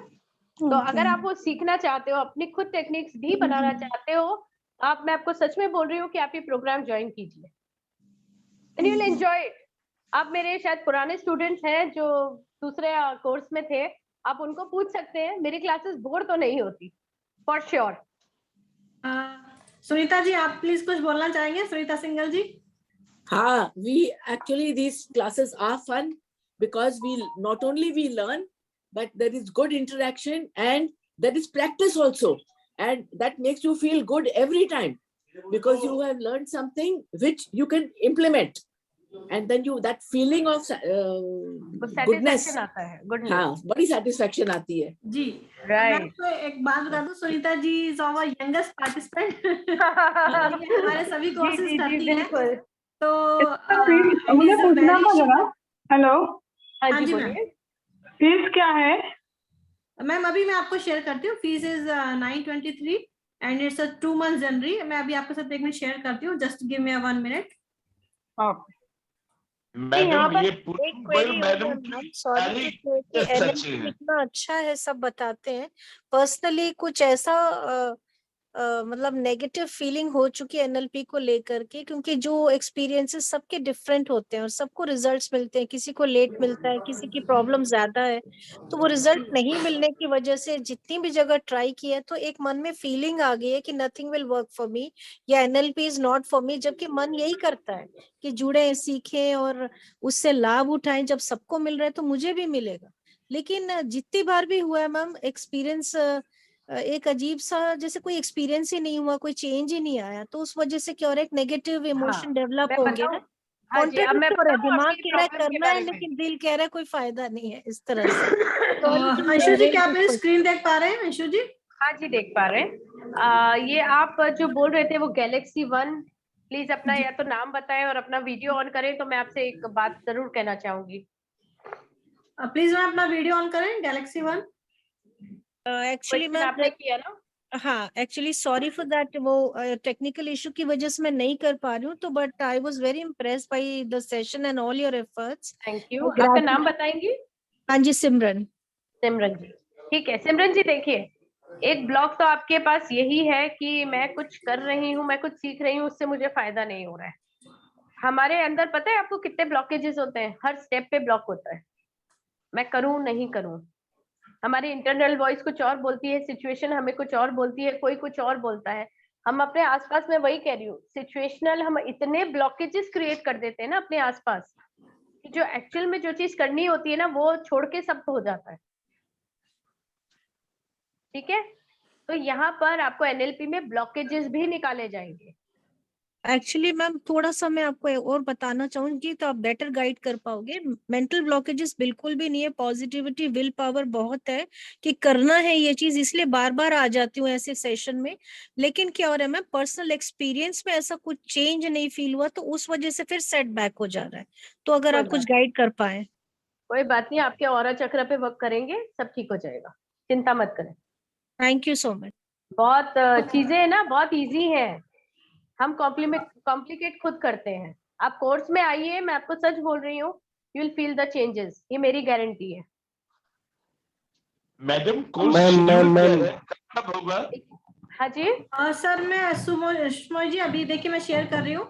तो अगर आप वो सीखना चाहते हो, अपनी खुद टेक्निक्स भी बनाना चाहते हो, आप, मैं आपको सच में बोल रही हूँ कि आप ये प्रोग्राम ज्वाइन कीजिए, and you will enjoy it. आप मेरे शायद पुराने स्टूडेंट्स हैं जो दूसरे कोर्स में थे, आप उनको पूछ सकते हैं, मेरी क्लासेस बोर तो नहीं होती, फॉर श्योर। सुनीता जी आप प्लीज कुछ बोलना चाहेंगे? सुनीता सिंगल जी। हाँ, we actually these classes are fun because we not only we learn, but there is good interaction and there is practice also, and that makes you feel good every time because you have learned something which you can implement, and then you that feeling of goodness आता है, goodness। हाँ, बड़ी satisfaction आती है जी। Right। मैं आपको एक बात बता दूं, Sunita ji is our youngest participant. हमारे सभी कोर्सेज करती है, तो मुझे पूछना था जरा। हेलो। हाँ हाँ जी जी बोलिए। फीस क्या है? मैम अभी मैं आपको शेयर करती हूँ, fees is 923 and it's a 2 months जनवरी। मैं अभी आपके साथ एक मिनट शेयर करती हूँ, just give me 1 minute। Madam ये एक क्वेरी मैडम सॉरी कितना अच्छा है, सब बताते हैं। पर्सनली कुछ ऐसा मतलब नेगेटिव फीलिंग हो चुकी है एनएलपी को लेकर के, क्योंकि जो एक्सपीरियंसेस सबके डिफरेंट होते हैं और सबको रिजल्ट्स मिलते हैं, किसी को लेट मिलता है, किसी की प्रॉब्लम ज्यादा है, तो वो रिजल्ट नहीं मिलने की वजह से जितनी भी जगह ट्राई किया तो एक मन में फीलिंग आ गई है कि nothing will work for me या NLP is not for me, जबकि मन यही करता है कि जुड़े, सीखें और उससे लाभ उठाएं। जब सबको मिल रहा है तो मुझे भी मिलेगा। लेकिन जितनी बार भी हुआ है मैम, एक्सपीरियंस एक अजीब सा, जैसे कोई एक्सपीरियंस ही नहीं हुआ, कोई चेंज ही नहीं आया, तो उस वजह से क्या हो रहा है, एक नेगेटिव इमोशन डेवलप हो गया। हाँ जी, अब मैं कॉन्ट्रडिक्ट हो रहा है, बताऊं दिमाग आपकी कह रहा है प्रॉब्लम के करना है बारे में। लेकिन दिल कह रहा है कोई फायदा नहीं है, इस तरह से। अंशु जी क्या आप मेरी स्क्रीन देख पा रहे हैं? अंशु जी हाँ जी देख पा रहे हैं। ये आप जो बोल रहे थे वो गैलेक्सी 1, प्लीज अपना या तो नाम बताएं और अपना वीडियो ऑन करें, तो मैं आपसे एक बात जरूर कहना चाहूंगी। प्लीज मैं अपना वीडियो ऑन करें, गैलेक्सी 1। एक्चुअली मैं आपने किया ना? हाँ, एक्चुअली सॉरी फॉर दैट, वो टेक्निकल इशू की वजह से मैं नहीं कर पा रही हूँ, तो but I was very impressed by the session and all your efforts. Thank you. आपका नाम बताएंगी? हाँ जी, सिमरन। सिमरन जी, ठीक है। सिमरन जी देखिए, एक ब्लॉक तो आपके पास यही है कि मैं कुछ कर रही हूँ, मैं कुछ सीख रही हूँ, उससे मुझे फायदा नहीं हो रहा है, हमारे अंदर पता है आपको कितने ब्लॉकेजेस होते हैं? हर स्टेप पे ब्लॉक होता है, मैं करूं नहीं करूं। हमारी इंटरनल वॉइस कुछ और बोलती है, सिचुएशन हमें कुछ और बोलती है, कोई कुछ और बोलता है। हम अपने आसपास में, वही कह रही हूँ, सिचुएशनल हम इतने ब्लॉकेजेस क्रिएट कर देते हैं ना अपने आसपास, कि जो एक्चुअल में जो चीज करनी होती है ना, वो छोड़ के सब हो जाता है। ठीक है, तो यहाँ पर आपको एनएलपी में ब्लॉकेजेस भी निकाले जाएंगे। एक्चुअली मैम थोड़ा सा मैं आपको और बताना चाहूंगी तो आप बेटर गाइड कर पाओगे। मेंटल ब्लॉकेजेस बिल्कुल भी नहीं है, पॉजिटिविटी, विल पावर बहुत है कि करना है ये चीज, इसलिए बार बार आ जाती हूँ ऐसे सेशन में। लेकिन क्या हो रहा है मैम, पर्सनल एक्सपीरियंस में ऐसा कुछ चेंज नहीं फील हुआ, तो उस वजह से फिर सेटबैक हो जा रहा है। तो अगर आप कुछ गाइड कर पाए। कोई बात नहीं, आपके ऑरा चक्र पे वर्क करेंगे, सब ठीक हो जाएगा, चिंता मत करें। Thank you so much. बहुत चीजें ना बहुत इजी है, हम कॉम्प्लिकेट खुद करते हैं। आप कोर्स में आइए, मैं आपको सच बोल रही हूँ, you will feel the changes, ये मेरी गारंटी है। मैडम कोर्स शेड्यूल क्या है, कब होगा? हाँ जी सर, मैं सुमोय जी अभी देखिए मैं शेयर कर रही हूँ।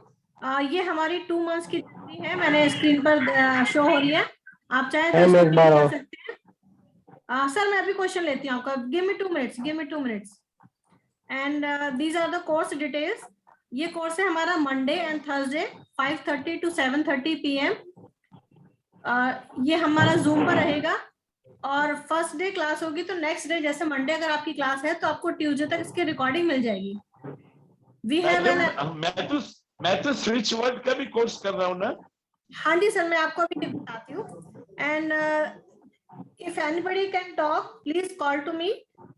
ये हमारी 2 मंथ्स की जर्नी है, मैंने स्क्रीन पर शो हो रही है, आप चाहे तो इसको click कर सकते हैं। सर मैं अभी क्वेश्चन लेती हूँ आपका, give me 2 minutes and these are the course details. ये कोर्स है हमारा Monday and Thursday 5:30 to 7:30 PM। ये हमारा जूम पर रहेगा और फर्स्ट डे क्लास होगी, तो नेक्स्ट डे जैसे मंडे अगर आपकी क्लास है तो आपको ट्यूसडे तक इसकी रिकॉर्डिंग मिल जाएगी। मैं तो स्विच वर्ड का भी कोर्स कर रहा हूँ ना। हाँ जी सर, मैं आपको अभी बताती हूँ। And if anybody can talk, please call to me.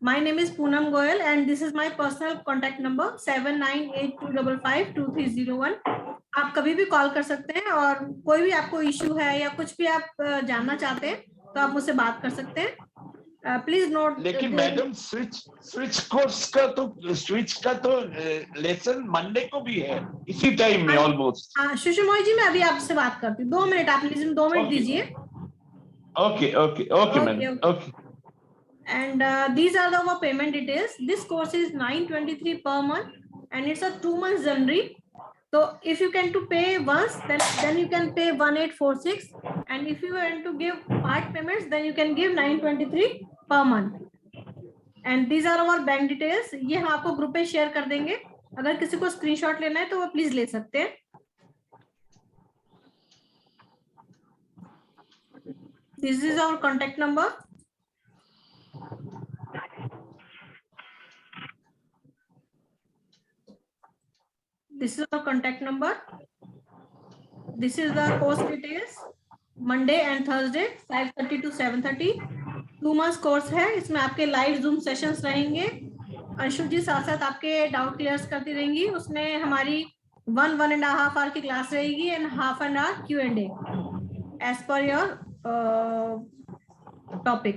My name is Poonam Goyal and this is my personal contact number 7982552301। आप कभी भी कॉल कर सकते हैं और कोई भी आपको इश्यू है या कुछ भी आप जानना चाहते हैं तो आप मुझसे बात कर सकते हैं। Please note. लेकिन मैडम स्विच का तो लेसन मंडे को भी है इसी टाइम में ऑलमोस्ट। हाँ सुषमोय जी, मैं अभी आपसे बात करती हूँ, 2 मिनट आप प्लीज 2 मिनट दीजिए। Okay, madam. Okay. And these are our payment details. This course is 923 per month and it's a 2 months journey. So if you can to pay once, then you can pay 1846, and if you want to give part payments, then you can give 923 per month. And these are our bank details. ये हम आपको group पे share कर देंगे, अगर किसी को screenshot लेना है तो वो प्लीज ले सकते हैं। This is our contact number. This is our contact number. This is the course details. Monday and Thursday 5:30 to 7:30। 2 months course है, इसमें आपके लाइव जूम सेशंस रहेंगे। अंशु जी साथ साथ आपके डाउट क्लियर करती रहेंगी। उसमें हमारी 1.5 hour की क्लास रहेगी and ½ an hour Q&A as per your topic.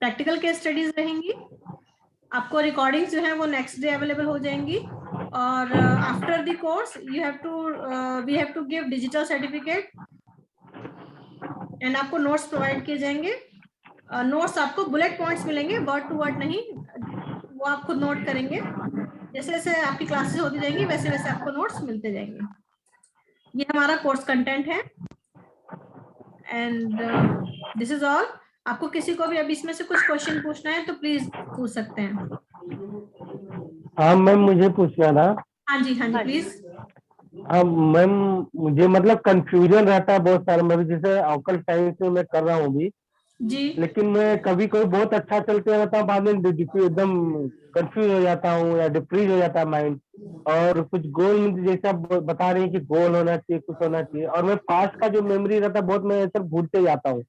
Practical case studies रहेंगी। आपको रिकॉर्डिंग्स जो है वो नेक्स्ट डे अवेलेबल हो जाएंगी। और after the course we have to give digital certificate and आपको नोट्स प्रोवाइड किए जाएंगे। नोट्स आपको बुलेट पॉइंट्स मिलेंगे, वर्ड टू वर्ड नहीं, वो आप खुद नोट करेंगे। जैसे जैसे आपकी क्लासेस होती जाएंगी वैसे वैसे आपको नोट्स मिलते जाएंगे। ये हमारा कोर्स कंटेंट है एंड दिस इज ऑल। आपको किसी को भी अभी इसमें से कुछ क्वेश्चन पूछना है तो प्लीज पूछ सकते हैं। हाँ मैम, मुझे पूछना था। हाँ जी प्लीज। हाँ मैम, मुझे मतलब कंफ्यूजन रहता है बहुत सारा। मैं जैसे ऑकल साइंस में मैं कर रहा हूँ अभी जी, लेकिन मैं कभी कोई बहुत अच्छा चलते रहता हूँ, बाद में एकदम कंफ्यूज हो जाता हूँ या डिफ्रीज हो जाता है माइंड। और कुछ गोल मुझे जैसे आप बता रहे हैं कि गोल होना चाहिए, कुछ होना चाहिए, और मैं पास्ट का जो मेमोरी रहता है बहुत मैं सब भूलते जाता हूँ।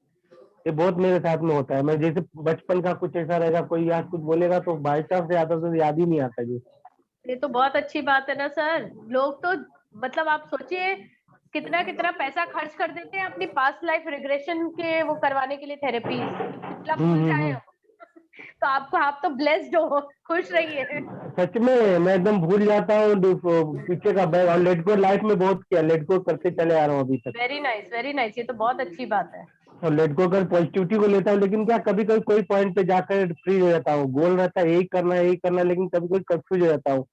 ये बहुत मेरे साथ में होता है। मैं जैसे बचपन का कुछ ऐसा रहेगा, कोई याद कुछ बोलेगा तो बाई चांस से आता तो याद ही नहीं आता जी। ये तो बहुत अच्छी बात है ना सर। लोग तो मतलब आप सोचिए कितना कितना पैसा खर्च कर देते हैं अपनी पास्ट लाइफ रिग्रेशन के वो करवाने के लिए, थेरेपी, मतलब भूल जाए हो। तो आप तो ब्लेस्ड हो, खुश रहिए। सच में मैं एकदम भूल जाता हूँ पीछे का बैग, और लेट गो लाइफ में बहुत किया, लेट गो करते चले आ रहा हूँ अभी तक। वेरी नाइस, ये तो बहुत अच्छी बात है। और लेट गो कर पॉजिटिविटी को लेता हूँ, लेकिन क्या कभी कभी कोई पॉइंट पे जाकर फ्री हो जाता हूँ। गोल रहता है यही करना, लेकिन कभी कभी कंफ्यूज हो जाता हूँ,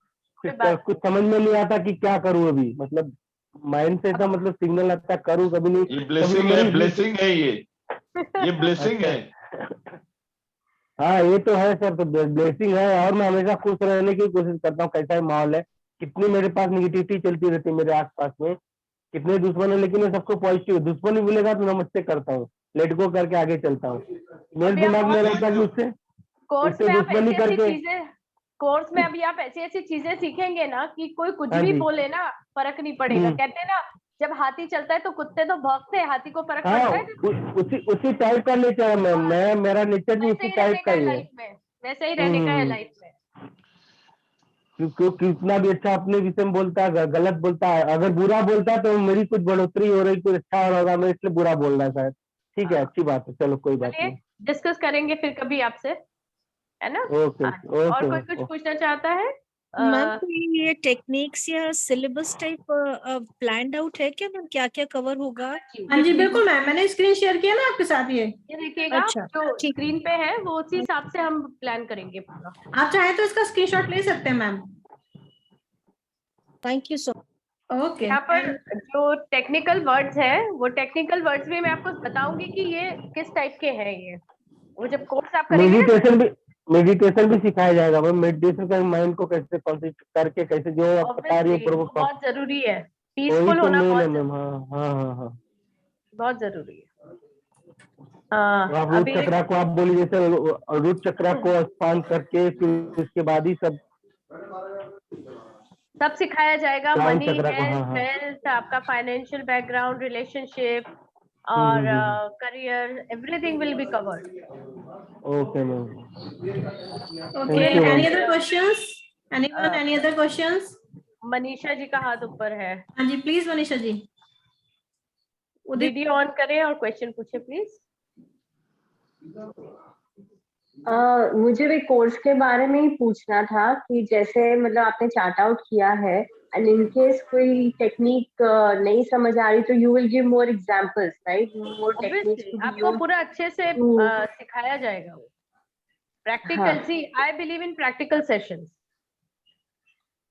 कुछ समझ में नहीं आता कि क्या करूँ अभी। मतलब माइंड से ऐसा मतलब सिग्नल आता है, करूँ कभी नहीं, ये कभी ब्लेसिंग है, मेरी ब्लेसिंग है ये ब्लेसिंग है। हाँ ये तो है सर, तो ब्लेसिंग है। और मैं हमेशा खुश रहने की कोशिश करता हूँ, कैसा ही माहौल है, कितनी मेरे पास निगेटिविटी चलती रहती है मेरे आसपास में, कितने दुश्मन है, लेकिन मैं सबको पॉजिटिव, दुश्मन ही मिलेगा तो नमस्ते करता हूँ, लेट गो करके आगे चलता हूँ। मेरे अभी आप दिमाग में बहुत रहता है कि उससे कोर्स में आप दुश्मनी ऐसी ऐसी करके। चीजें कोर्स में अभी आप ऐसी ऐसी चीजें सीखेंगे ना कि कोई कुछ हाँ भी जी। बोले ना फर्क नहीं पड़ेगा। हम्म। कहते हैं ना, जब हाथी चलता है तो कुत्ते तो भौंकते हैं, हाथी को फर्क हाँ पड़ता है। उसी टाइप का नेचर है मैं मेरा नेचर भी वैसे उसी ही रहने टाइप का का है ही है। लाइफ में, वैसे ही रहने का है लाइफ में। क्योंकि कितना भी अच्छा अपने विषय में बोलता है, गलत बोलता है, अगर बुरा बोलता है तो मेरी कुछ बढ़ोतरी हो रही, कुछ अच्छा हो रहा होगा, मैं इसलिए बुरा बोल रहा है शायद। ठीक है, अच्छी बात है, चलो कोई बात चलिए नहीं। डिस्कस करेंगे फिर कभी आपसे, है ना। ओके हाँ, और ओके कोई कुछ पूछना चाहता है? मैम कोई ये टेक्निक्स या सिलेबस टाइप प्लान्ड आउट है क्या मैम, क्या क्या कवर होगा? हाँ जी बिल्कुल मैम, मैंने स्क्रीन शेयर किया ना आपके साथ ये देखिएगा अच्छा, जो स्क्रीन पे है वो उसी हिसाब से हम प्लान करेंगे पूरा। आप चाहे तो इसका स्क्रीनशॉट ले सकते हैं ma'am. Thank you so okay. यहाँ पर जो टेक्निकल वर्ड्स है वो टेक्निकल वर्ड्स भी मैं आपको बताऊंगी कि ये किस टाइप के हैं। ये वो जब कोर्स आप करेंगे ना, मेडिटेशन भी सिखाया जाएगा मैम, मेडिटेशन का माइंड को कैसे कॉन्सेंट्रेट करके, कैसे जो आप बता रही ऑब्वियसली हो वो बहुत जरूरी है, वही पीसफुल तो होना मेन है बहुत मैम। हाँ बहुत जरूरी है। तो आप रूट अभी चक्रा को आप बोली, जैसे रूट चक्रा को स्पान करके फिर उसके बाद ही सब सिखाया जाएगा। क्रॉन मनी, चक्रा को। हाँ हेल्थ, आपका फाइनेंशियल बैकग्राउंड, रिलेशनशिप और career, everything will be covered. Okay ma'am. Okay, thank you Annie ma'am. Other questions? Anyone, any other questions? Manisha ji का हाथ ऊपर है। हाँ जी please Manisha ji. Video on करें और क्वेश्चन पूछे प्लीज। मुझे भी कोर्स के बारे में ही पूछना था कि जैसे मतलब आपने चार्ट आउट किया है, एंड इन केस कोई टेक्निक नहीं समझ आ रही तो you will give more examples, right? More techniques obviously to be आपको यूज्ड पूरा अच्छे से टू। सिखाया जाएगा। प्रैक्टिकल, हाँ, see I believe in practical sessions.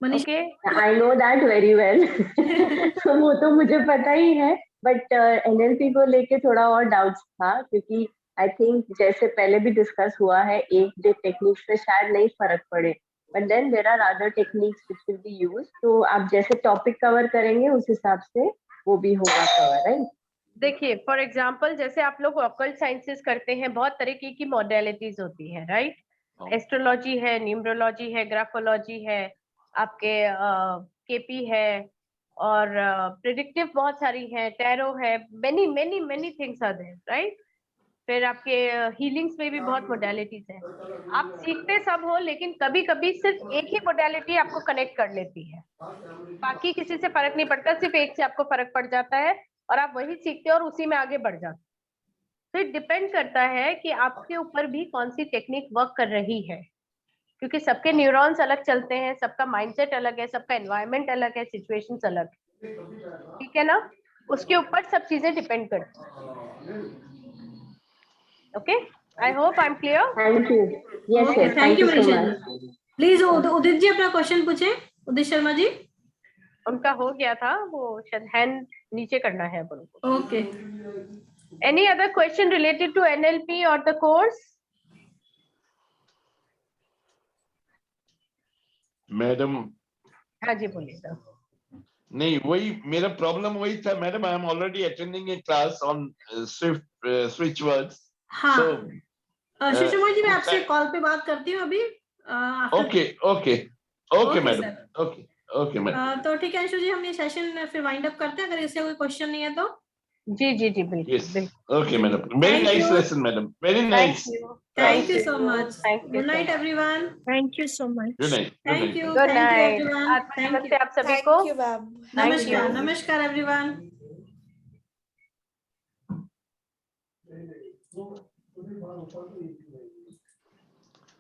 Okay, I know that very well. वो तो मुझे पता ही है, बट एनएलपी को लेके थोड़ा और डाउट्स था, क्योंकि आई थिंक जैसे पहले भी डिस्कस हुआ है, एक दो टेक्निक्स से शायद नहीं फर्क पड़े, but then there are other techniques which will be used. तो आप जैसे टॉपिक कवर करेंगे उस हिसाब से वो भी होगा कवर, राइट? देखिए फॉर एग्जांपल जैसे आप लोग ऑकल्ट साइंसेस करते हैं, बहुत तरीके की मॉडलिटीज होती है, राइट? एस्ट्रोलॉजी है, न्यूमरोलॉजी है, ग्राफोलॉजी है, आपके केपी है, और प्रिडिक्टिव बहुत सारी है, टैरो है, many many many things are there, right? फिर आपके हीलिंग्स में भी बहुत मोडालिटीज है। आप सीखते सब हो, लेकिन कभी कभी सिर्फ एक ही मोडालिटी आपको कनेक्ट कर लेती है, बाकी किसी से फर्क नहीं पड़ता, सिर्फ एक से आपको फर्क पड़ जाता है और आप वही सीखते हो और उसी में आगे बढ़ जाते हो। तो इट डिपेंड करता है कि आपके ऊपर भी कौन सी टेक्निक वर्क कर रही है, क्योंकि सबके न्यूरॉन्स अलग चलते हैं, सबका माइंडसेट अलग है, सबका एनवायरनमेंट अलग है, सिचुएशंस अलग है, ठीक है ना? उसके ऊपर सब चीजें डिपेंड करती हैं। Okay, I hope I am clear. Thank you. Yes yes, thank you so Manisha much. जी। प्लीज उदित जी अपना क्वेश्चन पूछे। उदित शर्मा जी। उनका हो गया था, वो शायद हैंड नीचे करना है उनको। Okay. Any other question related to NLP or the course? Madam हाँ जी बोलिए सर। नहीं, वही मेरा प्रॉब्लम वही था madam. I am already attending A class on switch words. हाँ सुषमा जी, मैं आपसे कॉल पे बात करती हूँ अभी। Okay okay okay madam, okay okay madam. तो ठीक है अंशु जी, हम ये सेशन फिर वाइंड अप करते हैं, अगर इससे कोई क्वेश्चन नहीं है तो। जी जी जी बिल्कुल। Yes okay madam, very nice lesson madam, very nice. Thank you so much. Good night everyone. Thank you so much. Good night. Thank you, good thank you night. Everyone. नमस्ते आप सभी को। Thank you ma'am. नमस्कार, नमस्कार everyone.